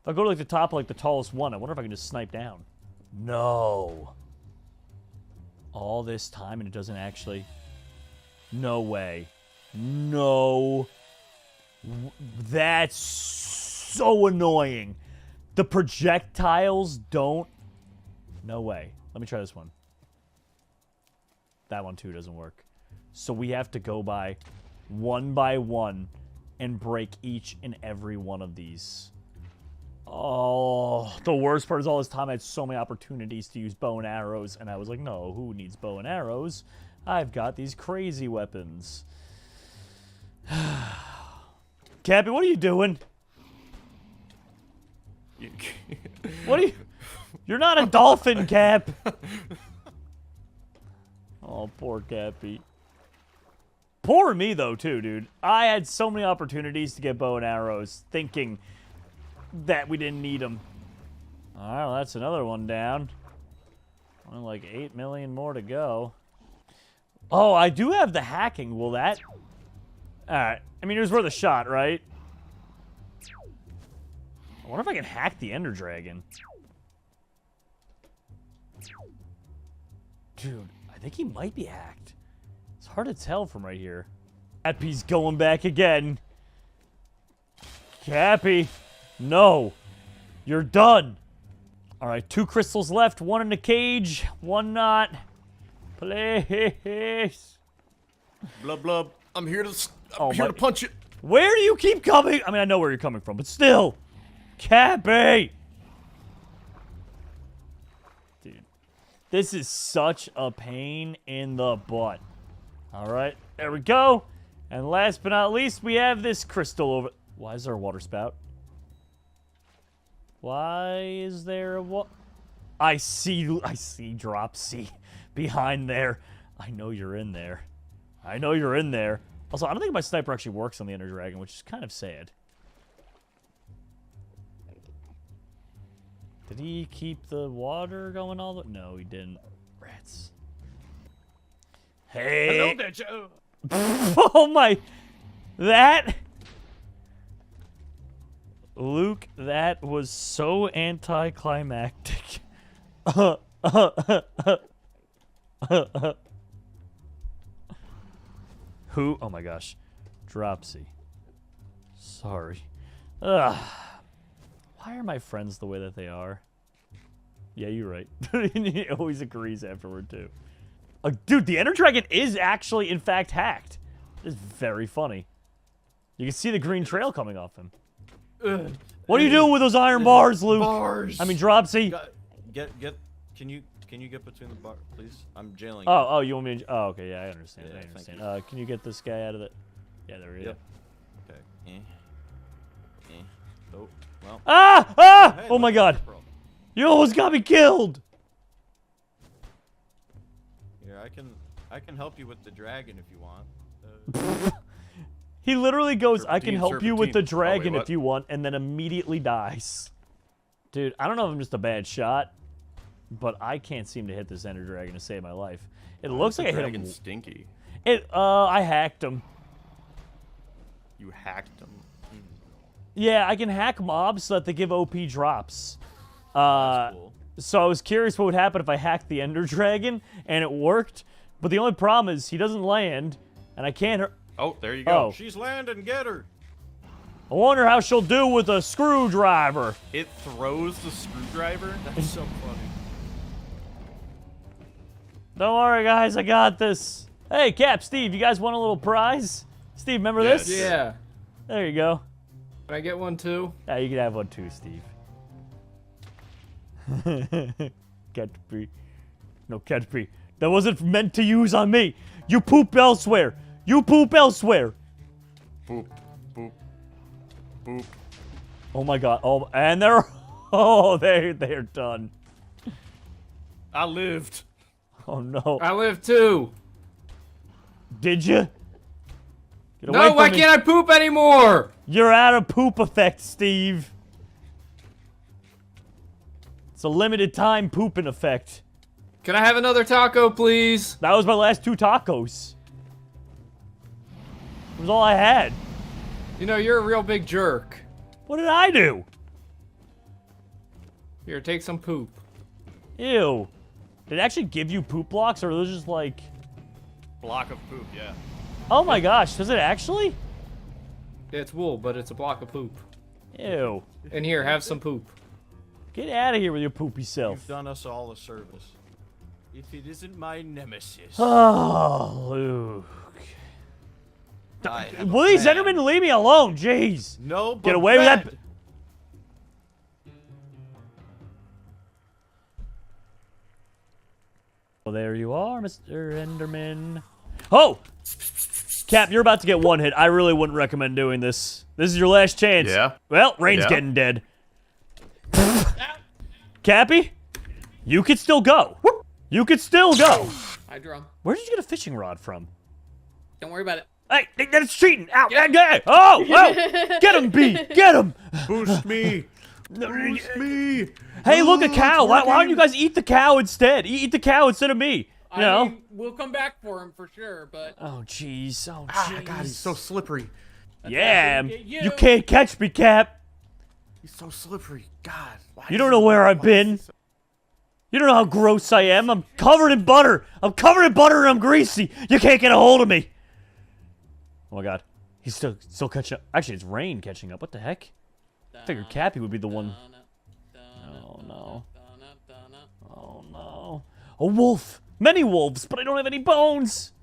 If I go to like the top of like the tallest one, I wonder if I can just snipe down. No. All this time and it doesn't actually... No way. No. That's so annoying. The projectiles don't... No way. Let me try this one. That one too doesn't work. So we have to go by one and break each and every one of these. Oh, the worst part is all this time I had so many opportunities to use bow and arrows, and I was like, no, who needs bow and arrows? I've got these crazy weapons. Cappy, what are you doing? What are you... You're not a dolphin, Cap. Oh, poor Cappy. Poor me, though, too, dude. I had so many opportunities to get bow and arrows, thinking that we didn't need them. All right, well, that's another one down. Only like 8 million more to go. Oh, I do have the hacking. Will that... Alright. I mean, it was worth a shot, right? I wonder if I can hack the Ender Dragon. Dude, I think he might be hacked. It's hard to tell from right here. Cappy's going back again. Cappy. No. You're done. Alright, 2 crystals left. 1 in the cage. 1 not. Please. Blub blub. I'm here to Oh, here my- to punch it. Where do you keep coming? I mean, I know where you're coming from, but still. Cappy! Dude. This is such a pain in the butt. Alright, there we go. And last but not least, we have this crystal over... Why is there a water spout? Why is there a what? I see Dropsy behind there. I know you're in there. I know you're in there. Also, I don't think my sniper actually works on the Ender Dragon, which is kind of sad. Did he keep the water going all the... No, he didn't. Rats. Hey! Hello there, Joe. Oh my... That... Luke, that was so anticlimactic. Who? Oh my gosh. Dropsy. Sorry. Ugh. Why are my friends the way that they are? Yeah, you're right. He always agrees afterward, too. Dude, the Ender Dragon is actually, in fact, hacked. It's very funny. You can see the green trail coming off him. What are you doing with those iron bars, Luke? Bars. I mean, Dropsy. Can you get between the bar, please? I'm jailing. Oh, you want me to... Oh, okay, yeah, I understand. Yeah, I thank understand. Can you get this guy out of the... Yeah, there we go. Yep. Okay. Oh, well. Ah! Ah! Hey, Oh my look, god. bro. You almost got me killed! Here, I can help you with the dragon if you want. He literally goes, I can Serpentine, help you with the serpentine. Oh, dragon wait, if you want, and then immediately dies. Dude, I don't know if I'm just a bad shot, but I can't seem to hit this ender dragon to save my life. It looks like I hit him. Dragon's stinky. I hacked him. You hacked him. Yeah, I can hack mobs so that they give OP drops. That's cool. So I was curious what would happen if I hacked the ender dragon, and it worked. But the only problem is he doesn't land, and I can't. Oh, there you go. Oh. She's landing. Get her. I wonder how she'll do with a screwdriver. It throws the screwdriver. That's so funny. Don't worry, guys, I got this. Hey, Cap, Steve, you guys want a little prize? Steve, remember Yes. this? Yeah. There you go. Can I get one too? Yeah, you can have one too, Steve. Caterpie. No, Caterpie. That wasn't meant to use on me. You poop elsewhere. You poop elsewhere. Boop, boop, boop. Oh my god. Oh, and they're... Oh, they're done. I lived. Oh no. I live too. Did you? Get away No, from why me. can't I poop anymore? You're out of poop effect, Steve. It's a limited time pooping effect. Can I have another taco, please? That was my last 2 tacos. That was all I had. You know, you're a real big jerk. What did I do? Here, take some poop. Ew. Did it actually give you poop blocks, or are those just like... Block of poop, yeah. Oh my gosh, does it actually? It's wool, but it's a block of poop. Ew. And here, have some poop. Get out of here with your poopy self. You've done us all a service. If it isn't my nemesis. Oh, Luke. I have a Please, plan. Enderman, leave me alone. Jeez. No, but Get away with that. bad. Well, there you are, Mr. Enderman. Oh! Cap, you're about to get one hit. I really wouldn't recommend doing this. This is your last chance. Yeah? Well, Rain's Yeah. getting dead. Cappy, you could still go. You could still go. Hi, Jerome. Where did you get a fishing rod from? Don't worry about it. Hey, that's cheating. Ow, oh, whoa. Get him, B. Get him. Boost me. Boost me. Hey, look, a Ooh, cow. it's Why don't working. you guys eat the cow instead? Eat the cow instead of me. You know? I mean, we'll come back for him for sure, but Oh, jeez. Oh, Ah, jeez. God, he's so slippery. Yeah, That's gonna get you you. can't catch me, Cap. He's so slippery. God. Why You is don't he- know where I've why is been. he so- You don't know how gross I am. I'm covered in butter. I'm covered in butter and I'm greasy. You can't get a hold of me. Oh my god. He's still catching up. Actually, it's Rain catching up. What the heck? I figured Cappy would be the one. Oh no. Oh no. A wolf. Many wolves, but I don't have any bones.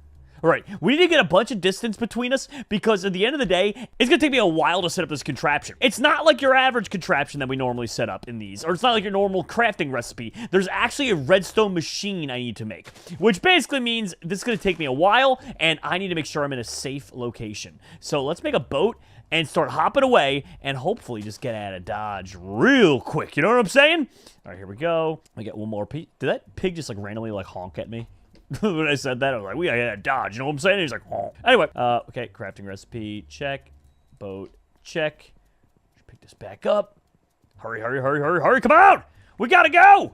All right, we need to get a bunch of distance between us because at the end of the day, it's gonna take me a while to set up this contraption. It's not like your average contraption that we normally set up in these, or it's not like your normal crafting recipe. There's actually a redstone machine I need to make, which basically means this is gonna take me a while, and I need to make sure I'm in a safe location. So let's make a boat and start hopping away, and hopefully just get out of Dodge real quick. You know what I'm saying? All right, here we go. I get one more piece. Did that pig just like randomly like honk at me? When I said that, I was like, we gotta Dodge. You know what I'm saying? He's like, honk. Anyway, okay, crafting recipe, check. Boat, check. Pick this back up. Hurry, hurry, hurry, hurry, hurry, come on! We gotta go!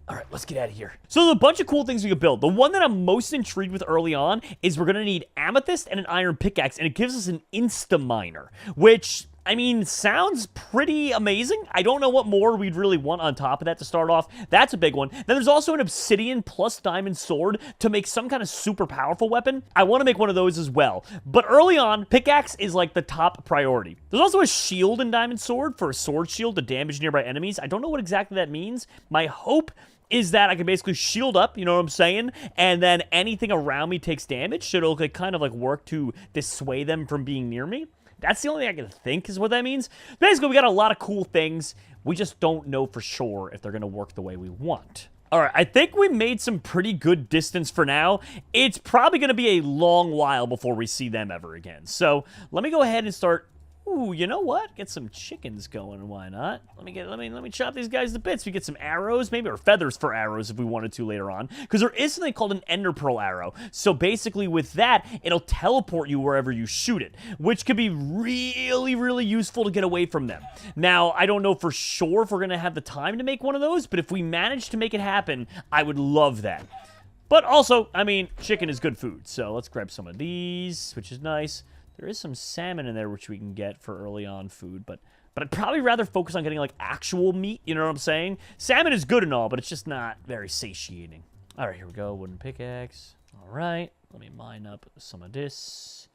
All right, let's get out of here. So there's a bunch of cool things we can build. The one that I'm most intrigued with early on is we're gonna need amethyst and an iron pickaxe, and it gives us an insta-miner, which, I mean, sounds pretty amazing. I don't know what more we'd really want on top of that to start off. That's a big one. Then there's also an obsidian plus diamond sword to make some kind of super powerful weapon. I want to make one of those as well. But early on, pickaxe is like the top priority. There's also a shield in diamond sword for a sword shield to damage nearby enemies. I don't know what exactly that means. My hope is that I can basically shield up, you know what I'm saying? And then anything around me takes damage, so it'll kind of like work to dissuade them from being near me. That's the only thing I can think is what that means. Basically, we got a lot of cool things. We just don't know for sure if they're going to work the way we want. All right, I think we made some pretty good distance for now. It's probably going to be a long while before we see them ever again. So let me go ahead and start Ooh, you know what? Get some chickens going. Why not? Let me chop these guys to bits. We get some arrows, maybe, or feathers for arrows if we wanted to later on. Because there is something called an ender pearl arrow. So basically, with that, it'll teleport you wherever you shoot it, which could be really, really useful to get away from them. Now, I don't know for sure if we're gonna have the time to make one of those, but if we manage to make it happen, I would love that. But also, I mean, chicken is good food. So let's grab some of these, which is nice. There is some salmon in there which we can get for early on food, but I'd probably rather focus on getting, like, actual meat, you know what I'm saying? Salmon is good and all, but it's just not very satiating. All right, here we go. Wooden pickaxe. All right, let me mine up some of this,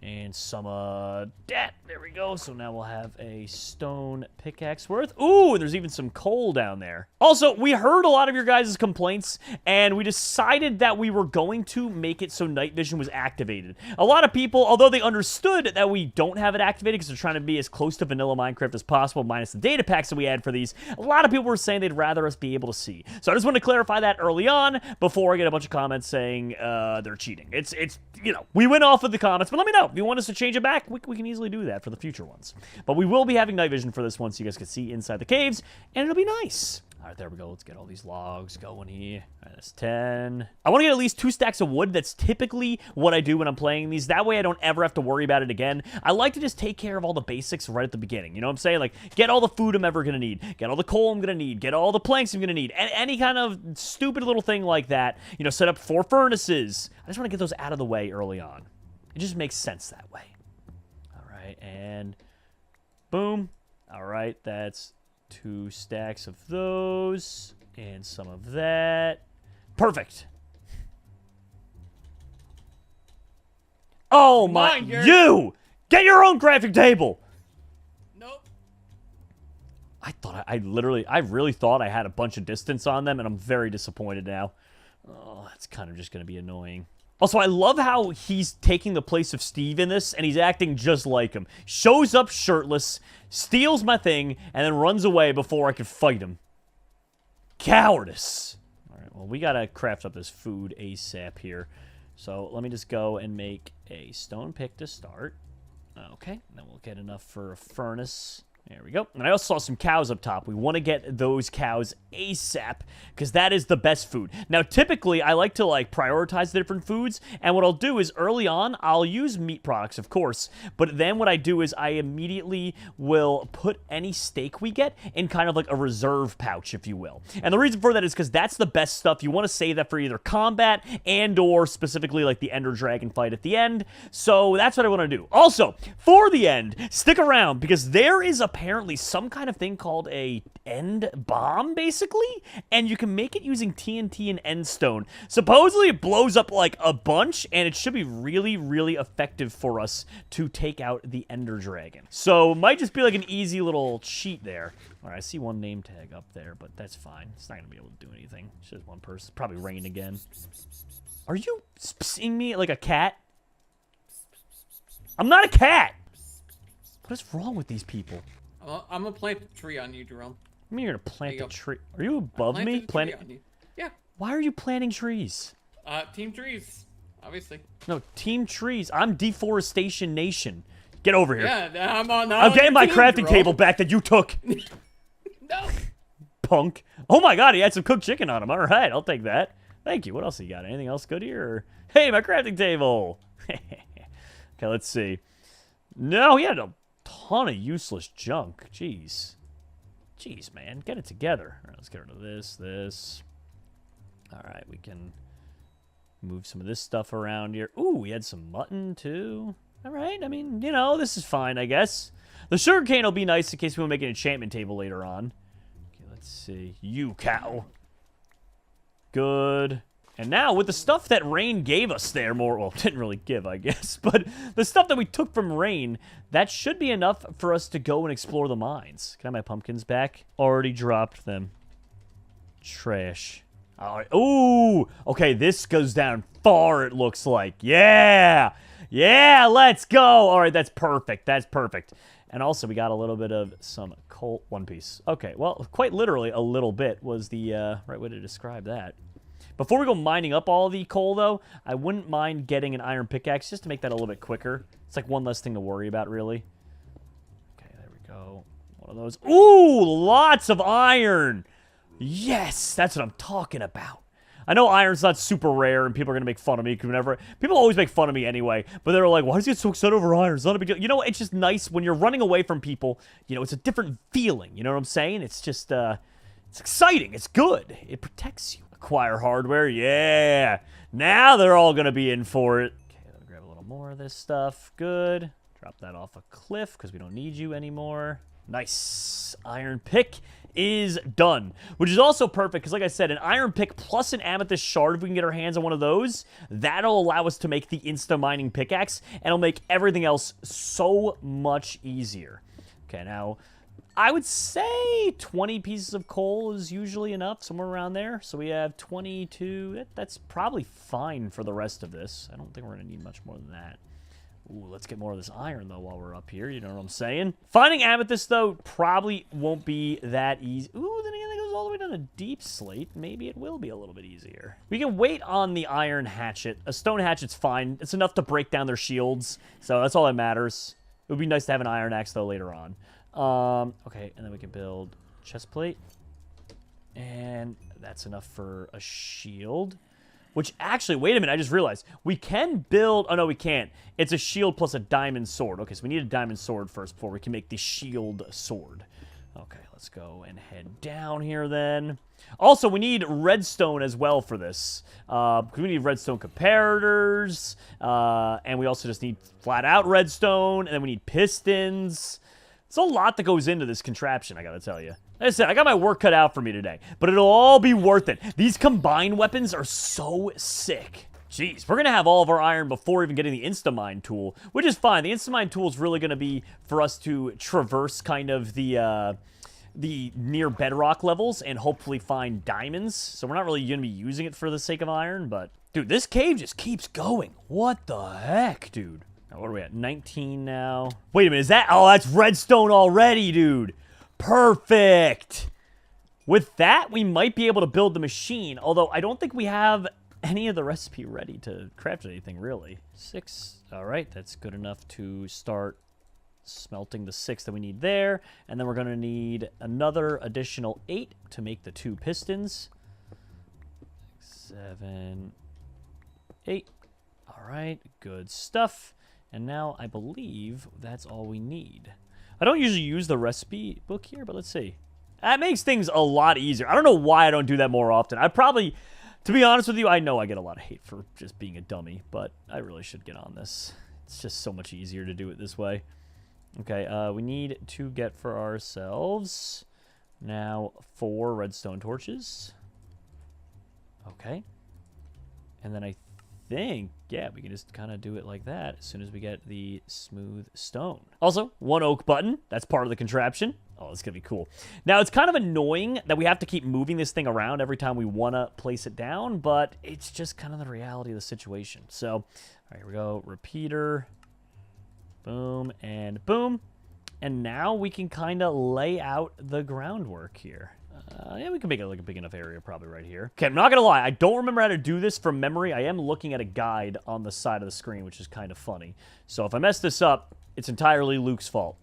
and some of that. There we go. So now we'll have a stone pickaxe worth. Ooh, and there's even some coal down there. Also, we heard a lot of your guys' complaints, and we decided that we were going to make it so night vision was activated. A lot of people, although they understood that we don't have it activated because they're trying to be as close to vanilla Minecraft as possible, minus the data packs that we add for these, a lot of people were saying they'd rather us be able to see. So I just want to clarify that early on before I get a bunch of comments saying they're cheating. It's you know, we went off with the comments, but let me know. If you want us to change it back, we can easily do that for the future ones. But we will be having night vision for this one so you guys can see inside the caves, and it'll be nice. All right, there we go. Let's get all these logs going here. All right, that's 10. I want to get at least 2 stacks of wood. That's typically what I do when I'm playing these. That way I don't ever have to worry about it again. I like to just take care of all the basics right at the beginning. You know what I'm saying? Like, get all the food I'm ever going to need. Get all the coal I'm going to need. Get all the planks I'm going to need. Any kind of stupid little thing like that. You know, set up 4 furnaces. I just want to get those out of the way early on. It just makes sense that way. All right, and boom. All right, that's 2 stacks of those, and some of that. Perfect. Oh my, you! Get your own crafting table! Nope. I really thought I had a bunch of distance on them, and I'm very disappointed now. Oh, that's kind of just going to be annoying. Also, I love how he's taking the place of Steve in this, and he's acting just like him. Shows up shirtless, steals my thing, and then runs away before I can fight him. Cowardice. All right, well, we got to craft up this food ASAP here. So let me just go and make a stone pick to start. Okay, and then we'll get enough for a furnace. There we go. And I also saw some cows up top. We want to get those cows ASAP because that is the best food. Now, typically, I like to, like, prioritize the different foods. And what I'll do is early on, I'll use meat products, of course. But then what I do is I immediately will put any steak we get in kind of like a reserve pouch, if you will. And the reason for that is because that's the best stuff. You want to save that for either combat and or specifically like the Ender Dragon fight at the end. So that's what I want to do. Also, for the end, stick around because there is apparently some kind of thing called a end bomb, basically, and you can make it using TNT and endstone. Supposedly, it blows up like a bunch, and it should be really, really effective for us to take out the Ender Dragon. So, it might just be like an easy little cheat there. All right, I see one name tag up there, but that's fine. It's not going to be able to do anything. It's just one person. Probably rain again. Are you seeing me like a cat? I'm not a cat! What is wrong with these people? I'm gonna plant a tree on you, Jerome. I mean, you're gonna plant a tree. Are you above me? Yeah. Why are you planting trees? Team trees, obviously. No, team trees. I'm deforestation nation. Get over here. Yeah, I'm on. I'm getting my crafting table back that you took. No. Punk. Oh my god, he had some cooked chicken on him. All right, I'll take that. Thank you. What else you got? Anything else good here? Or... Hey, my crafting table. Okay, let's see. No, he had a ton of useless junk. Jeez, man, get it together. All right, let's get rid of this. All right, we can move some of this stuff around here. Ooh, we had some mutton too. All right, I mean, you know, this is fine, I guess. The sugarcane will be nice in case we want to make an enchantment table later on. Okay, let's see. You cow. Good. And now, with the stuff that Rain gave us there, well, didn't really give, I guess, but the stuff that we took from Rain, that should be enough for us to go and explore the mines. Can I have my pumpkins back? Already dropped them. Trash. All right. Ooh! Okay, this goes down far, it looks like. Yeah! Yeah, let's go! All right, that's perfect. That's perfect. And also, we got a little bit of some coal. One piece. Okay, well, quite literally, a little bit was the right way to describe that. Before we go mining up all the coal, though, I wouldn't mind getting an iron pickaxe just to make that a little bit quicker. It's like one less thing to worry about, really. Okay, there we go. One of those. Ooh, lots of iron. Yes, that's what I'm talking about. I know iron's not super rare, and people are going to make fun of me. Whenever people always make fun of me anyway, but they're like, why does he get so excited over iron? It's not a big deal. You know, it's just nice when you're running away from people. You know, it's a different feeling. You know what I'm saying? It's just, it's exciting. It's good. It protects you. Acquire hardware. Yeah. Now they're all going to be in for it. Okay, let me grab a little more of this stuff. Good. Drop that off a cliff because we don't need you anymore. Nice. Iron pick is done, which is also perfect because, like I said, an iron pick plus an amethyst shard, if we can get our hands on one of those, that'll allow us to make the insta-mining pickaxe, and it'll make everything else so much easier. Okay, now, I would say 20 pieces of coal is usually enough, somewhere around there. So we have 22. That's probably fine for the rest of this. I don't think we're going to need much more than that. Ooh, let's get more of this iron, though, while we're up here. You know what I'm saying? Finding amethyst, though, probably won't be that easy. Ooh, then again, it goes all the way down to deep slate. Maybe it will be a little bit easier. We can wait on the iron hatchet. A stone hatchet's fine. It's enough to break down their shields, so that's all that matters. It would be nice to have an iron axe, though, later on. Okay, and then we can build chest plate. And that's enough for a shield. Which, actually, wait a minute, I just realized. We can build... Oh, no, we can't. It's a shield plus a diamond sword. Okay, so we need a diamond sword first before we can make the shield sword. Okay, let's go and head down here, then. Also, we need redstone as well for this. Because we need redstone comparators. And we also just need flat-out redstone. And then we need pistons. It's a lot that goes into this contraption, I gotta tell you. Like I said, I got my work cut out for me today, but it'll all be worth it. These combined weapons are so sick. Jeez, we're going to have all of our iron before even getting the Instamine tool, which is fine. The Instamine tool is really going to be for us to traverse kind of the near bedrock levels and hopefully find diamonds. So we're not really going to be using it for the sake of iron, but... Dude, this cave just keeps going. What the heck, dude? Now, what are we at? 19 now. Wait a minute, is that... Oh, that's redstone already, dude. Perfect. With that, we might be able to build the machine, although I don't think we have any of the recipe ready to craft anything, really. 6. All right, that's good enough to start smelting the 6 that we need there, and then we're going to need another additional 8 to make the 2 pistons. 7, 8. All right, good stuff. And now I believe that's all we need. I don't usually use the recipe book here, but let's see. That makes things a lot easier. I don't know why I don't do that more often. I probably, to be honest with you, I know I get a lot of hate for just being a dummy, but I really should get on this. It's just so much easier to do it this way. Okay, we need to get for ourselves now 4 redstone torches. Okay. And then I think, yeah, we can just kind of do it like that as soon as we get the smooth stone. Also, 1 oak button. That's part of the contraption. Oh, it's going to be cool. Now, it's kind of annoying that we have to keep moving this thing around every time we want to place it down, but it's just kind of the reality of the situation. So, all right, here we go. Repeater. Boom and boom. And now we can kind of lay out the groundwork here. Yeah, we can make it like a big enough area probably right here. Okay, I'm not gonna lie. I don't remember how to do this from memory. I am looking at a guide on the side of the screen, which is kind of funny. So if I mess this up, it's entirely Luke's fault.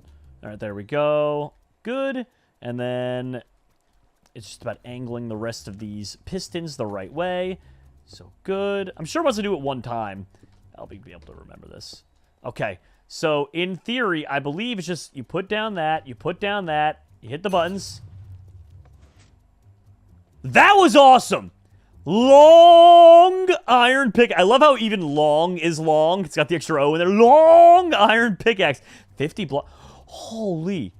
All right, there we go. Good. And then it's just about angling the rest of these pistons the right way. So good. I'm sure once I do it one time, I'll be able to remember this. Okay, so in theory, I believe it's just you put down that, you put down that, you hit the buttons. That was awesome! Long iron pick. I love how even long is long. It's got the extra O in there. Long iron pickaxe. 50 block. Holy.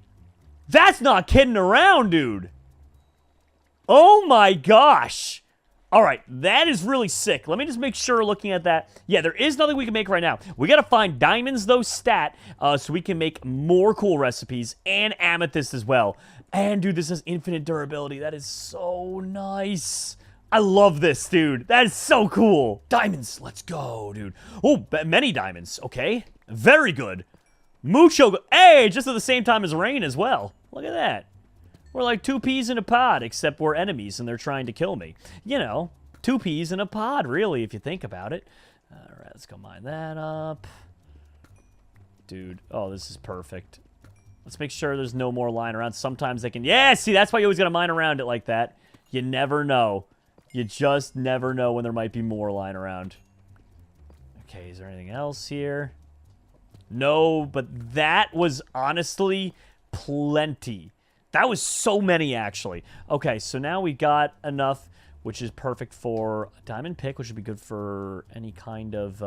That's not kidding around, dude. Oh my gosh. All right, that is really sick. Let me just make sure looking at that. Yeah, there is nothing we can make right now. We got to find diamonds, though, stat, so we can make more cool recipes and amethyst as well. And, dude, this has infinite durability. That is so nice. I love this, dude. That is so cool. Diamonds. Let's go, dude. Oh, many diamonds. Okay. Very good. Mucho good. Hey, just at the same time as rain as well. Look at that. We're like 2 peas in a pod, except we're enemies and they're trying to kill me. You know, 2 peas in a pod, really, if you think about it. All right, let's go mine that up. Dude, oh, this is perfect. Let's make sure there's no more lying around. Sometimes they can... Yeah, see, that's why you always got to mine around it like that. You never know. You just never know when there might be more lying around. Okay, is there anything else here? No, but that was honestly plenty. That was so many, actually. Okay, so now we got enough, which is perfect for a diamond pick, which would be good for any kind of...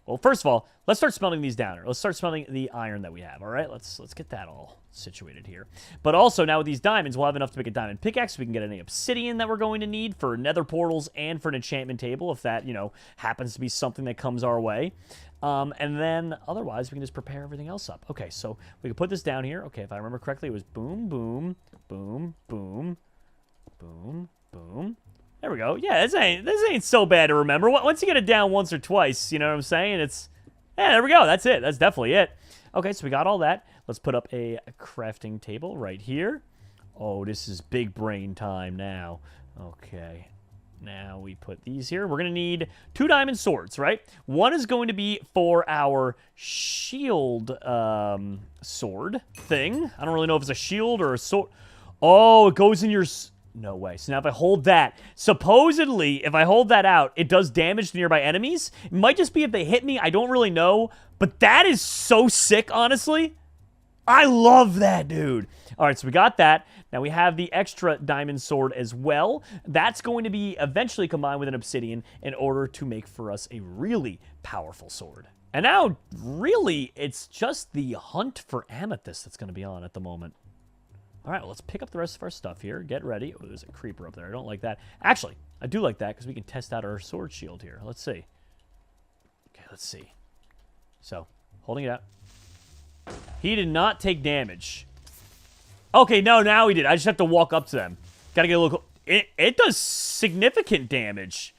Well, first of all, let's start smelting these down. Let's start smelting the iron that we have, all right? Let's get that all situated here. But also, now with these diamonds, we'll have enough to make a diamond pickaxe. So we can get any obsidian that we're going to need for nether portals and for an enchantment table, if that, you know, happens to be something that comes our way. And then, otherwise, we can just prepare everything else up. Okay, so we can put this down here. Okay, if I remember correctly, it was boom, boom, boom, boom, boom, boom. There we go. Yeah, this ain't so bad to remember. Once you get it down once or twice, you know what I'm saying? It's... Yeah, there we go. That's it. That's definitely it. Okay, so we got all that. Let's put up a crafting table right here. Oh, this is big brain time now. Okay. Now we put these here. We're going to need 2 diamond swords, right? One is going to be for our shield sword thing. I don't really know if it's a shield or a sword. Oh, it goes in your... No way. So now if I hold that, supposedly, if I hold that out, it does damage to nearby enemies. It might just be if they hit me. I don't really know. But that is so sick, honestly. I love that, dude. All right, so we got that. Now we have the extra diamond sword as well. That's going to be eventually combined with an obsidian in order to make for us a really powerful sword. And now, really, it's just the hunt for amethyst that's going to be on at the moment. All right, well, let's pick up the rest of our stuff here. Get ready. Oh, there's a creeper up there. I don't like that. Actually, I do like that because we can test out our sword shield here. Let's see. Okay, let's see. So, holding it out. He did not take damage. Okay, no, now he did. I just have to walk up to them. Gotta get a little... It does significant damage.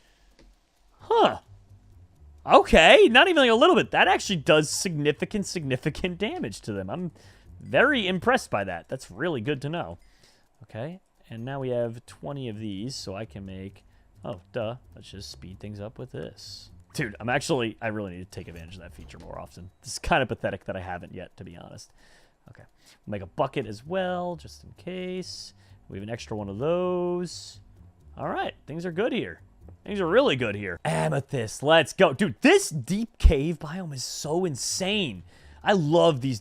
Huh. Okay, not even like a little bit. That actually does significant damage to them. I'm... very impressed by that. That's really good to know. Okay, and now we have 20 of these, so I can make... Oh, duh. Let's just speed things up with this. Dude, I really need to take advantage of that feature more often. This is kind of pathetic that I haven't yet, to be honest. Okay, we'll make a bucket as well, just in case. We have an extra one of those. All right, things are good here. Things are really good here. Amethyst, let's go. Dude, this deep cave biome is so insane. I love these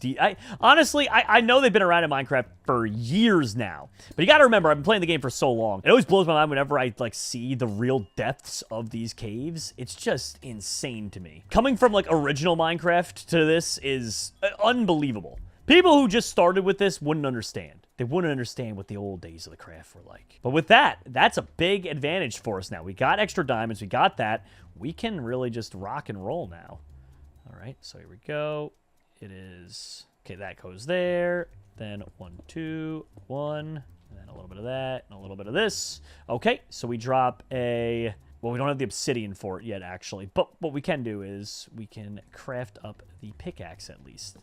honestly, I know they've been around in Minecraft for years now. But you gotta remember, I've been playing the game for so long. It always blows my mind whenever I, like, see the real depths of these caves. It's just insane to me. Coming from, like, original Minecraft to this is unbelievable. People who just started with this wouldn't understand. They wouldn't understand what the old days of the craft were like. But with that, that's a big advantage for us now. We got extra diamonds. We got that. We can really just rock and roll now. All right, so here we go. It is... Okay, that goes there. Then 1, 2, 1. And then a little bit of that. And a little bit of this. Okay, so we drop a... Well, we don't have the obsidian for it yet, actually. But what we can do is we can craft up the pickaxe at least.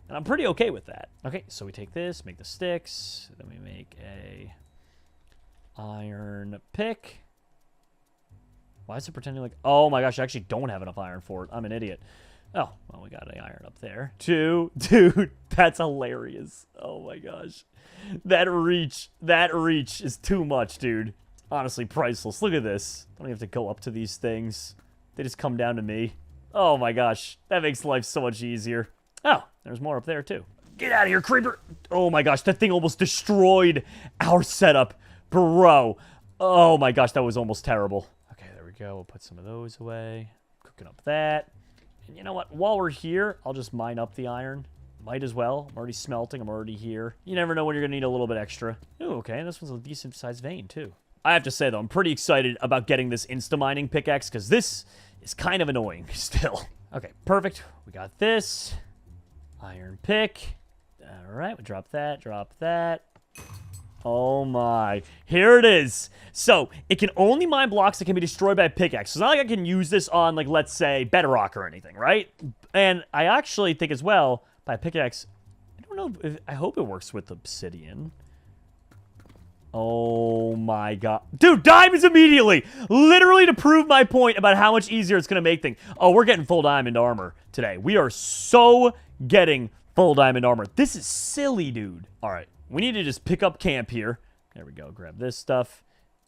And I'm pretty okay with that. Okay, so we take this, make the sticks. Then we make a iron pick. Why is it pretending like... Oh my gosh, I actually don't have enough iron for it. I'm an idiot. Oh, well, we got an iron up there. 2. Dude, that's hilarious. Oh my gosh. That reach is too much, dude. Honestly, priceless. Look at this. I don't even have to go up to these things. They just come down to me. Oh my gosh. That makes life so much easier. Oh, there's more up there too. Get out of here, creeper. Oh my gosh, that thing almost destroyed our setup. Bro. Oh my gosh, that was almost terrible. Okay, there we go. We'll put some of those away. Cooking up that. And you know what? While we're here, I'll just mine up the iron. Might as well. I'm already smelting. I'm already here. You never know when you're going to need a little bit extra. Ooh, okay. This one's a decent-sized vein, too. I have to say, though, I'm pretty excited about getting this insta-mining pickaxe, because this is kind of annoying still. Okay, perfect. We got this. Iron pick. All right, we drop that, drop that. Oh my. Here it is. So, it can only mine blocks that can be destroyed by a pickaxe. So it's not like I can use this on, like, let's say, bedrock or anything, right? And I actually think as well, by a pickaxe, I don't know, I hope it works with obsidian. Oh my god. Dude, diamonds immediately! Literally to prove my point about how much easier it's going to make things. Oh, we're getting full diamond armor today. We are so getting full diamond armor. This is silly, dude. All right, we need to just pick up camp here. There we go. Grab this stuff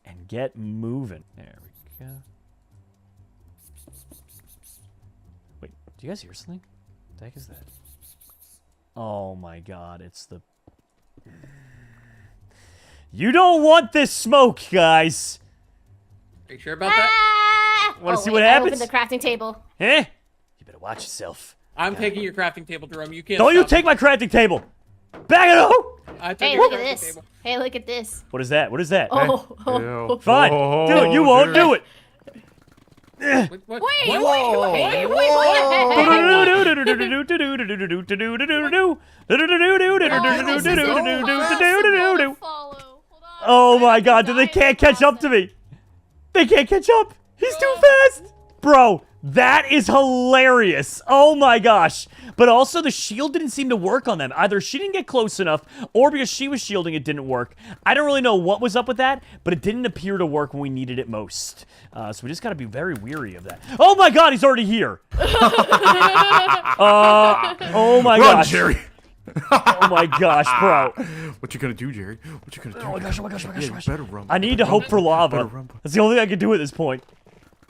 and get moving. There we go. Wait, do you guys hear something? What the heck is that? Oh my god, it's the... You don't want this smoke, guys. Are you sure about that? Want to see wait, what I happens? opened the crafting table. Eh? You better watch yourself. I'm taking your crafting table, Jerome. You can't. Don't you stop take my crafting table. Back it up. me. I took Hey, your look at crafting this. table. Hey, look at this. What is that? What is that? Oh, Fine. Oh, Dude, you won't do it. What? wait, What? Oh my god, dude, they can't catch up to me. They can't catch up. He's too fast. Bro, that is hilarious. Oh my gosh. But also, the shield didn't seem to work on them. Either she didn't get close enough, or because she was shielding, it didn't work. I don't really know what was up with that, but it didn't appear to work when we needed it most. So we just gotta be very weary of that. Oh my god, he's already here. Oh my Run, gosh. Jerry. Oh my gosh, bro. What you gonna do, Jerry? What you gonna do? Oh my gosh, oh my gosh, oh my gosh, Yeah, oh my you gosh. better run. I need to hope for lava. Better run. That's the only thing I can do at this point.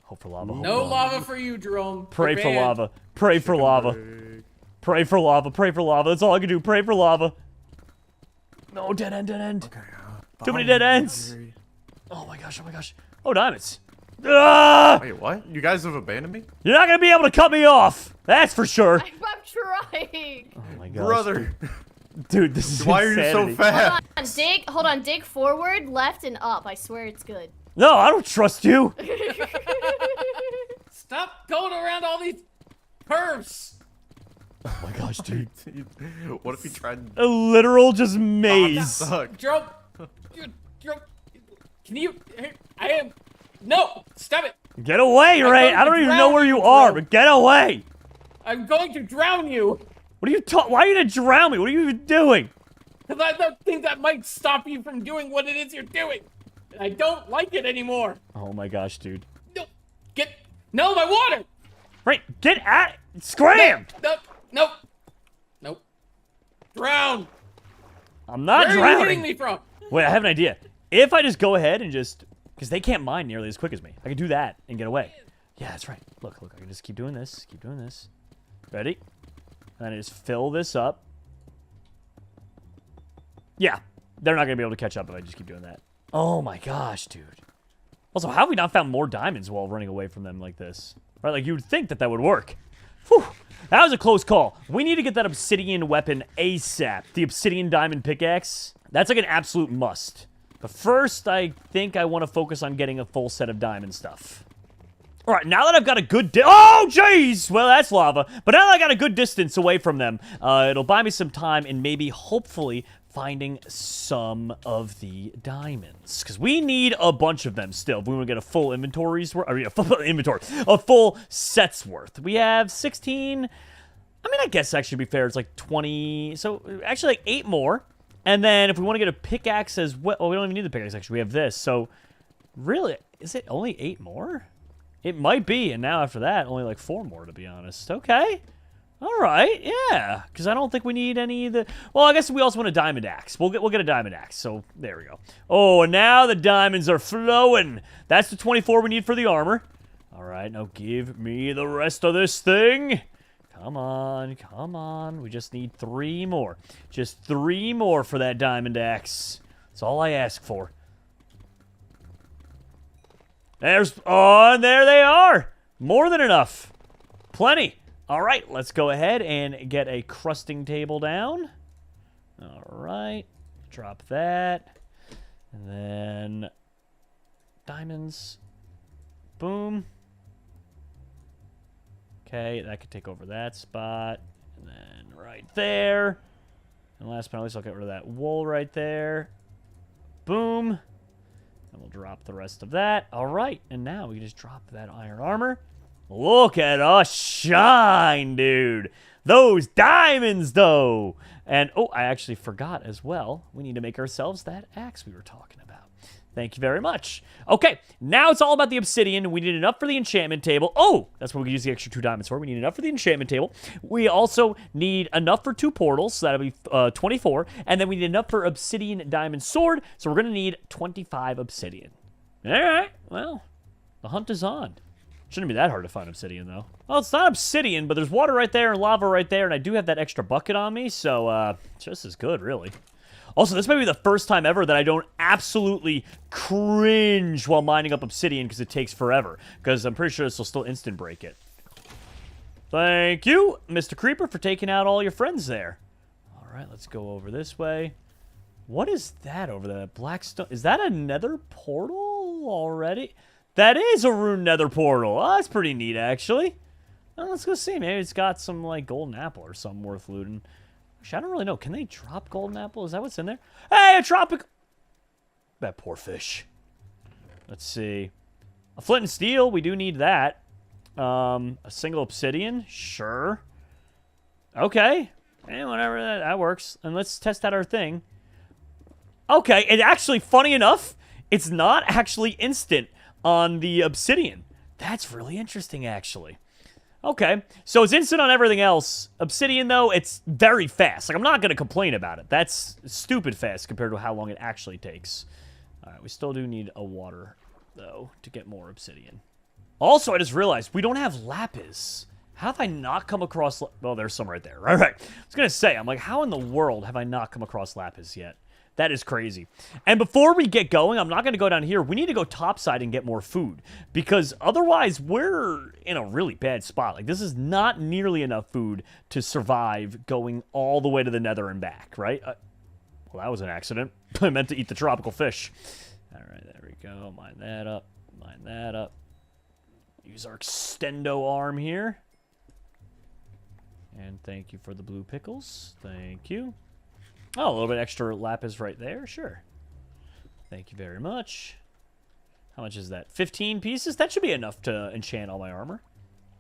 Hope for lava. Hope No for lava. lava for you, Jerome. Pray You're for banned. lava. Pray for lava. Pray for lava. Pray for lava. That's all I can do. Pray for lava. No, dead end, dead end. Too many dead ends. Oh my gosh, oh my gosh. Oh, diamonds. Ah! Wait, what? You guys have abandoned me? You're not going to be able to cut me off. That's for sure. I'm trying. Oh my gosh. Brother. Dude, this is Why are you insanity. so fast? Hold on, dig forward, left, and up. I swear it's good. No, I don't trust you. Stop going around all these curves. Oh my gosh, dude. What if you tried? A literal just maze. Suck. Jerome. Jerome. Can you? I am. No. Stop it. Get away, I'm Ray. going I don't to even know drown where you, you are, bro. but get away. I'm going to drown you. What are you talking? Why are you gonna drown me? What are you even doing? Because I don't think that might stop you from doing what it is you're doing. I don't like it anymore. Oh my gosh, dude. No. No, my water. Right, get at scram! Nope. Drown. I'm not Where are you drowning. hitting me from? Wait, I have an idea. If I just go ahead and just, because they can't mine nearly as quick as me, I can do that and get away. Yeah, that's right. Look, I can just keep doing this. Ready? And then I just fill this up. Yeah, they're not gonna be able to catch up if I just keep doing that. Oh my gosh, dude. Also, how have we not found more diamonds while running away from them like this? Right, like you would think that would work. Whew. That was a close call. We need to get that obsidian weapon ASAP. The obsidian diamond pickaxe. That's like an absolute must. But first, I think I want to focus on getting a full set of diamond stuff. All right, now that I've got a good... Oh, jeez! Well, that's lava. But now that I got a good distance away from them, it'll buy me some time and maybe, hopefully, finding some of the diamonds. Because we need a bunch of them still if we want to get a full inventory's worth. I mean, a full inventory. A full set's worth. We have 16... I mean, I guess actually, to be fair, it's like 20... So, actually, like 8 more. And then if we want to get a pickaxe as well... Oh, we don't even need the pickaxe, actually. We have this. So, really, is it only 8 more? It might be. And now after that, only like 4 more, to be honest. Okay. All right, yeah, because I don't think we need any of the... Well, I guess we also want a diamond axe. We'll get a diamond axe, so there we go. Oh, and now the diamonds are flowing. That's the 24 we need for the armor. All right, now give me the rest of this thing. Come on. We just need 3 more. Just 3 more for that diamond axe. That's all I ask for. Oh, and there they are. More than enough. Plenty. All right, let's go ahead and get a crusting table down. All right, drop that. And then diamonds. Boom. Okay, that could take over that spot. And then right there. And last but not least, I'll get rid of that wool right there. Boom. And we'll drop the rest of that. All right, and now we can just drop that iron armor. Look at us shine, dude. Those diamonds, though. And, oh, I actually forgot as well. We need to make ourselves that axe we were talking about. Thank you very much. Okay, now it's all about the obsidian. We need enough for the enchantment table. Oh, that's what we use the extra 2 diamonds for. We need enough for the enchantment table. We also need enough for 2 portals, so that'll be 24. And then we need enough for obsidian diamond sword, so we're going to need 25 obsidian. All right, well, the hunt is on. Shouldn't be that hard to find obsidian, though. Well, it's not obsidian, but there's water right there and lava right there, and I do have that extra bucket on me, so just as good, really. Also, this might be the first time ever that I don't absolutely cringe while mining up obsidian because it takes forever. Because I'm pretty sure this will still instant break it. Thank you, Mr. Creeper, for taking out all your friends there. All right, let's go over this way. What is that over there? Blackstone. Is that a nether portal already? That is a rune nether portal. Oh, that's pretty neat, actually. Well, let's go see. Maybe it's got some, like, golden apple or something worth looting. Actually, I don't really know. Can they drop golden apple? Is that what's in there? Hey, a tropical... That poor fish. Let's see. A flint and steel. We do need that. A single obsidian. Sure. Okay. Whatever. That works. And let's test out our thing. Okay. And actually, funny enough, it's not actually instant on the obsidian. That's really interesting, actually. Okay, so it's instant on everything else. Obsidian, though, it's very fast. Like, I'm not going to complain about it. That's stupid fast compared to how long it actually takes. All right, we still do need a water, though, to get more obsidian. Also, I just realized we don't have lapis. How have I not come across... Oh, there's some right there. All right. I was going to say, I'm like, how in the world have I not come across lapis yet? That is crazy. And before we get going, I'm not going to go down here. We need to go topside and get more food. Because otherwise, we're in a really bad spot. Like, this is not nearly enough food to survive going all the way to the nether and back, right? Well, that was an accident. I meant to eat the tropical fish. All right, there we go. Mine that up. Mine that up. Use our extendo arm here. And thank you for the blue pickles. Thank you. Oh, a little bit extra lapis right there. Sure. Thank you very much. How much is that? 15 pieces? That should be enough to enchant all my armor.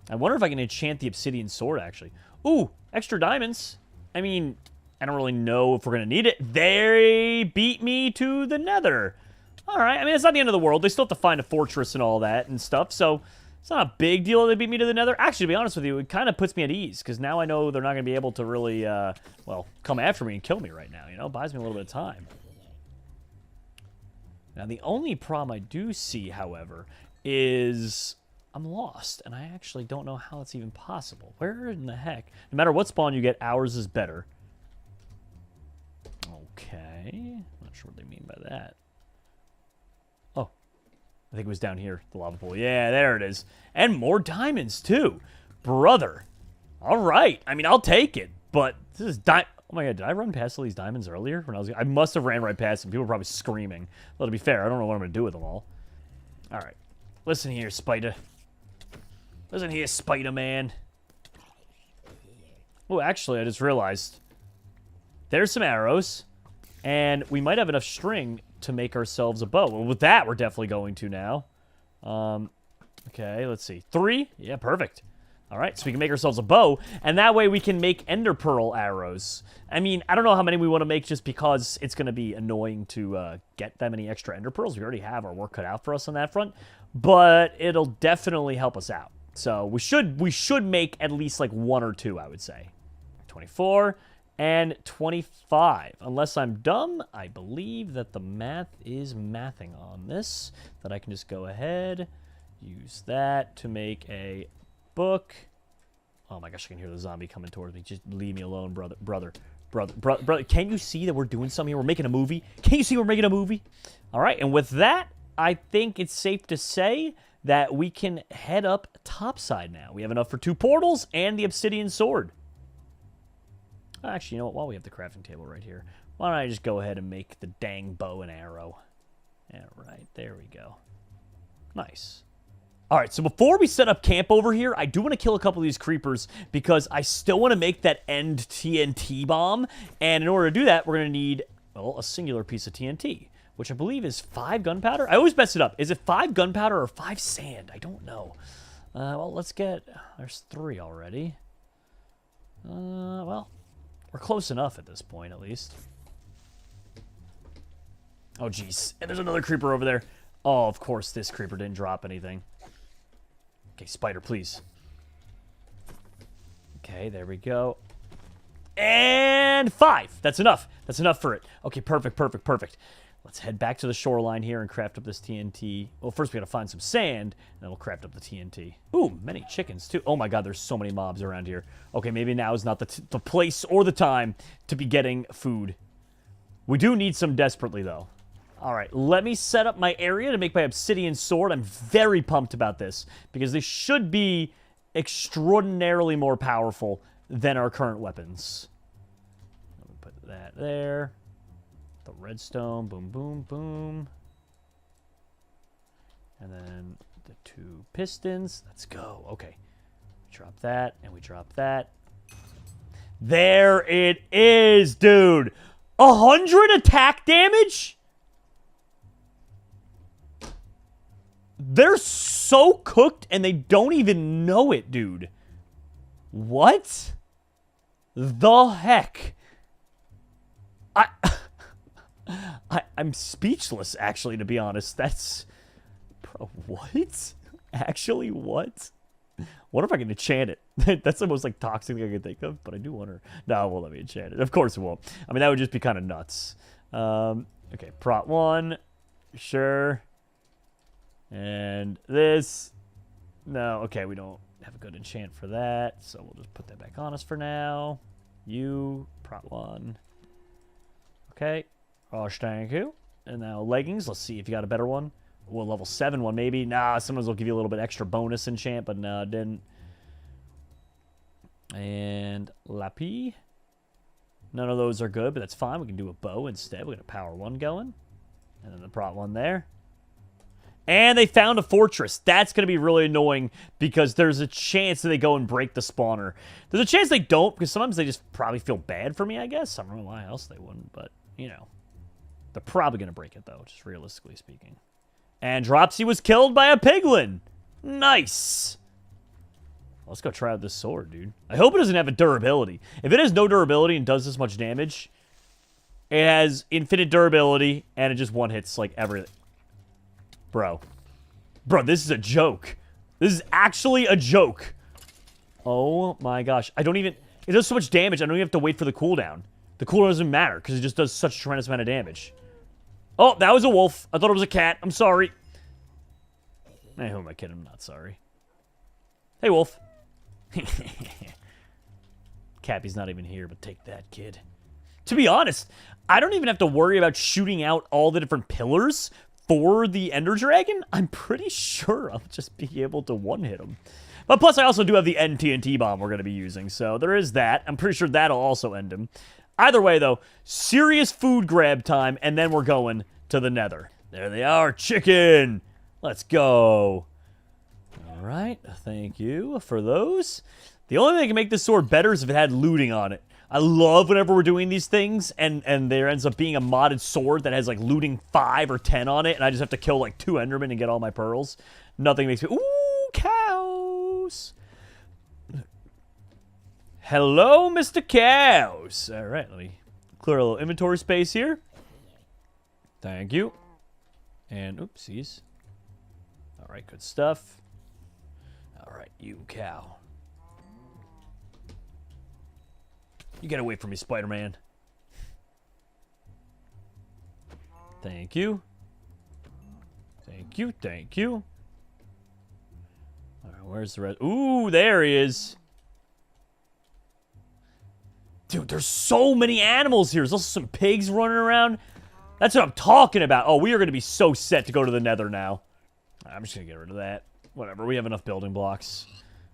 I wonder if I can enchant the obsidian sword, actually. Ooh, extra diamonds. I mean, I don't really know if we're going to need it. They beat me to the nether. All right. I mean, it's not the end of the world. They still have to find a fortress and all that and stuff, so... It's not a big deal that they beat me to the nether. Actually, to be honest with you, it kind of puts me at ease, because now I know they're not going to be able to really, well, come after me and kill me right now, you know? It buys me a little bit of time. Now, the only problem I do see, however, is I'm lost, and I actually don't know how it's even possible. Where in the heck? No matter what spawn you get, ours is better. Okay. Not sure what they mean by that. I think it was down here, the lava pool. Yeah, there it is. And more diamonds, too. Brother. All right. I mean, I'll take it. But this is... Oh, my God. Did I run past all these diamonds earlier? I must have ran right past them. People were probably screaming. Well, to be fair, I don't know what I'm going to do with them all. All right. Listen here, Spider. Listen here, Spider-Man. Oh, actually, I just realized. There's some arrows. And we might have enough string to make ourselves a bow. Well, with that, we're definitely going to now. Okay, let's see. 3? Yeah, perfect. All right, so we can make ourselves a bow, and that way we can make ender pearl arrows. I mean, I don't know how many we want to make just because it's going to be annoying to get that many extra ender pearls. We already have our work cut out for us on that front, but it'll definitely help us out. So we should make at least like 1 or 2, I would say. 24 and 25. Unless I'm dumb, I believe that the math is mathing on this. That I can just go ahead, use that to make a book. Oh my gosh, I can hear the zombie coming towards me. Just leave me alone, brother. Can you see that we're doing something here? We're making a movie. Can you see we're making a movie? All right, and with that, I think it's safe to say that we can head up topside now. We have enough for 2 portals and the obsidian sword. Actually, you know what? While we have the crafting table right here, why don't I just go ahead and make the dang bow and arrow? All right, there we go. Nice. All right, so before we set up camp over here, I do want to kill a couple of these creepers because I still want to make that end TNT bomb. And in order to do that, we're going to need, well, a singular piece of TNT, which I believe is 5 gunpowder. I always mess it up. Is it 5 gunpowder or 5 sand? I don't know. Well, let's get... There's 3 already. Well, we're close enough at this point, at least. Oh, jeez. And there's another creeper over there. Oh, of course this creeper didn't drop anything. Okay, spider, please. Okay, there we go. And 5. That's enough. That's enough for it. Okay, perfect, perfect, perfect. Let's head back to the shoreline here and craft up this TNT. Well, first we gotta find some sand, and then we'll craft up the TNT. Ooh, many chickens, too. Oh my god, there's so many mobs around here. Okay, maybe now is not the place or the time to be getting food. We do need some desperately, though. All right, let me set up my area to make my obsidian sword. I'm very pumped about this, because they should be extraordinarily more powerful than our current weapons. Let me put that there. The redstone, boom, boom, boom. And then the 2 pistons. Let's go. Okay. Drop that, and we drop that. There it is, dude. 100 attack damage? They're so cooked, and they don't even know it, dude. What the heck? I'm speechless, actually, to be honest. That's... Bro, what? Actually, what? What if I can enchant it? That's the most, like, toxic thing I can think of, but I do wonder. No, it won't let me enchant it. Of course it won't. I mean, that would just be kind of nuts. Okay, prot 1. Sure. And this. No, okay, we don't have a good enchant for that, so we'll just put that back on us for now. You, prot 1. Okay. Oh, thank you. And now leggings. Let's see if you got a better one. Well, level 7 one, maybe. Nah, sometimes will give you a little bit extra bonus enchant, but no, it didn't. And Lapi. None of those are good, but that's fine. We can do a bow instead. We're going to power 1 going. And then the prot 1 there. And they found a fortress. That's going to be really annoying because there's a chance that they go and break the spawner. There's a chance they don't because sometimes they just probably feel bad for me, I guess. I don't know why else they wouldn't, but, you know. They're probably going to break it, though, just realistically speaking. And Dropsy was killed by a piglin. Nice. Let's go try out this sword, dude. I hope it doesn't have a durability. If it has no durability and does this much damage, it has infinite durability, and it just one-hits, like, everything. Bro. Bro, this is a joke. This is actually a joke. Oh, my gosh. I don't even... It does so much damage, I don't even have to wait for the cooldown. The cooldown doesn't matter, because it just does such a tremendous amount of damage. Oh, that was a wolf. I thought it was a cat. I'm sorry. Hey, who am I kidding? I'm not sorry. Hey, wolf. Cappy's not even here, but take that, kid. To be honest, I don't even have to worry about shooting out all the different pillars for the Ender Dragon. I'm pretty sure I'll just be able to one-hit him. But plus, I also do have the end TNT bomb we're going to be using, so there is that. I'm pretty sure that'll also end him. Either way, though, serious food grab time, and then we're going to the Nether. There they are, chicken! Let's go. All right, thank you for those. The only thing that can make this sword better is if it had looting on it. I love whenever we're doing these things, and there ends up being a modded sword that has, like, looting 5 or 10 on it, and I just have to kill, like, 2 Endermen and get all my pearls. Nothing makes me... Ooh, cows! Hello, Mr. Cows. All right, let me clear a little inventory space here. Thank you. And, oopsies. All right, good stuff. All right, you cow. You get away from me, Spider-Man. Thank you. Thank you, thank you. All right, where's the rest? Ooh, there he is. Dude, there's so many animals here. There's also some pigs running around. That's what I'm talking about. Oh, we are going to be so set to go to the Nether now. I'm just going to get rid of that. Whatever, we have enough building blocks.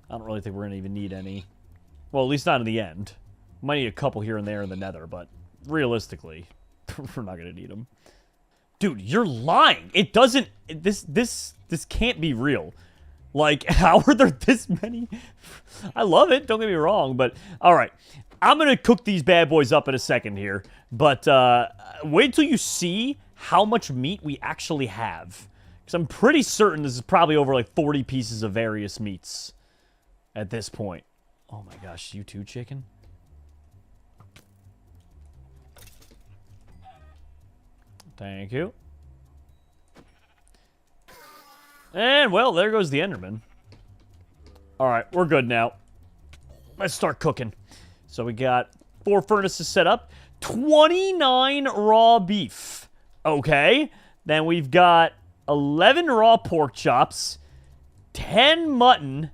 I don't really think we're going to even need any. Well, at least not in the end. Might need a couple here and there in the Nether, but realistically, we're not going to need them. Dude, you're lying. It doesn't... This can't be real. Like, how are there this many? I love it, don't get me wrong, but... Alright, I'm going to cook these bad boys up in a second here, but wait till you see how much meat we actually have. Because I'm pretty certain this is probably over, like, 40 pieces of various meats at this point. Oh my gosh, you too, chicken? Thank you. And, well, there goes the Enderman. Alright, we're good now. Let's start cooking. So we got 4 furnaces set up. 29 raw beef. Okay. Then we've got 11 raw pork chops. 10 mutton.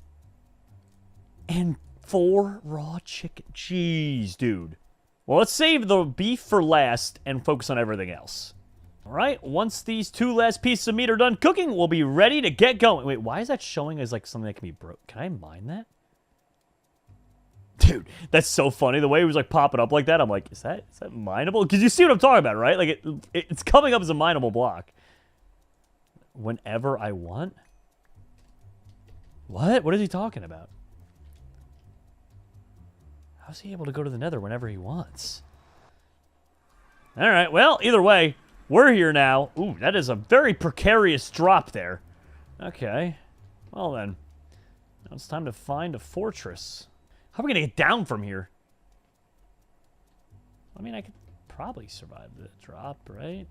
And 4 raw chicken. Jeez, dude. Well, let's save the beef for last and focus on everything else. Alright, once these 2 last pieces of meat are done cooking, we'll be ready to get going. Wait, why is that showing as like something that can be broke? Can I mine that? Dude, that's so funny. The way it was like popping up like that, I'm like, is that mineable? Because you see what I'm talking about, right? Like it's coming up as a mineable block. Whenever I want? What? What is he talking about? How's he able to go to the Nether whenever he wants? Alright, well, either way, we're here now. Ooh, that is a very precarious drop there. Okay. Well then. Now it's time to find a fortress. How are we going to get down from here? I mean, I could probably survive the drop, right?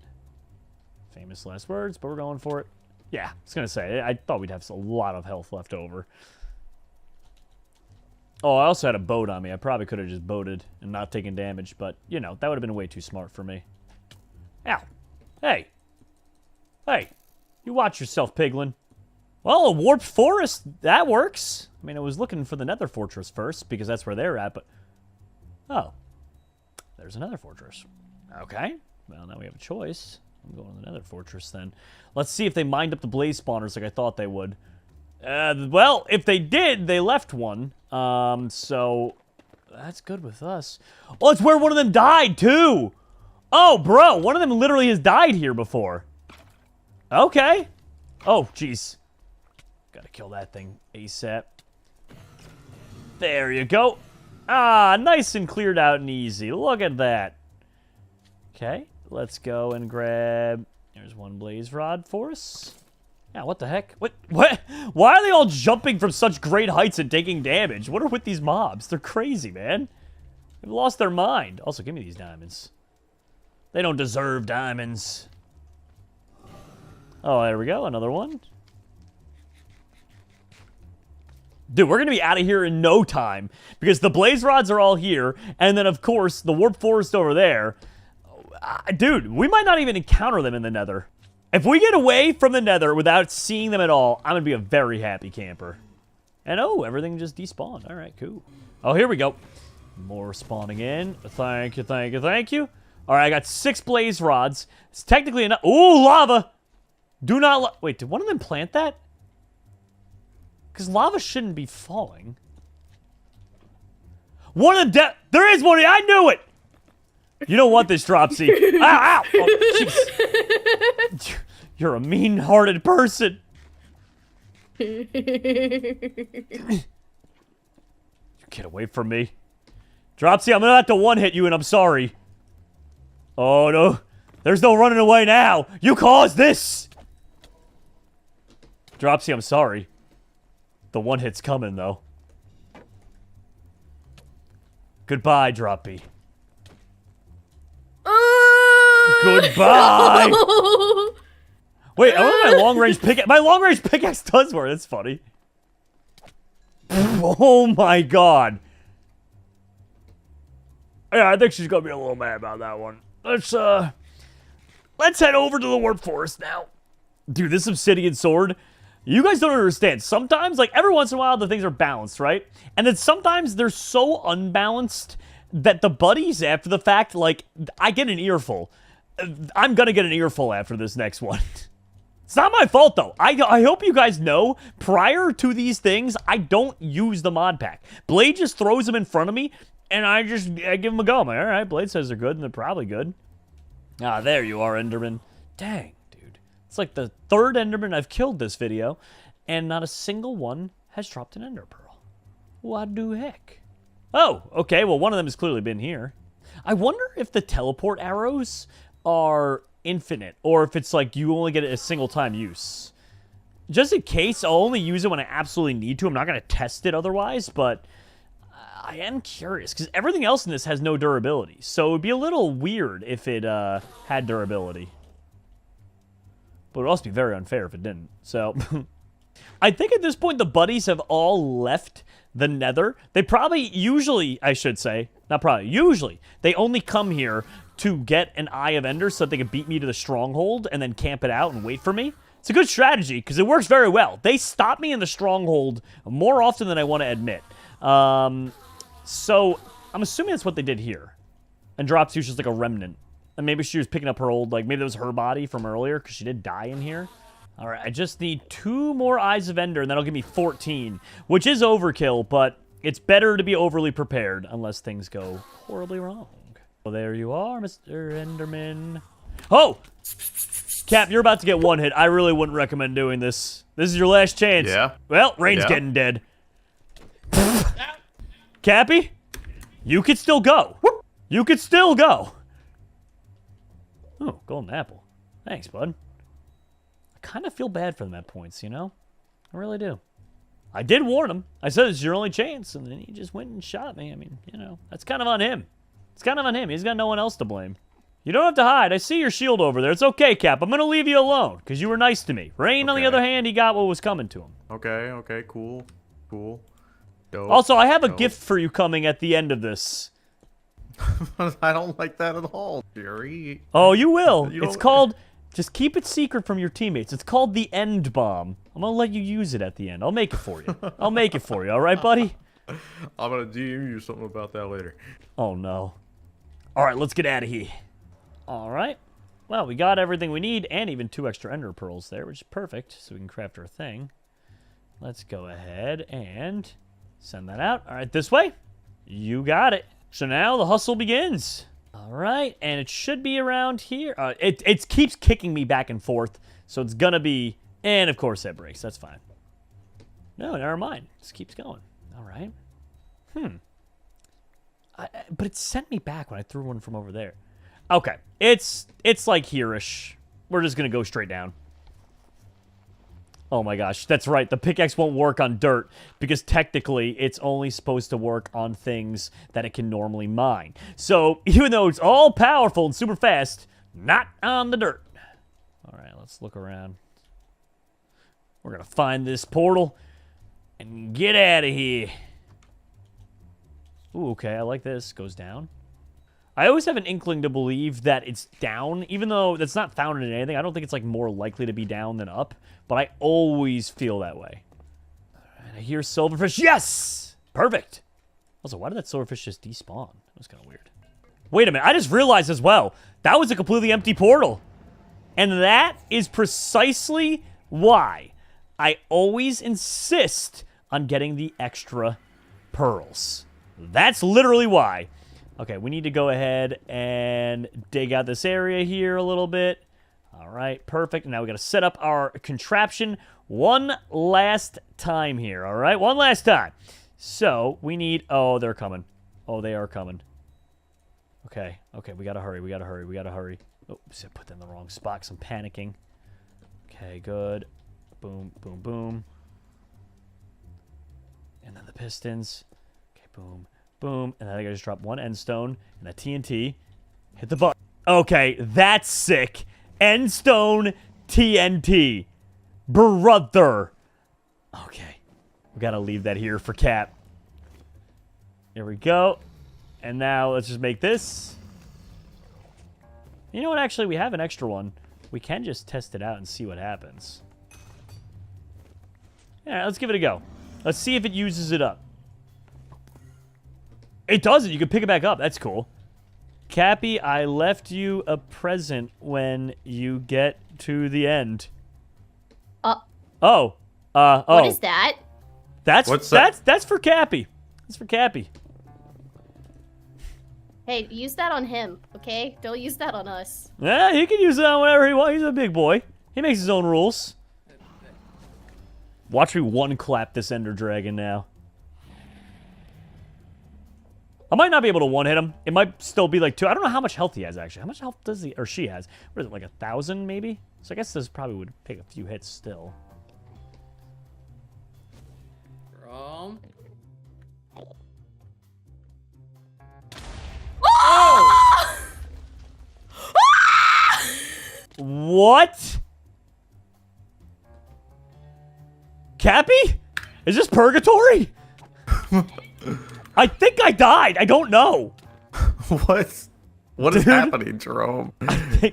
Famous last words, but we're going for it. Yeah, I was going to say, I thought we'd have a lot of health left over. Oh, I also had a boat on me. I probably could have just boated and not taken damage, but, you know, that would have been way too smart for me. Ow. Hey. Hey. You watch yourself, piglin. Well, a warped forest, that works. I mean, I was looking for the Nether fortress first, because that's where they're at, but... Oh. There's another fortress. Okay. Well, now we have a choice. I'm going to the Nether fortress, then. Let's see if they mined up the blaze spawners like I thought they would. Well, if they did, they left one. So... That's good with us. Oh, it's where one of them died, too! Oh, bro, one of them literally has died here before. Okay. Oh, jeez. Gotta kill that thing ASAP. There you go. Ah, nice and cleared out and easy. Look at that. Okay, let's go and grab... There's one blaze rod for us. Yeah, what the heck? What? Why are they all jumping from such great heights and taking damage? What are with these mobs? They're crazy, man. They've lost their mind. Also, give me these diamonds. They don't deserve diamonds. Oh, there we go. Another one. Dude, we're going to be out of here in no time. Because the blaze rods are all here. And then, of course, the warp forest over there. Dude, we might not even encounter them in the Nether. If we get away from the Nether without seeing them at all, I'm going to be a very happy camper. And, oh, everything just despawned. All right, cool. Oh, here we go. More spawning in. Thank you, thank you, thank you. All right, I got 6 blaze rods. It's technically enough. Ooh, lava. Do not... Wait, did one of them plant that? Because lava shouldn't be falling. One of them... There is one! I knew it! You don't want this, Dropsy. Ow, ow! Oh, jeez. You're a mean-hearted person. Get away from me. Dropsy, I'm gonna have to one-hit you, and I'm sorry. Oh, no. There's no running away now. You caused this! Dropsy, I'm sorry. The one-hit's coming, though. Goodbye, Droppy. Goodbye! No! Wait, I wonder my long-range pickaxe... My long-range pickaxe does work. That's funny. Oh, my God. Yeah, I think she's gonna be a little mad about that one. Let's head over to the warp forest now. Dude, this obsidian sword... You guys don't understand. Sometimes, like, every once in a while, the things are balanced, right? And then sometimes they're so unbalanced that the buddies, after the fact, like, I get an earful. I'm gonna get an earful after this next one. It's not my fault, though. I hope you guys know, prior to these things, I don't use the mod pack. Blade just throws them in front of me, and I give them a go. I'm like, all right, Blade says they're good, and they're probably good. Ah, there you are, Enderman. Dang. It's like the 3rd Enderman I've killed this video, and not a single one has dropped an Ender Pearl. What the heck? Oh, okay, well, one of them has clearly been here. I wonder if the teleport arrows are infinite, or if it's like you only get it a single time use. Just in case, I'll only use it when I absolutely need to. I'm not going to test it otherwise, but I am curious, because everything else in this has no durability, so it would be a little weird if it had durability. But it would also be very unfair if it didn't. So, I think at this point the buddies have all left the Nether. They probably, usually, I should say, not probably, usually, they only come here to get an Eye of Ender so that they can beat me to the Stronghold and then camp it out and wait for me. It's a good strategy because it works very well. They stop me in the Stronghold more often than I want to admit. So, I'm assuming that's what they did here. And Dropsy was just like a remnant. And maybe she was picking up her old, like, maybe that was her body from earlier because she did die in here. All right, I just need 2 more Eyes of Ender, and that'll give me 14, which is overkill, but it's better to be overly prepared unless things go horribly wrong. Well, there you are, Mr. Enderman. Oh! Cap, you're about to get one hit. I really wouldn't recommend doing this. This is your last chance. Yeah. Well, Rain's getting dead. Cappy, you could still go. You could still go. Oh, golden apple. Thanks, bud. I kind of feel bad for them at points, you know? I really do. I did warn him. I said it's your only chance, and then he just went and shot me. I mean, you know, that's kind of on him. It's kind of on him. He's got no one else to blame. You don't have to hide. I see your shield over there. It's okay, Cap. I'm going to leave you alone, because you were nice to me. Rain, on the other hand, he got what was coming to him. Okay, cool. Dope. Also, I have a gift for you coming at the end of this. I don't like that at all, Jerry. Oh, you will. You It's called... Just keep it secret from your teammates. It's called the End Bomb. I'm going to let you use it at the end. I'll make it for you. I'll make it for you. All right, buddy? I'm going to DM you something about that later. Oh, no. All right, let's get out of here. All right. Well, we got everything we need and even 2 extra Ender Pearls there, which is perfect, so we can craft our thing. Let's go ahead and send that out. All right, this way. You got it. So now the hustle begins. All right, and it should be around here. It keeps kicking me back and forth, so it's going to be... And, of course, that breaks. That's fine. No, never mind. It just keeps going. All right. But it sent me back when I threw one from over there. Okay. It's like here-ish. We're just going to go straight down. Oh my gosh, that's right. The pickaxe won't work on dirt because technically it's only supposed to work on things that it can normally mine. So even though it's all powerful and super fast, not on the dirt. All right, let's look around. We're going to find this portal and get out of here. Ooh, okay, I like this. Goes down. I always have an inkling to believe that it's down, even though that's not found in anything. I don't think it's like more likely to be down than up, but I always feel that way. All right, I hear silverfish. Yes! Perfect. Also, why did that silverfish just despawn? That was kind of weird. Wait a minute. I just realized as well, that was a completely empty portal. And that is precisely why I always insist on getting the extra pearls. That's literally why. Okay, we need to go ahead and dig out this area here a little bit. All right, perfect. Now we got to set up our contraption one last time here. All right, one last time. So we need... Oh, they're coming. Oh, they are coming. Okay, we got to hurry. We got to hurry. Oops, I put them in the wrong spot because I'm panicking. Okay, good. Boom, boom, boom. And then the pistons. Okay, boom. Boom, and then I gotta just drop one end stone and a TNT. Hit the button. Okay, that's sick. End stone TNT. Brother. Okay, we gotta leave that here for Cap. Here we go. And now let's just make this. You know what, actually, we have an extra one. We can just test it out and see what happens. Yeah, let's give it a go. Let's see if it uses it up. It doesn't. You can pick it back up. That's cool. Cappy, I left you a present when you get to the end. What is that? That's for Cappy. That's for Cappy. Hey, use that on him, okay? Don't use that on us. Yeah, he can use it on whatever he wants. He's a big boy. He makes his own rules. Watch me one-clap this Ender Dragon now. I might not be able to one-hit him. It might still be like 2. I don't know how much health he has, actually. How much health does he, or she has? What is it, like 1,000, maybe? So I guess this probably would take a few hits still. Jerome. What? Cappy? Is this purgatory? I think I died. I don't know. What? What is happening, Jerome?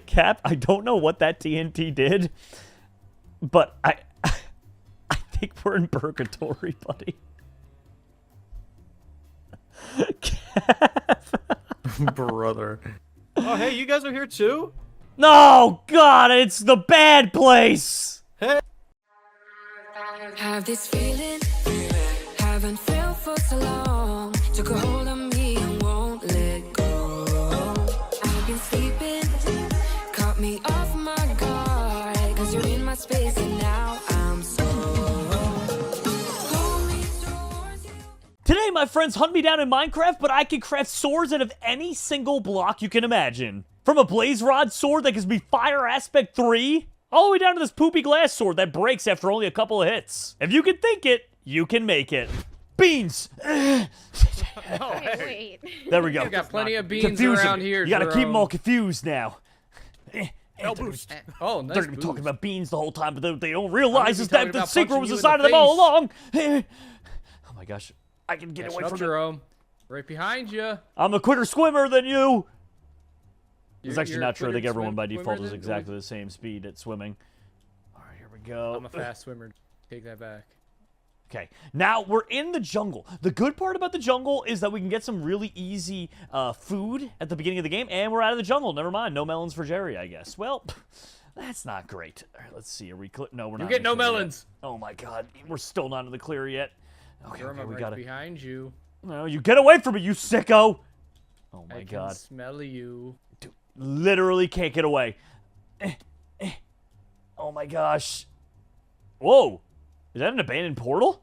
Cap, I don't know what that TNT did, but I think we're in purgatory, buddy. Cap. Brother. Oh, hey, you guys are here too? No, God, it's the bad place. Have this feeling, haven't felt for so long. Took a hold of me and won't let go. I've been sleeping, caught me off my guard. Cause you're in my space and now I'm so lonely towards you. Today, my friends hunt me down in Minecraft, but I can craft swords out of any single block you can imagine. From a blaze rod sword that gives me fire aspect 3, all the way down to this poopy glass sword that breaks after only a couple of hits. If you can think it, you can make it. Beans! Oh, Wait. There we go. You got plenty of beans Confusing. around here, You gotta keep them Jerome. all confused now. No boost. Oh, nice They're gonna be talking boost. about beans the whole time, but they don't realize be is that talking the about secret punching was you in inside the of them all face. along. Oh my gosh. I can get Catch away up, from it. Jerome. Right behind you. I'm a quicker swimmer than you. It's You're- actually you're not true. I think quicker everyone by swimmer default is than- exactly the same speed at swimming. All right, here we go. I'm a fast swimmer. Take that back. Okay, now we're in the jungle. The good part about the jungle is that we can get some really easy food at the beginning of the game, and we're out of the jungle. Never mind, no melons for Jerry, I guess. Well, that's not great. All right, let's see. Are we no, we're not. You get in no the clear yet. melons. Oh my God, we're still not in the clear yet. Okay, Jerome, okay, I'm we right gotta. behind you. No, you get away from me, you sicko! Oh my I can God, smell you. dude, literally can't get away. Oh my gosh. Whoa, is that an abandoned portal?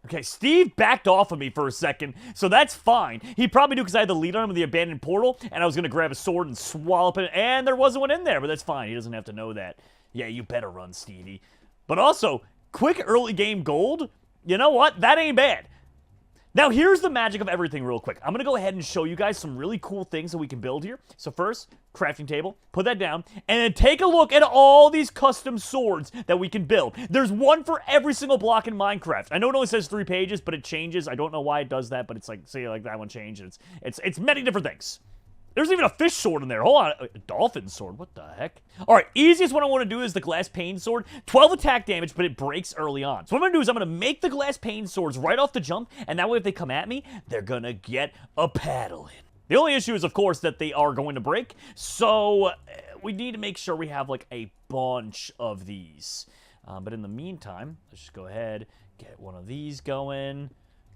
Okay, Steve backed off of me for a second, so that's fine. He probably knew because I had the lead on him in the abandoned portal, and I was going to grab a sword and swallow it, and there wasn't one in there, but that's fine. He doesn't have to know that. Yeah, you better run, Stevie. But also, quick early game gold, you know what? That ain't bad. Now, here's the magic of everything real quick. I'm going to go ahead and show you guys some really cool things that we can build here. So first, crafting table, put that down, and then take a look at all these custom swords that we can build. There's one for every single block in Minecraft. I know it only says 3 pages, but it changes. I don't know why it does that, but it's like, say like that one changed. It's many different things. There's even a fish sword in there. Hold on. A dolphin sword. What the heck? All right. Easiest one I want to do is the glass pane sword. 12 attack damage, but it breaks early on. So what I'm going to do is I'm going to make the glass pane swords right off the jump. And that way if they come at me, they're going to get a paddling. The only issue is, of course, that they are going to break. So we need to make sure we have like a bunch of these. But in the meantime, let's just go ahead, get one of these going.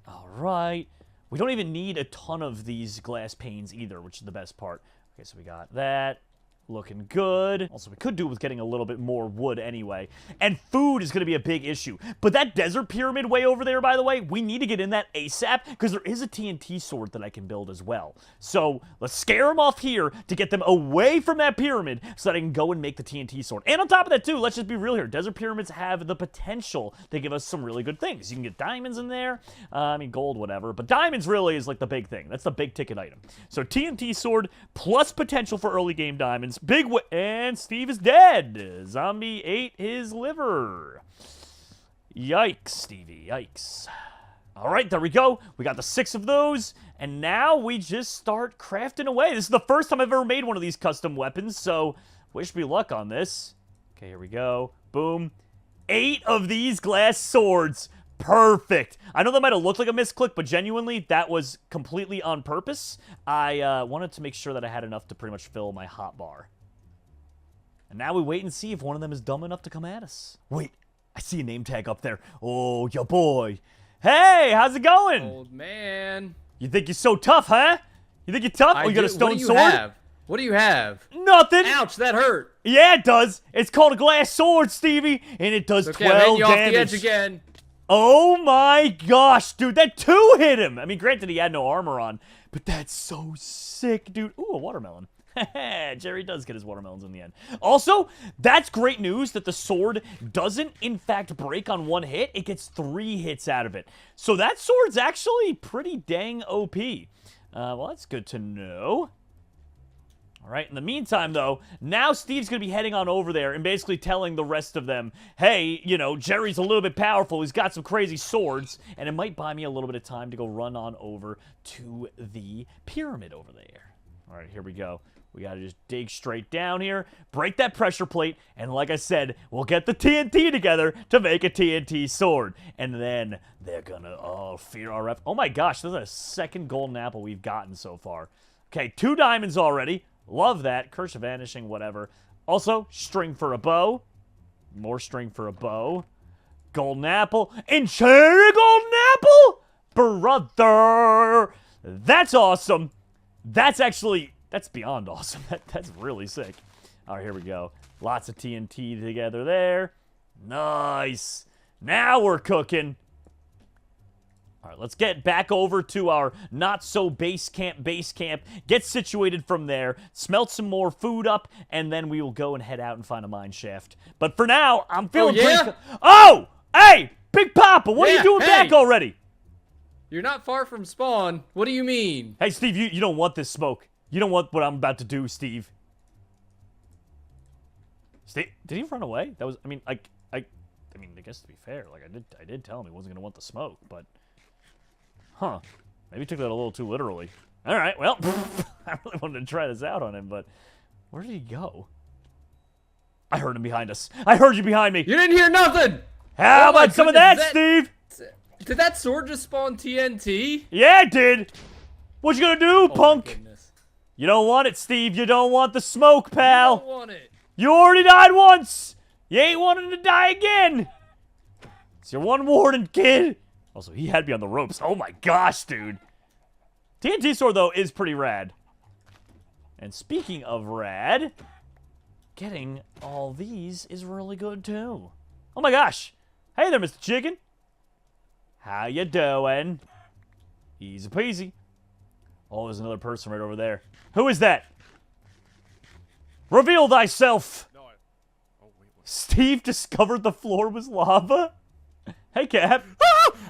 All right. We don't even need a ton of these glass panes either, which is the best part. Okay, so we got that. Looking good. Also, we could do with getting a little bit more wood anyway. And food is going to be a big issue. But that desert pyramid way over there, by the way, we need to get in that ASAP because there is a TNT sword that I can build as well. So let's scare them off here to get them away from that pyramid so that I can go and make the TNT sword. And on top of that, too, let's just be real here. Desert pyramids have the potential to give us some really good things. You can get diamonds in there. I mean, gold, whatever. But diamonds really is like the big thing. That's the big ticket item. So TNT sword plus potential for early game diamonds. And Steve is dead. Zombie ate his liver. Yikes, Stevie, yikes. All right, there we go. We got the 6 of those, and now we just start crafting away. This is the first time I've ever made one of these custom weapons, so wish me luck on this. Okay, here we go. Boom. 8 of these glass swords. Perfect. I know that might have looked like a misclick, but genuinely, that was completely on purpose. I wanted to make sure that I had enough to pretty much fill my hotbar. And now we wait and see if one of them is dumb enough to come at us. Wait, I see a name tag up there. Oh, ya boy. Hey, how's it going? Old man. You think you're so tough, huh? You think you're tough? Oh, you got a stone sword? What do you have? Nothing. Ouch, that hurt. Yeah, it does. It's called a glass sword, Stevie, and it does Okay, I'm 12 hitting you off damage. the edge again. Oh my gosh, dude, that 2 hit him. I mean, granted, he had no armor on, but that's so sick, dude. Ooh, a watermelon. Jerry does get his watermelons in the end. Also, that's great news that the sword doesn't, in fact, break on 1 hit. It gets 3 hits out of it. So that sword's actually pretty dang OP. Well, that's good to know. All right, in the meantime, though, now Steve's going to be heading on over there and basically telling the rest of them, hey, you know, Jerry's a little bit powerful. He's got some crazy swords, and it might buy me a little bit of time to go run on over to the pyramid over there. All right, here we go. We got to just dig straight down here, break that pressure plate, and like I said, we'll get the TNT together to make a TNT sword. And then they're going to, fear our ref. Oh my gosh, this is a second golden apple we've gotten so far. Okay, 2 diamonds already. Love that. Curse of Vanishing, whatever. Also, string for a bow. More string for a bow. Golden apple. Enchanted golden apple? Brother! That's awesome. That's beyond awesome. That's really sick. All right, here we go. Lots of TNT together there. Nice. Now we're cooking. All right, let's get back over to our not-so-base camp, get situated from there, smelt some more food up, and then we will go and head out and find a mine shaft. But for now, I'm feeling pretty... Oh! Hey! Big Papa, what are you doing back already? You're not far from spawn. What do you mean? Hey, Steve, you don't want this smoke. You don't want what I'm about to do, Steve. Steve, did he run away? That was... I mean, I guess to be fair, like, I did tell him he wasn't going to want the smoke, but... Huh. Maybe he took that a little too literally. All right, well, I really wanted to try this out on him, but where did he go? I heard him behind us. I heard you behind me. You didn't hear nothing. How about some of that, Steve? Did that sword just spawn TNT? Yeah, it did. What you gonna do, punk? My goodness. You don't want it, Steve. You don't want the smoke, pal. I don't want it. You already died once. You ain't wanting to die again. It's your one warning, kid. Also, he had me on the ropes. Oh my gosh, dude. TNT sword, though, is pretty rad. And speaking of rad, getting all these is really good, too. Oh my gosh. Hey there, Mr. Chicken. How you doing? Easy peasy. Oh, there's another person right over there. Who is that? Reveal thyself. No, Steve discovered the floor was lava? Hey, Cap.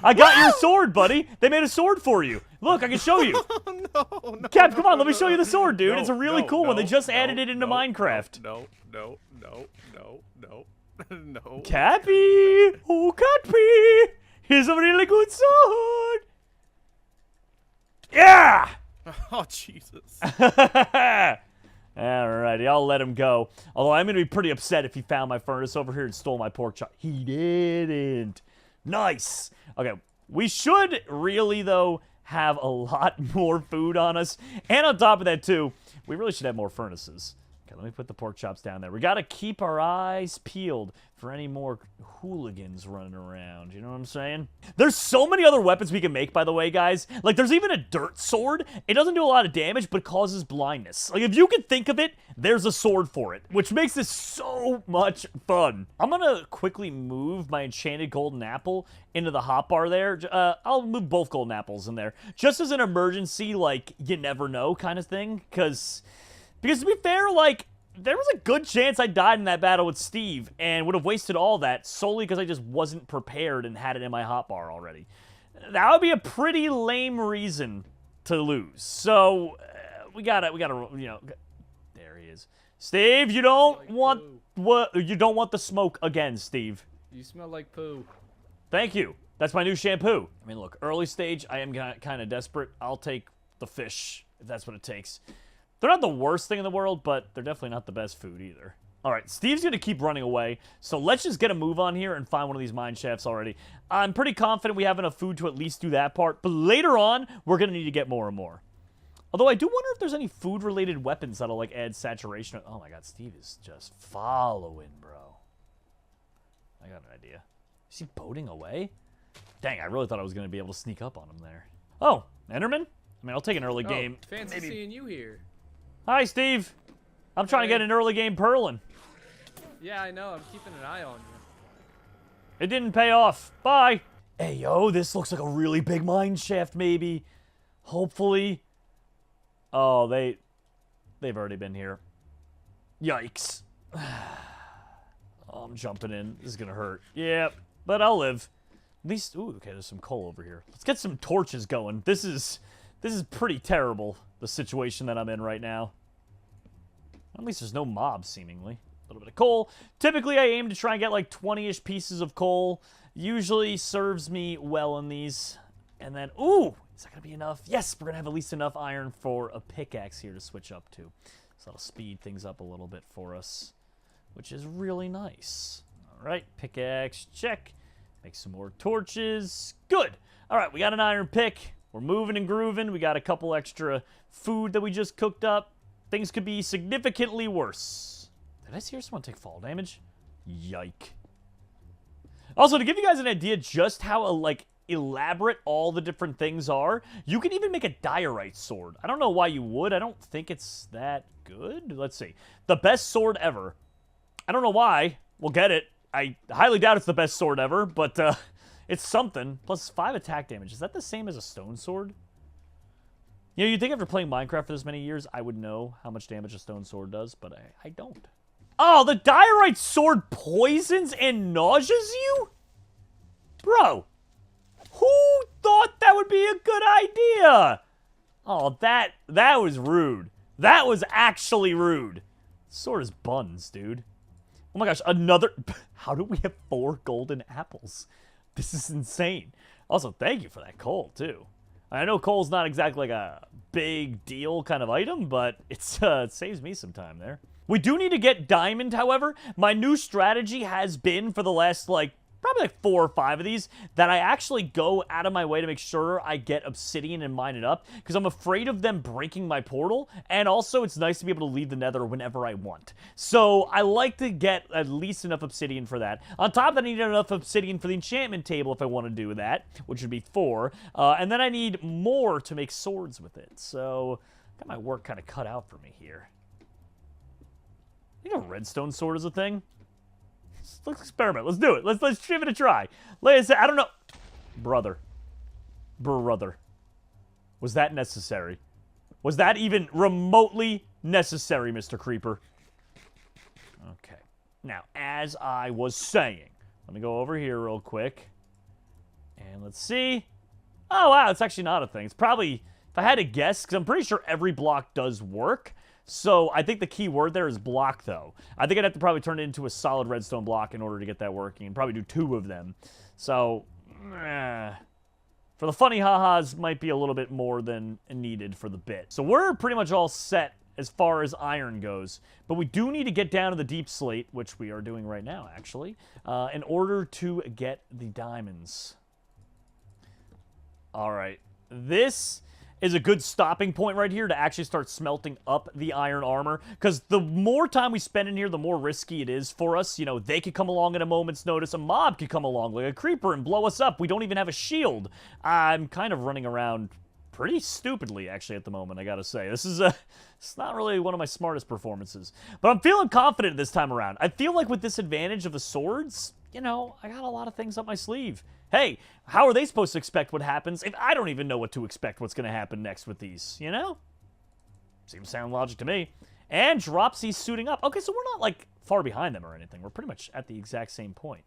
I got your sword, buddy. They made a sword for you. Look, I can show you. no, Cap, come on, let me show you the sword, dude. It's a really cool one. They just added it into Minecraft. No. Cappy! Oh, Cappy! Here's a really good sword. Yeah! Oh, Jesus. Alrighty, I'll let him go. Although I'm going to be pretty upset if he found my furnace over here and stole my pork chop. He didn't. Nice. Okay, we should really, though, have a lot more food on us. And on top of that, too, we really should have more furnaces. Okay, let me put the pork chops down there. We got to keep our eyes peeled for any more hooligans running around. You know what I'm saying? There's so many other weapons we can make, by the way, guys. Like, there's even a dirt sword. It doesn't do a lot of damage, but causes blindness. Like, if you can think of it, there's a sword for it, which makes this so much fun. I'm gonna quickly move my enchanted golden apple into the hotbar there. I'll move both golden apples in there. Just as an emergency, like, you never know kind of thing. Because to be fair, like, there was a good chance I died in that battle with Steve and would have wasted all that solely because I just wasn't prepared and had it in my hotbar already. That would be a pretty lame reason to lose. So, we gotta, you know, there he is. Steve, you don't want the smoke again, Steve. You smell like poo. Thank you. That's my new shampoo. I mean, look, early stage, I am kind of desperate. I'll take the fish if that's what it takes. They're not the worst thing in the world, but they're definitely not the best food either. All right, Steve's going to keep running away, so let's just get a move on here and find one of these mine shafts already. I'm pretty confident we have enough food to at least do that part, but later on, we're going to need to get more and more. Although I do wonder if there's any food-related weapons that'll, like, add saturation. Oh my god, Steve is just following, bro. I got an idea. Is he boating away? Dang, I really thought I was going to be able to sneak up on him there. Oh, Enderman? I mean, I'll take an early game. Fancy seeing you here. Hi, Steve. I'm trying to get an early game purling. Yeah, I know. I'm keeping an eye on you. It didn't pay off. Bye. Hey, yo, this looks like a really big mine shaft, maybe. Hopefully. Oh, they've already been here. Yikes. Oh, I'm jumping in. This is going to hurt. Yeah, but I'll live. At least, ooh, okay, there's some coal over here. Let's get some torches going. This is pretty terrible, the situation that I'm in right now. At least there's no mobs, seemingly. A little bit of coal. Typically, I aim to try and get like 20-ish pieces of coal. Usually serves me well in these. And then, ooh, is that going to be enough? Yes, we're going to have at least enough iron for a pickaxe here to switch up to. So that'll speed things up a little bit for us, which is really nice. All right, pickaxe, check. Make some more torches. Good. All right, we got an iron pick. We're moving and grooving. We got a couple extra food that we just cooked up. Things could be significantly worse. Did I see someone take fall damage? Yike. Also, to give you guys an idea just how, like, elaborate all the different things are, you can even make a diorite sword. I don't know why you would. I don't think it's that good. Let's see. The best sword ever. I don't know why. We'll get it. I highly doubt it's the best sword ever, but it's something. Plus 5 attack damage. Is that the same as a stone sword? You know, you'd think after playing Minecraft for this many years, I would know how much damage a stone sword does, but I don't. Oh, the diorite sword poisons and nauseas you? Bro, who thought that would be a good idea? Oh, that was rude. That was actually rude. Sword is buns, dude. Oh my gosh, another... How do we have 4 golden apples? This is insane. Also, thank you for that coal, too. I know coal's not exactly like a big deal kind of item, but it's, it saves me some time there. We do need to get diamond, however. My new strategy has been for the last, like, probably like 4 or 5 of these, that I actually go out of my way to make sure I get obsidian and mine it up, because I'm afraid of them breaking my portal, and also it's nice to be able to leave the nether whenever I want. So I like to get at least enough obsidian for that. On top of that, I need enough obsidian for the enchantment table if I want to do that, which would be 4. And then I need more to make swords with it. So got my work kind of cut out for me here. I think a redstone sword is a thing. Let's experiment. Let's do it. Let's give it a try. Like I said, I don't know. Brother. Was that necessary? Was that even remotely necessary, Mr. Creeper? Okay. Now, as I was saying, let me go over here real quick. And let's see. Oh, wow. It's actually not a thing. It's probably, if I had to guess, because I'm pretty sure every block does work. So I think the key word there is block, though. I think I'd have to probably turn it into a solid redstone block in order to get that working, and probably do 2 of them. So, for the funny ha-has, might be a little bit more than needed for the bit. So we're pretty much all set as far as iron goes, but we do need to get down to the deep slate, which we are doing right now, actually, in order to get the diamonds. All right, this is a good stopping point right here to actually start smelting up the iron armor, because the more time we spend in here, the more risky it is for us. You know, they could come along at a moment's notice. A mob could come along, like a creeper, and blow us up. We don't even have a shield. I'm kind of running around pretty stupidly, actually, at the moment, I gotta say. This is it's not really one of my smartest performances, but I'm feeling confident this time around. I feel like with this advantage of the swords, you know, I got a lot of things up my sleeve. Hey, how are they supposed to expect what happens if I don't even know what to expect what's going to happen next with these, you know? Seems sound logic to me. And Dropsy's suiting up. Okay, so we're not, like, far behind them or anything. We're pretty much at the exact same point.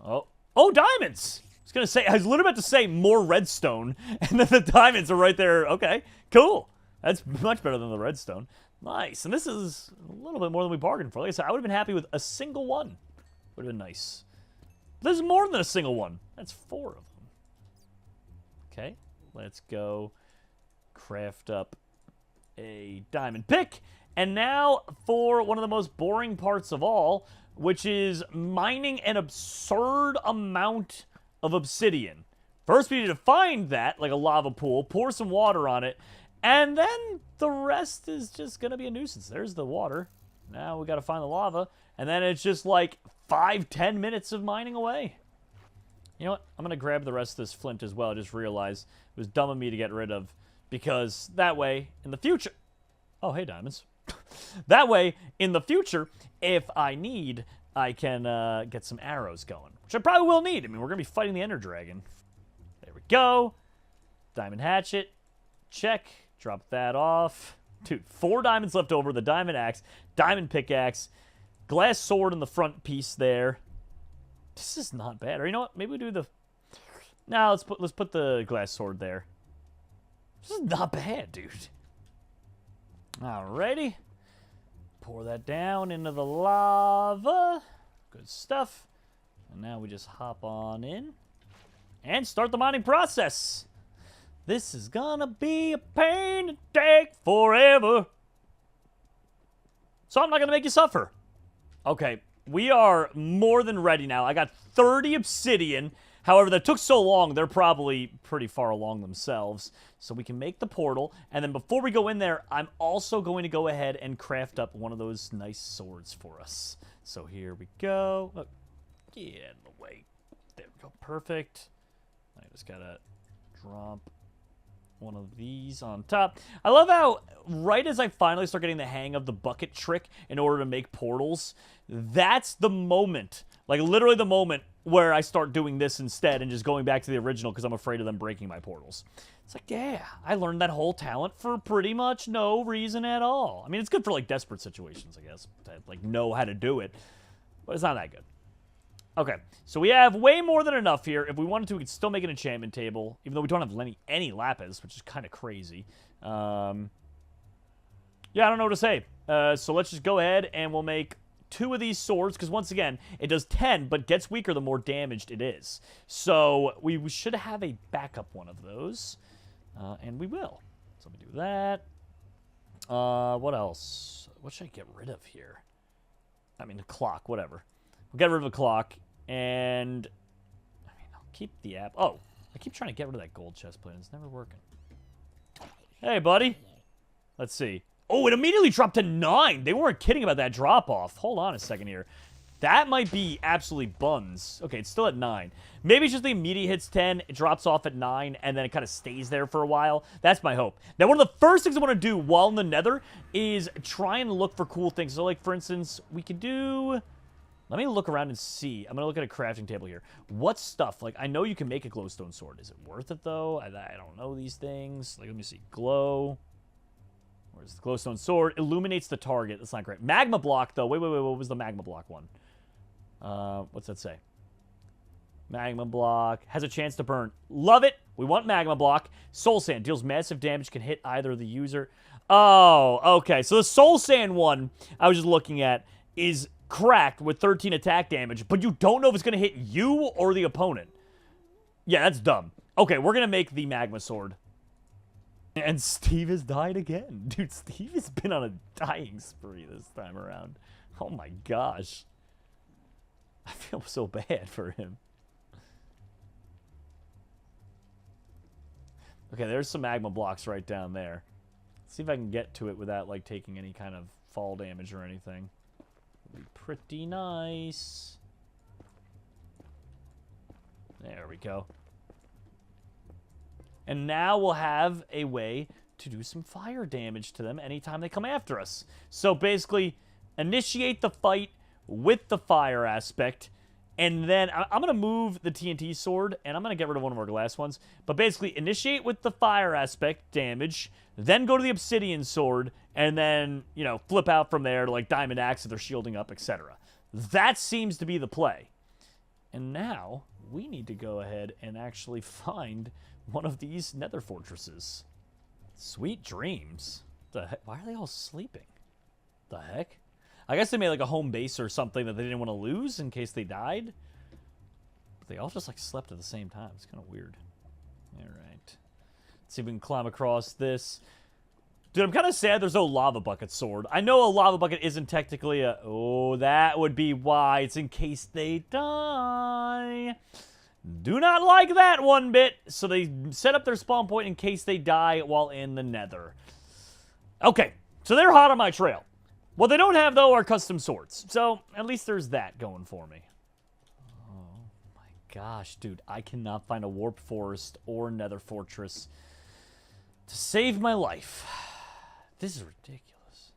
Oh, diamonds! I was literally about to say more redstone, and then the diamonds are right there. Okay, cool. That's much better than the redstone. Nice. And this is a little bit more than we bargained for. Like I said, I would have been happy with a single one. Would have been nice. There's more than a single one. That's 4 of them. Okay, let's go craft up a diamond pick. And now for one of the most boring parts of all, which is mining an absurd amount of obsidian. First, we need to find that, like a lava pool, pour some water on it, and then the rest is just going to be a nuisance. There's the water. Now we got to find the lava, and then it's just like 5-10 minutes of mining away. You know what? I'm going to grab the rest of this flint as well. I just realized it was dumb of me to get rid of, because that way, in the future... Oh, hey, diamonds. That way, in the future, if I need, I can get some arrows going, which I probably will need. I mean, we're going to be fighting the Ender Dragon. There we go. Diamond hatchet. Check. Drop that off. Dude, 4 diamonds left over. The diamond axe, diamond pickaxe, glass sword in the front piece there. This is not bad. Or you know what? Maybe we do the... No, let's put the glass sword there. This is not bad, dude. Alrighty. Pour that down into the lava. Good stuff. And now we just hop on in and start the mining process. This is gonna be a pain to take forever. So I'm not gonna make you suffer. Okay, we are more than ready now. I got 30 obsidian. However, that took so long, they're probably pretty far along themselves. So we can make the portal. And then before we go in there, I'm also going to go ahead and craft up one of those nice swords for us. So here we go. Oh, get out of the way. There we go. Perfect. I just gotta drop one of these on top. I love how right as I finally start getting the hang of the bucket trick in order to make portals, that's the moment, like literally the moment where I start doing this instead and just going back to the original because I'm afraid of them breaking my portals. It's like, yeah, I learned that whole talent for pretty much no reason at all. I mean, it's good for like desperate situations, I guess, to like know how to do it, but it's not that good. Okay, so we have way more than enough here. If we wanted to, we could still make an enchantment table, even though we don't have any lapis, which is kind of crazy. Yeah, I don't know what to say. So let's just go ahead and we'll make 2 of these swords, because once again, it does 10, but gets weaker the more damaged it is. So we should have a backup one of those, and we will. So we do that. What else? What should I get rid of here? I mean, the clock, whatever. We'll get rid of the clock, and I mean, I'll keep the app. Oh, I keep trying to get rid of that gold chest plate. It's never working. Hey, buddy. Let's see. Oh, it immediately dropped to 9. They weren't kidding about that drop-off. Hold on a second here. That might be absolutely buns. Okay, it's still at 9. Maybe it's just the immediate hits 10, it drops off at 9, and then it kind of stays there for a while. That's my hope. Now, one of the first things I want to do while in the Nether is try and look for cool things. So, like, for instance, we could do... Let me look around and see. I'm going to look at a crafting table here. What stuff? Like, I know you can make a glowstone sword. Is it worth it, though? I don't know these things. Like, let me see. Glow. Where's the glowstone sword? Illuminates the target. That's not great. Magma block, though. Wait. What was the magma block one? What's that say? Magma block. Has a chance to burn. Love it. We want magma block. Soul sand. Deals massive damage. Can hit either the user. Oh, okay. So the soul sand one I was just looking at is... cracked with 13 attack damage, but you don't know if it's going to hit you or the opponent. Yeah, that's dumb. Okay, we're going to make the magma sword. And Steve has died again. Dude, Steve has been on a dying spree this time around. Oh my gosh. I feel so bad for him. Okay, there's some magma blocks right down there. Let's see if I can get to it without, like, taking any kind of fall damage or anything. Be pretty nice. There we go. And now we'll have a way to do some fire damage to them anytime they come after us. So basically, initiate the fight with the fire aspect, and then I'm going to move the TNT sword, and I'm going to get rid of one of our glass ones. But basically, initiate with the fire aspect damage, then go to the obsidian sword, and then, you know, flip out from there to, like, diamond axe if they're shielding up, etc. That seems to be the play. And now, we need to go ahead and actually find one of these nether fortresses. Sweet dreams. The heck? Why are they all sleeping? The heck? I guess they made, like, a home base or something that they didn't want to lose in case they died. But they all just, like, slept at the same time. It's kind of weird. Alright. Let's see if we can climb across this. Dude, I'm kind of sad there's no lava bucket sword. I know a lava bucket isn't technically a... Oh, that would be why. It's in case they die. Do not like that one bit. So they set up their spawn point in case they die while in the Nether. Okay, so they're hot on my trail. What they don't have, though, are custom swords. So, at least there's that going for me. Oh, my gosh, dude. I cannot find a warp forest or nether fortress to save my life. This is ridiculous.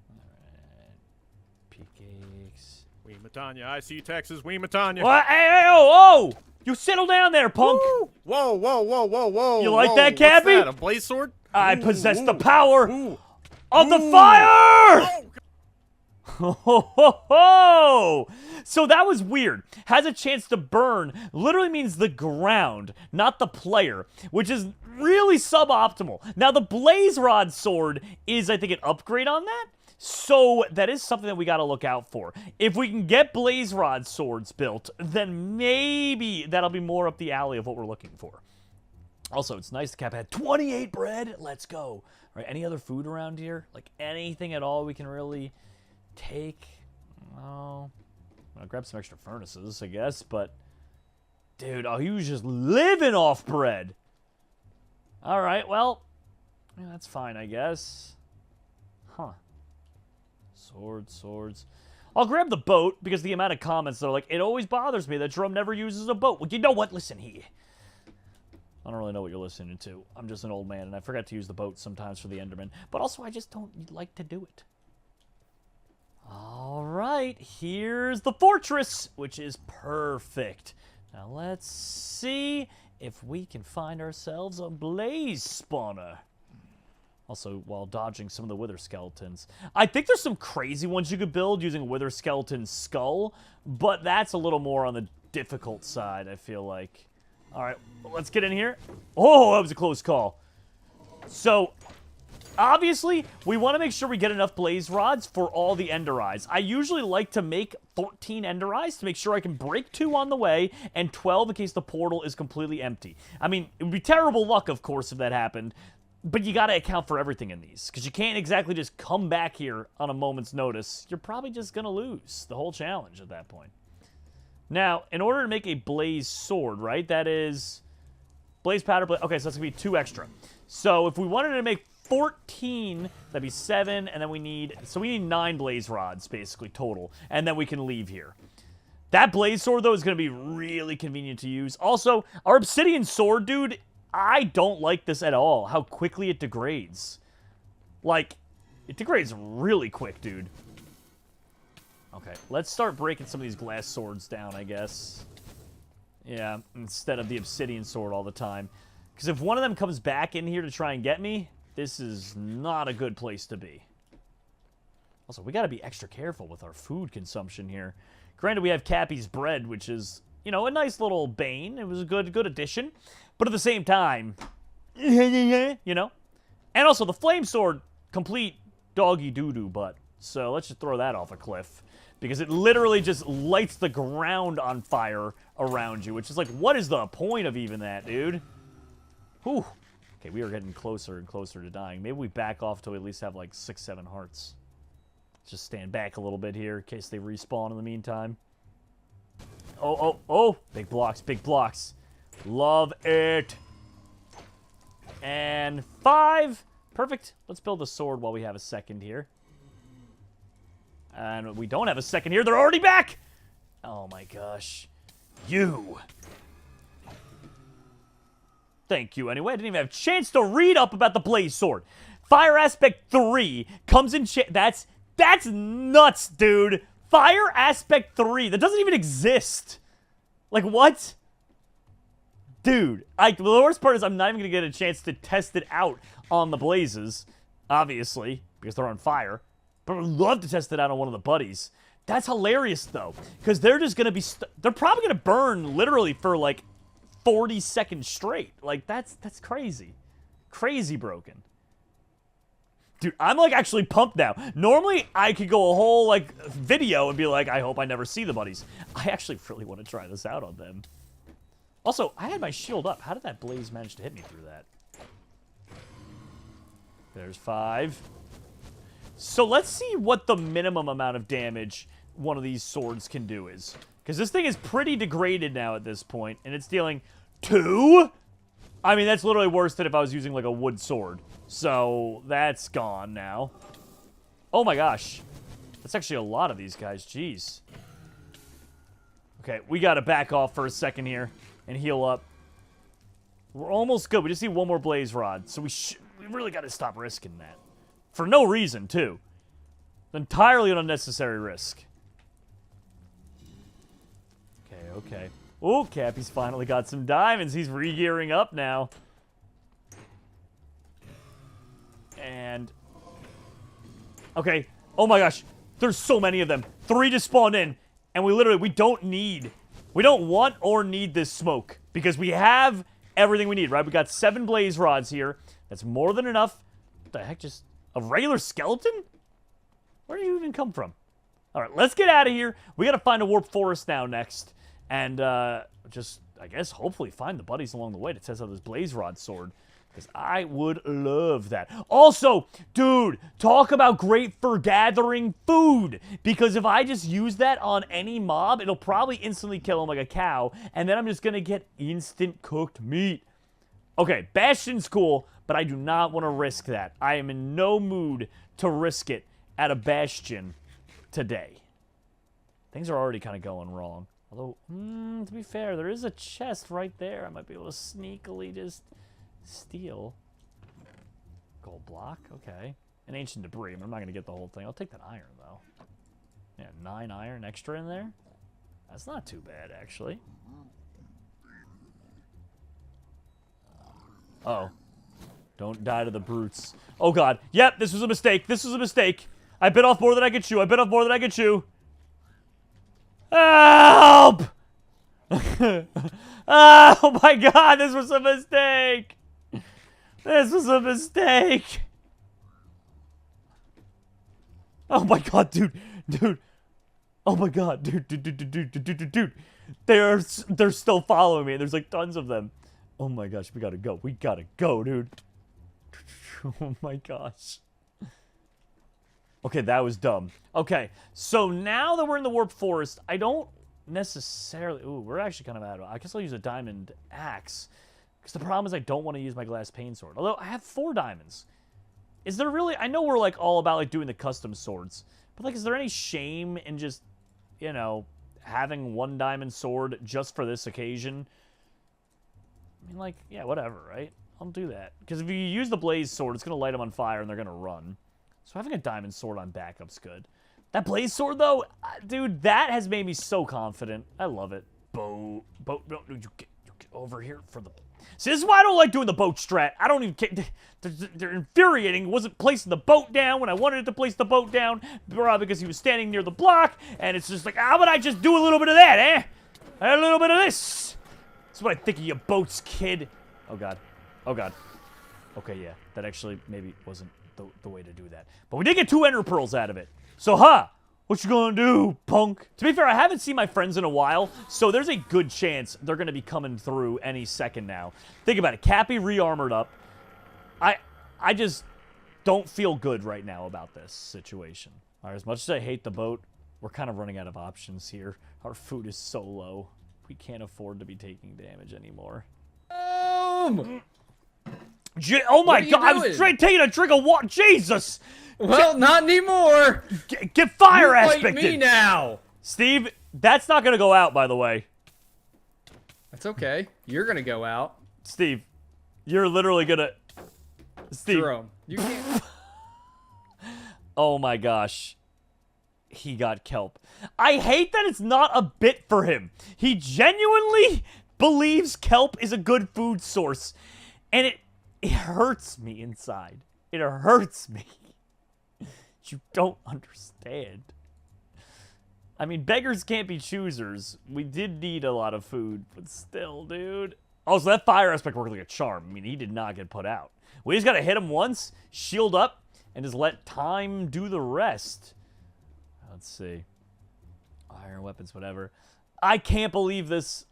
Alright. Pickaxe. We Matanya. I see Texas. We Matanya. What? Hey, oh! You settle down there, punk! Woo! Whoa. You like that, What's Cappy? that, a blaze sword? I possess the power of the fire! Ho, ho, ho, ho! So that was weird. Has a chance to burn literally means the ground, not the player, which is really suboptimal. Now, the Blaze Rod sword is, I think, an upgrade on that. So that is something that we got to look out for. If we can get Blaze Rod swords built, then maybe that'll be more up the alley of what we're looking for. Also, it's nice the cap had 28 bread. Let's go. All right, any other food around here? Like anything at all we can really take? Oh, I'll grab some extra furnaces, I guess. But, dude, oh, he was just living off bread. All right, well, yeah, that's fine, I guess. Huh. Swords. I'll grab the boat because the amount of comments that are like, it always bothers me that Jerome never uses a boat. Well, you know what? Listen here. I don't really know what you're listening to. I'm just an old man, and I forget to use the boat sometimes for the Enderman. But also, I just don't like to do it. All right, here's the fortress, which is perfect. Now, let's see if we can find ourselves a blaze spawner. Also, while dodging some of the wither skeletons. I think there's some crazy ones you could build using a wither skeleton skull, but that's a little more on the difficult side, I feel like. All right, let's get in here. Oh, that was a close call. So, obviously, we want to make sure we get enough blaze rods for all the ender eyes. I usually like to make 14 ender eyes to make sure I can break 2 on the way and 12 in case the portal is completely empty. I mean, it would be terrible luck, of course, if that happened. But you got to account for everything in these, because you can't exactly just come back here on a moment's notice. You're probably just going to lose the whole challenge at that point. Now, in order to make a blaze sword, right, that is blaze powder, okay, so that's going to be 2 extra. So if we wanted to make 14, that'd be 7, and then we need 9 blaze rods, basically, total, and then we can leave here. That blaze sword, though, is going to be really convenient to use. Also, our obsidian sword, dude, I don't like this at all, how quickly it degrades. Like, it degrades really quick, dude. Okay, let's start breaking some of these glass swords down, I guess. Yeah, instead of the obsidian sword all the time. Because if one of them comes back in here to try and get me, this is not a good place to be. Also, we got to be extra careful with our food consumption here. Granted, we have Cappy's bread, which is, you know, a nice little bane. It was a good addition. But at the same time, you know? And also, the flame sword, complete doggy doo-doo butt. So let's just throw that off a cliff. Because it literally just lights the ground on fire around you. Which is like, what is the point of even that, dude? Whew. Okay, we are getting closer and closer to dying. Maybe we back off till we at least have like 6, 7 hearts. Let's just stand back a little bit here in case they respawn in the meantime. Oh. Big blocks, big blocks. Love it. And 5. Perfect. Let's build a sword while we have a second here. And we don't have a second here. They're already back. Oh my gosh. You. Thank you anyway. I didn't even have a chance to read up about the blaze sword. Fire aspect 3 comes in that's nuts, dude. Fire aspect 3. That doesn't even exist. Like, what? Dude, the worst part is I'm not even going to get a chance to test it out on the blazes, obviously, because they're on fire. But I'd love to test it out on one of the buddies. That's hilarious, though, because they're just going to be... they're probably going to burn literally for, like, 40 seconds straight. Like, that's crazy. Crazy broken. Dude, I'm, like, actually pumped now. Normally, I could go a whole, like, video and be like, I hope I never see the buddies. I actually really want to try this out on them. Also, I had my shield up. How did that blaze manage to hit me through that? There's 5. So let's see what the minimum amount of damage one of these swords can do is. Because this thing is pretty degraded now at this point, and it's dealing 2? I mean, that's literally worse than if I was using, like, a wood sword. So, that's gone now. Oh my gosh. That's actually a lot of these guys. Jeez. Okay, we gotta back off for a second here and heal up. We're almost good. We just need one more blaze rod. So we really gotta stop risking that. For no reason, too. Entirely an unnecessary risk. Okay. Oh, Cappy's finally got some diamonds. He's re-gearing up now. And... okay. Oh my gosh. There's so many of them. 3 just spawned in. And we don't want or need this smoke. Because we have everything we need, right? We got 7 blaze rods here. That's more than enough. What the heck? Just a regular skeleton? Where do you even come from? All right, let's get out of here. We got to find a warp forest now next. And just, I guess, hopefully find the buddies along the way to test out this blaze rod sword. Because I would love that. Also, dude, talk about great for gathering food. Because if I just use that on any mob, it'll probably instantly kill him like a cow. And then I'm just going to get instant cooked meat. Okay, Bastion's cool, but I do not want to risk that. I am in no mood to risk it at a Bastion today. Things are already kind of going wrong. Although, to be fair, there is a chest right there. I might be able to sneakily just steal. Gold block, okay. An ancient debris. I'm not going to get the whole thing. I'll take that iron, though. Yeah, 9 iron extra in there. That's not too bad, actually. Uh-oh. Don't die to the brutes. Oh, God. Yep, this was a mistake. This was a mistake. I bit off more than I could chew. I bit off more than I could chew. Help! Oh, my God. This was a mistake. This was a mistake. Oh, my God, dude. Dude. Oh, my God. Dude. They're still following me. There's, like, tons of them. Oh, my gosh. We gotta go. We gotta go, dude. Oh, my gosh. Okay, that was dumb. Okay, so now that we're in the warp forest, I don't necessarily... Ooh, we're actually kind of out of... I guess I'll use a diamond axe. Because the problem is I don't want to use my glass pane sword. Although, I have 4 diamonds. Is there really... I know we're, like, all about, like, doing the custom swords. But, like, is there any shame in just, you know, having 1 diamond sword just for this occasion? I mean, like, yeah, whatever, right? I'll do that. Because if you use the blaze sword, it's going to light them on fire and they're going to run. So having a diamond sword on backup's good. That blaze sword, though, dude, that has made me so confident. I love it. No, you get over here for the... See, this is why I don't like doing the boat strat. I don't even care. They're infuriating. It wasn't placing the boat down when I wanted it to place the boat down. Because he was standing near the block. And it's just like, how about I just do a little bit of that, eh? A little bit of this. That's what I think of your boats, kid. Oh, God. Oh, God. Okay, yeah. That actually maybe wasn't the way to do that. But we did get 2 ender pearls out of it. So, what you gonna do, punk? To be fair, I haven't seen my friends in a while, so there's a good chance they're gonna be coming through any second now. Think about it. Cappy re-armored up. I just don't feel good right now about this situation. All right, as much as I hate the boat, we're kind of running out of options here. Our food is so low. We can't afford to be taking damage anymore. Oh my God, I was straight taking a drink of water. Jesus! Well, not anymore. Get fire You aspected. fight me now. Steve, that's not going to go out, by the way. That's okay. You're going to go out. Steve, you're literally going to... Steve. Jerome, you can't... Oh my gosh. He got kelp. I hate that it's not a bit for him. He genuinely believes kelp is a good food source. And it hurts me inside. It hurts me. You don't understand. I mean, beggars can't be choosers. We did need a lot of food, but still, dude. Oh, so that fire aspect worked like a charm. I mean, he did not get put out. We just got to hit him once, shield up, and just let time do the rest. Let's see. Iron weapons, whatever. I can't believe this.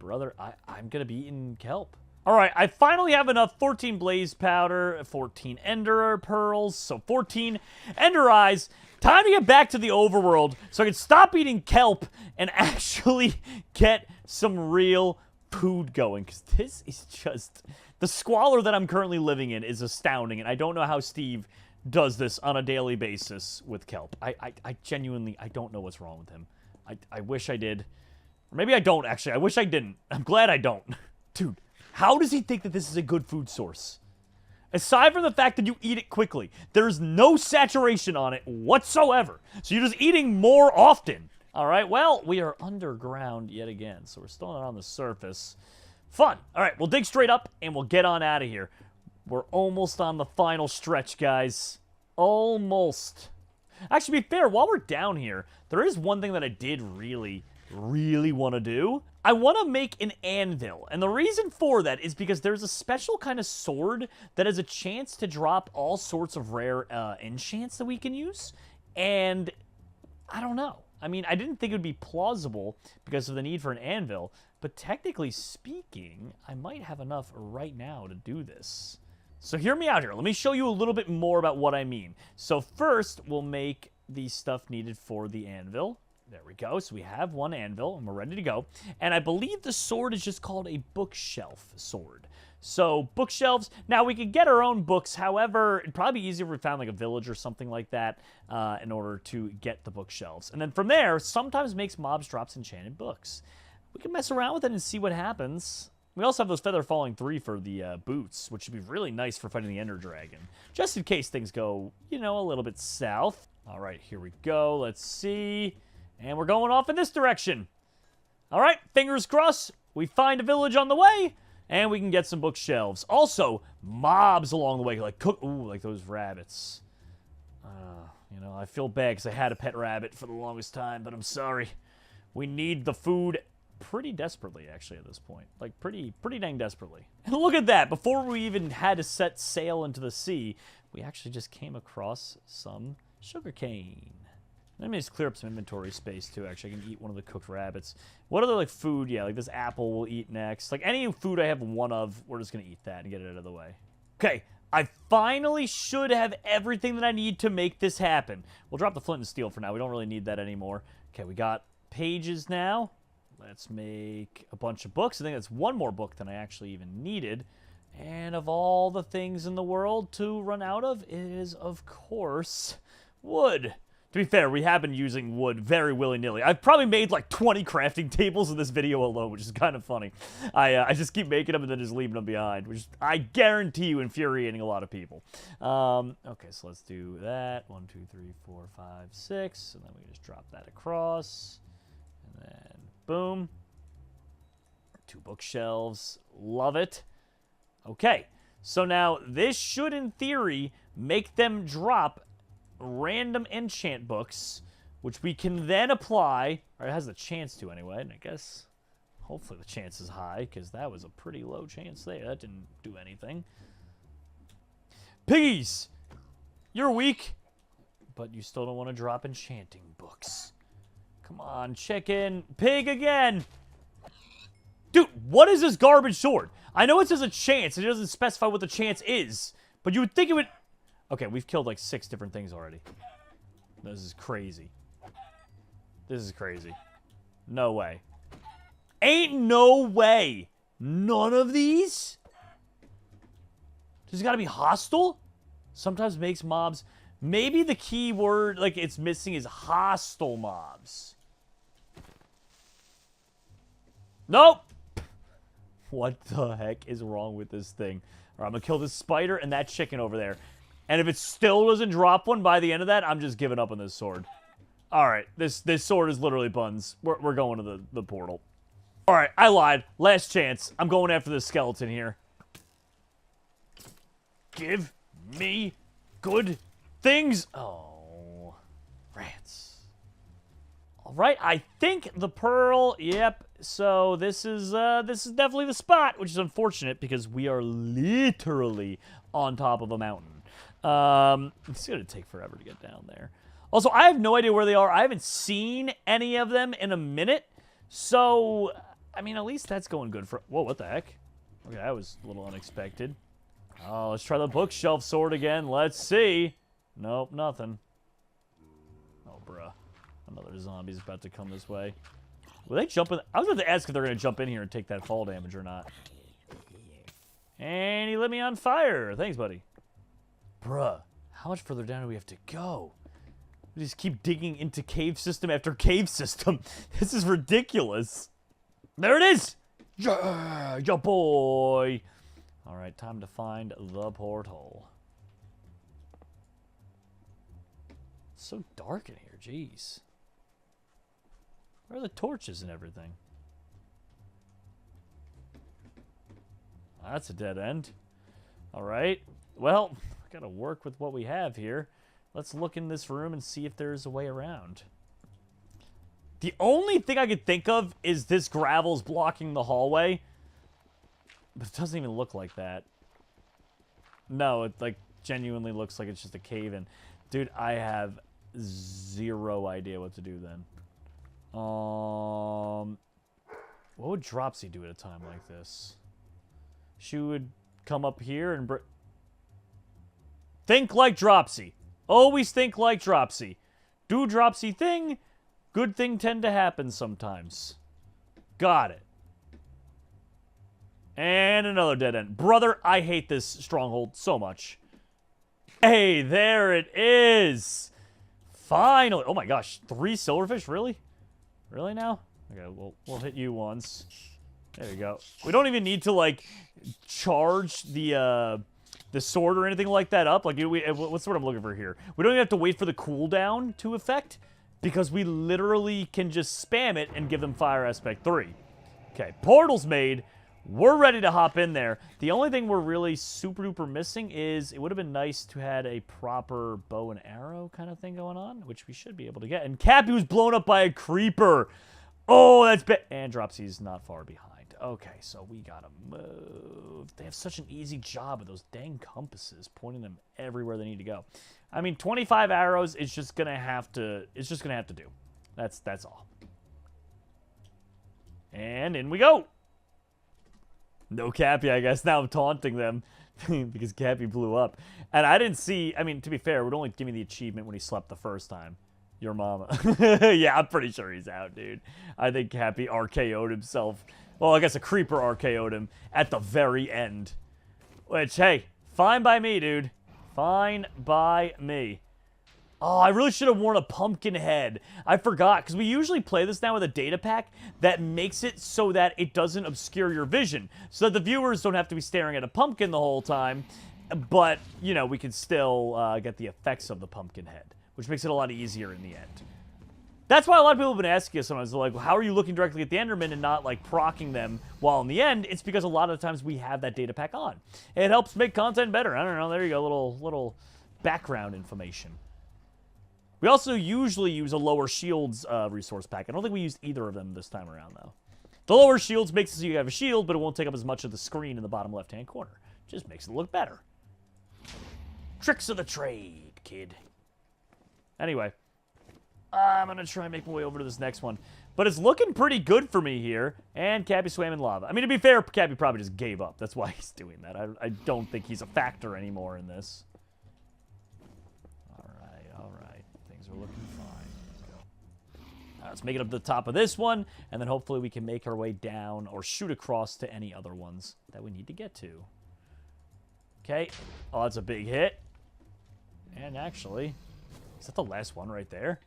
Brother, I'm going to be eating kelp. All right, I finally have enough 14 blaze powder, 14 ender pearls, so 14 ender eyes. Time to get back to the overworld so I can stop eating kelp and actually get some real food going. Because this is just... The squalor that I'm currently living in is astounding, and I don't know how Steve does this on a daily basis with kelp. I genuinely, I don't know what's wrong with him. I wish I did. Or maybe I don't, actually. I wish I didn't. I'm glad I don't. Dude. How does he think that this is a good food source? Aside from the fact that you eat it quickly, there's no saturation on it whatsoever. So you're just eating more often. All right, well, we are underground yet again, so we're still not on the surface. Fun. All right, we'll dig straight up, and we'll get on out of here. We're almost on the final stretch, guys. Almost. Actually, to be fair, while we're down here, there is one thing that I did really want to do. I want to make an anvil, and the reason for that is because there's a special kind of sword that has a chance to drop all sorts of rare enchants that we can use, and I don't know. I mean, I didn't think it would be plausible because of the need for an anvil, but technically speaking, I might have enough right now to do this. So hear me out here. Let me show you a little bit more about what I mean. So first, we'll make the stuff needed for the anvil. There we go. So we have one anvil, and we're ready to go. And I believe the sword is just called a bookshelf sword. So bookshelves. Now, we could get our own books. However, it'd probably be easier if we found like a village or something like that in order to get the bookshelves. And then from there, sometimes makes mobs drops enchanted books. We can mess around with it and see what happens. We also have those Feather Falling 3 for the boots, which would be really nice for fighting the Ender Dragon. Just in case things go, you know, a little bit south. All right, here we go. Let's see. And we're going off in this direction. All right, fingers crossed. We find a village on the way, and we can get some bookshelves. Also, mobs along the way, like like those rabbits. You know, I feel bad because I had a pet rabbit for the longest time, but I'm sorry. We need the food pretty desperately, actually, at this point. Like, pretty dang desperately. And look at that. Before we even had to set sail into the sea, we actually just came across some sugarcane. Let me just clear up some inventory space, too. Actually, I can eat one of the cooked rabbits. What other, like, food? Yeah, like this apple we'll eat next. Like, any food I have one of, we're just going to eat that and get it out of the way. Okay, I finally should have everything that I need to make this happen. We'll drop the flint and steel for now. We don't really need that anymore. Okay, we got pages now. Let's make a bunch of books. I think that's one more book than I actually even needed. And of all the things in the world to run out of is, of course, wood. To be fair, we have been using wood very willy-nilly. I've probably made like 20 crafting tables in this video alone, which is kind of funny. I just keep making them and then just leaving them behind, which I guarantee you infuriating a lot of people. Okay, so let's do that. 1, 2, 3, 4, 5, 6. And then we just drop that across. And then boom. 2 bookshelves. Love it. Okay, so now this should, in theory, make them drop random enchant books, which we can then apply, or it has the chance to anyway, and I guess hopefully the chance is high, because that was a pretty low chance there. That didn't do anything. Piggies! You're weak, but you still don't want to drop enchanting books. Come on, chicken. Pig again! Dude, what is this garbage sword? I know it says a chance, it doesn't specify what the chance is, but you would think it would... Okay, we've killed like 6 different things already. This is crazy. This is crazy. No way. Ain't no way. None of these? Does it gotta be hostile? Sometimes makes mobs... Maybe the key word, like, it's missing is hostile mobs. Nope. What the heck is wrong with this thing? All right, I'm gonna kill this spider and that chicken over there. And if it still doesn't drop one by the end of that, I'm just giving up on this sword. All right, this sword is literally buns. We're going to the portal. All right, I lied. Last chance. I'm going after this skeleton here. Give me good things. Oh, rats. All right, I think the pearl. Yep. So this is definitely the spot, which is unfortunate because we are literally on top of a mountain. It's gonna take forever to get down there. Also, I have no idea where they are. I haven't seen any of them in a minute. So, I mean, at least that's going good for... Whoa, what the heck? Okay, that was a little unexpected. Oh, let's try the bookshelf sword again. Let's see. Nope, nothing. Oh, bruh. Another zombie's about to come this way. Will they jump in? I was about to ask if they're going to jump in here and take that fall damage or not. And he lit me on fire. Thanks, buddy. Bruh, how much further down do we have to go? We just keep digging into cave system after cave system. This is ridiculous. There it is! Yeah, ya boy! Alright, time to find the portal. It's so dark in here, jeez. Where are the torches and everything? That's a dead end. Alright, well... Gotta work with what we have here. let's look in this room and see if there's a way around. The only thing I could think of is this gravel's blocking the hallway. But it doesn't even look like that. No, it like genuinely looks like it's just a cave-in. Dude, I have zero idea what to do then. What would Dropsy do at a time like this? She would come up here and think like Dropsy. Always think like Dropsy. Do Dropsy thing. Good thing tend to happen sometimes. Got it. And another dead end. Brother, I hate this stronghold so much. Hey, there it is. Finally. Oh my gosh, 3 silverfish? Really? Really now? Okay, we'll hit you once. There you go. We don't even need to, like, charge the sword or anything like that up. Like, what's what I'm looking for here? We don't even have to wait for the cooldown to affect, because we literally can just spam it and give them fire aspect 3. Okay, portal's made. We're ready to hop in there. The only thing we're really super duper missing is it would have been nice to had a proper bow and arrow kind of thing going on, which we should be able to get. And Cappy was blown up by a creeper. Oh, that's bad. And Dropsy's not far behind. Okay, so we gotta move. They have such an easy job with those dang compasses, pointing them everywhere they need to go. I mean, 25 arrows is just gonna have to. It's just gonna have to do. That's all. And in we go. No Cappy, I guess. Now I'm taunting them because Cappy blew up. And I didn't see... I mean, to be fair, it would only give me the achievement when he slept the first time. Your mama. Yeah, I'm pretty sure he's out, dude. I think Cappy RKO'd himself. Well, I guess a creeper RKO'd him at the very end. Which, hey, fine by me, dude. Fine by me. Oh, I really should have worn a pumpkin head. I forgot, because we usually play this now with a data pack that makes it so that it doesn't obscure your vision, so that the viewers don't have to be staring at a pumpkin the whole time, but, you know, we can still get the effects of the pumpkin head, which makes it a lot easier in the end. That's why a lot of people have been asking us sometimes, they're like, well, how are you looking directly at the Enderman and not, like, proccing them while in the end? It's because a lot of the times we have that data pack on. It helps make content better. I don't know, there you go, little background information. We also usually use a lower shields resource pack. I don't think we used either of them this time around, though. The lower shields makes it so you have a shield, but it won't take up as much of the screen in the bottom left-hand corner. Just makes it look better. Tricks of the trade, kid. Anyway, I'm going to try and make my way over to this next one. But it's looking pretty good for me here. And Cappy swam in lava. I mean, to be fair, Cappy probably just gave up. That's why he's doing that. I don't think he's a factor anymore in this. All right. Things are looking fine. Let's make it up to the top of this one, and then hopefully we can make our way down or shoot across to any other ones that we need to get to. Okay. Oh, that's a big hit. And actually, is that the last one right there?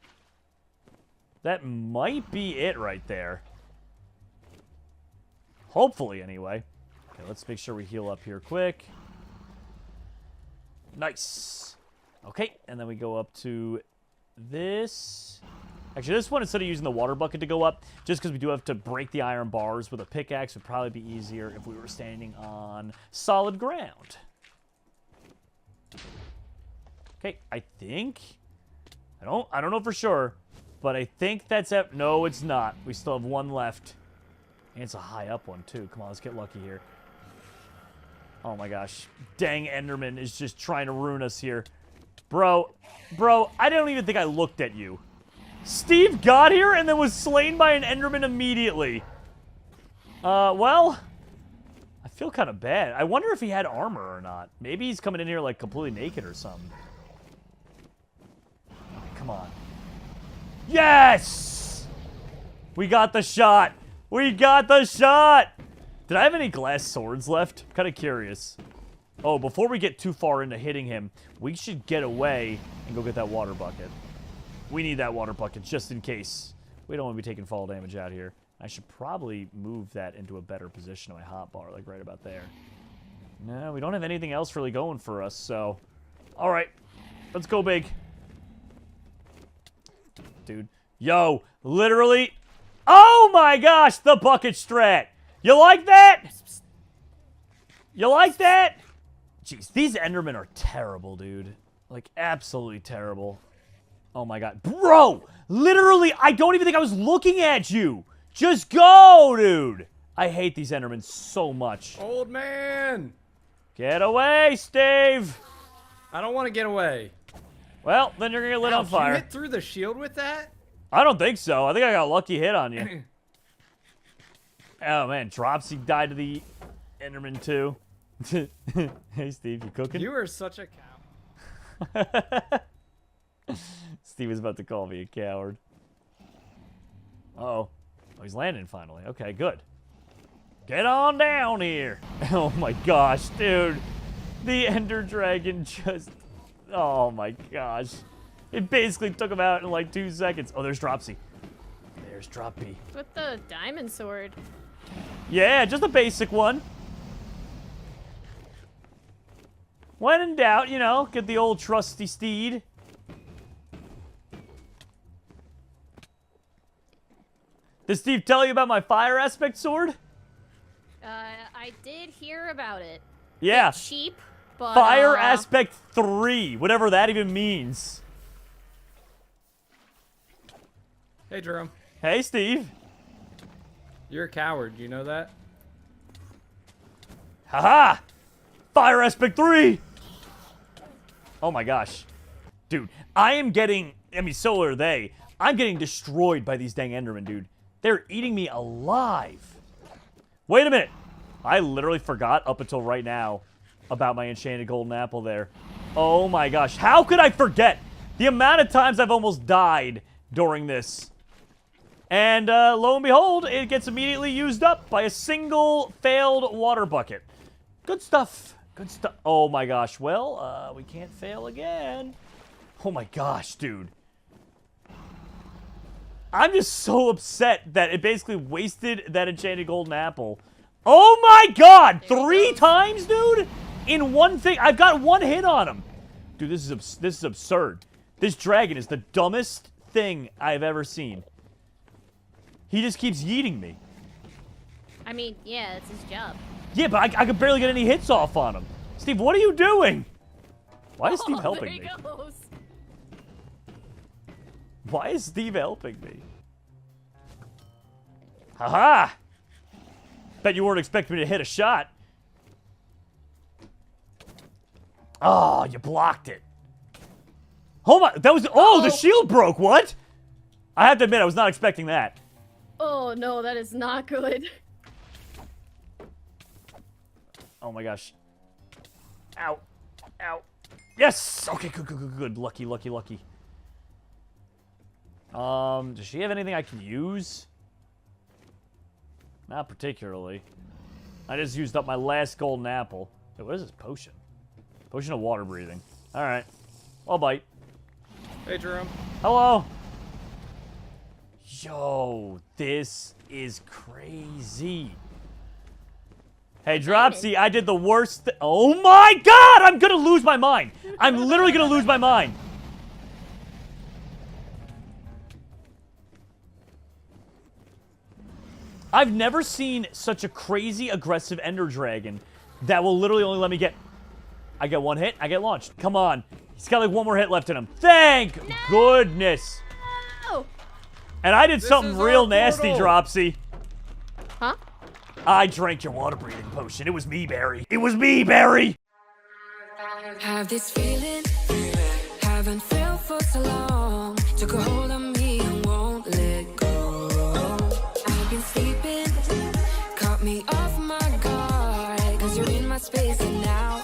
That might be it right there. Hopefully, anyway. Okay, let's make sure we heal up here quick. Nice. Okay, and then we go up to this. Actually, this one, instead of using the water bucket to go up, just because we do have to break the iron bars with a pickaxe, would probably be easier if we were standing on solid ground. Okay, I think... I don't know for sure, but I think that's it. No, it's not. We still have one left. And it's a high up one, too. Come on, let's get lucky here. Oh, my gosh. Dang, Enderman is just trying to ruin us here. Bro, I don't even think I looked at you. Steve got here and then was slain by an Enderman immediately. Well, I feel kind of bad. I wonder if he had armor or not. Maybe he's coming in here, like, completely naked or something. Come on. Yes! We got the shot. We got the shot! Did I have any glass swords left? I'm kind of curious. Oh, before we get too far into hitting him, we should get away and go get that water bucket. We need that water bucket just in case. We don't want to be taking fall damage out here. I should probably move that into a better position on my hotbar, like right about there. No, we don't have anything else really going for us, so... Alright, let's go big. Dude. Yo, literally... Oh my gosh, the bucket strat! You like that? You like that? Jeez, these Endermen are terrible, dude. Like, absolutely terrible. Oh my god. Bro! Literally, I don't even think I was looking at you! Just go, dude! I hate these Endermen so much. Old man! Get away, Steve! I don't want to get away. Well, then you're gonna get lit on Ouch, fire. You hit through the shield with that? I don't think so. I think I got a lucky hit on you. Oh man, Dropsy died to the Enderman too. Hey Steve, you cooking? You are such a cow. Steve was about to call me a coward. Uh-oh. Oh, he's landing finally. Okay, good. Get on down here. Oh my gosh, dude. The Ender Dragon just... Oh my gosh. It basically took him out in like 2 seconds. Oh, there's Dropsy. There's Droppy. With the diamond sword. Yeah, just a basic one. When in doubt, you know, get the old trusty steed. Did Steve tell you about my fire aspect sword? I did hear about it. Yeah. Bit cheap, but Fire aspect 3, whatever that even means. Hey, Jerome. Hey, Steve. You're a coward. You know that? Haha! Fire aspect 3! Oh my gosh. Dude, I am getting, I mean, so are they. I'm getting destroyed by these dang Endermen, dude. They're eating me alive. Wait a minute. I literally forgot up until right now about my enchanted golden apple there. Oh my gosh. How could I forget the amount of times I've almost died during this? And lo and behold, it gets immediately used up by a single failed water bucket. Good stuff. Good stuff. Oh my gosh. Well, we can't fail again. Oh my gosh, dude. I'm just so upset that it basically wasted that enchanted golden apple. Oh my god! 3 times, dude? In one thing. I've got 1 hit on him. Dude, this is absurd. This dragon is the dumbest thing I've ever seen. He just keeps yeeting me. I mean, yeah, it's his job. Yeah, but I could barely get any hits off on him. Steve, what are you doing? Why is Steve helping me? There he goes. Why is Steve helping me? Haha! Bet you weren't expecting me to hit a shot. Oh, you blocked it. Oh my, that was, oh, the shield broke, what? I have to admit, I was not expecting that. Oh no, that is not good. Oh my gosh. Ow. Ow. Yes! Okay, good. Lucky. Does she have anything I can use? Not particularly. I just used up my last golden apple. Hey, what is this potion? Potion of water breathing. Alright. I'll bite. Hey, Jerome. Hello! Yo, this is crazy. Hey, Dropsy, I did the worst oh my god! I'm gonna lose my mind! I'm literally gonna lose my mind! I've never seen such a crazy, aggressive Ender Dragon that will literally only let me get... I get 1 hit, I get launched. Come on. He's got like 1 more hit left in him. Thank goodness! No! And I did something real our nasty, portal. Dropsy. Huh? I drank your water breathing potion. It was me, Barry. It was me, Barry! Have this feeling, haven't felt for so long. Took a hold of me and won't let go. I've been sleeping, caught me off my guard. 'Cause you're in my space and now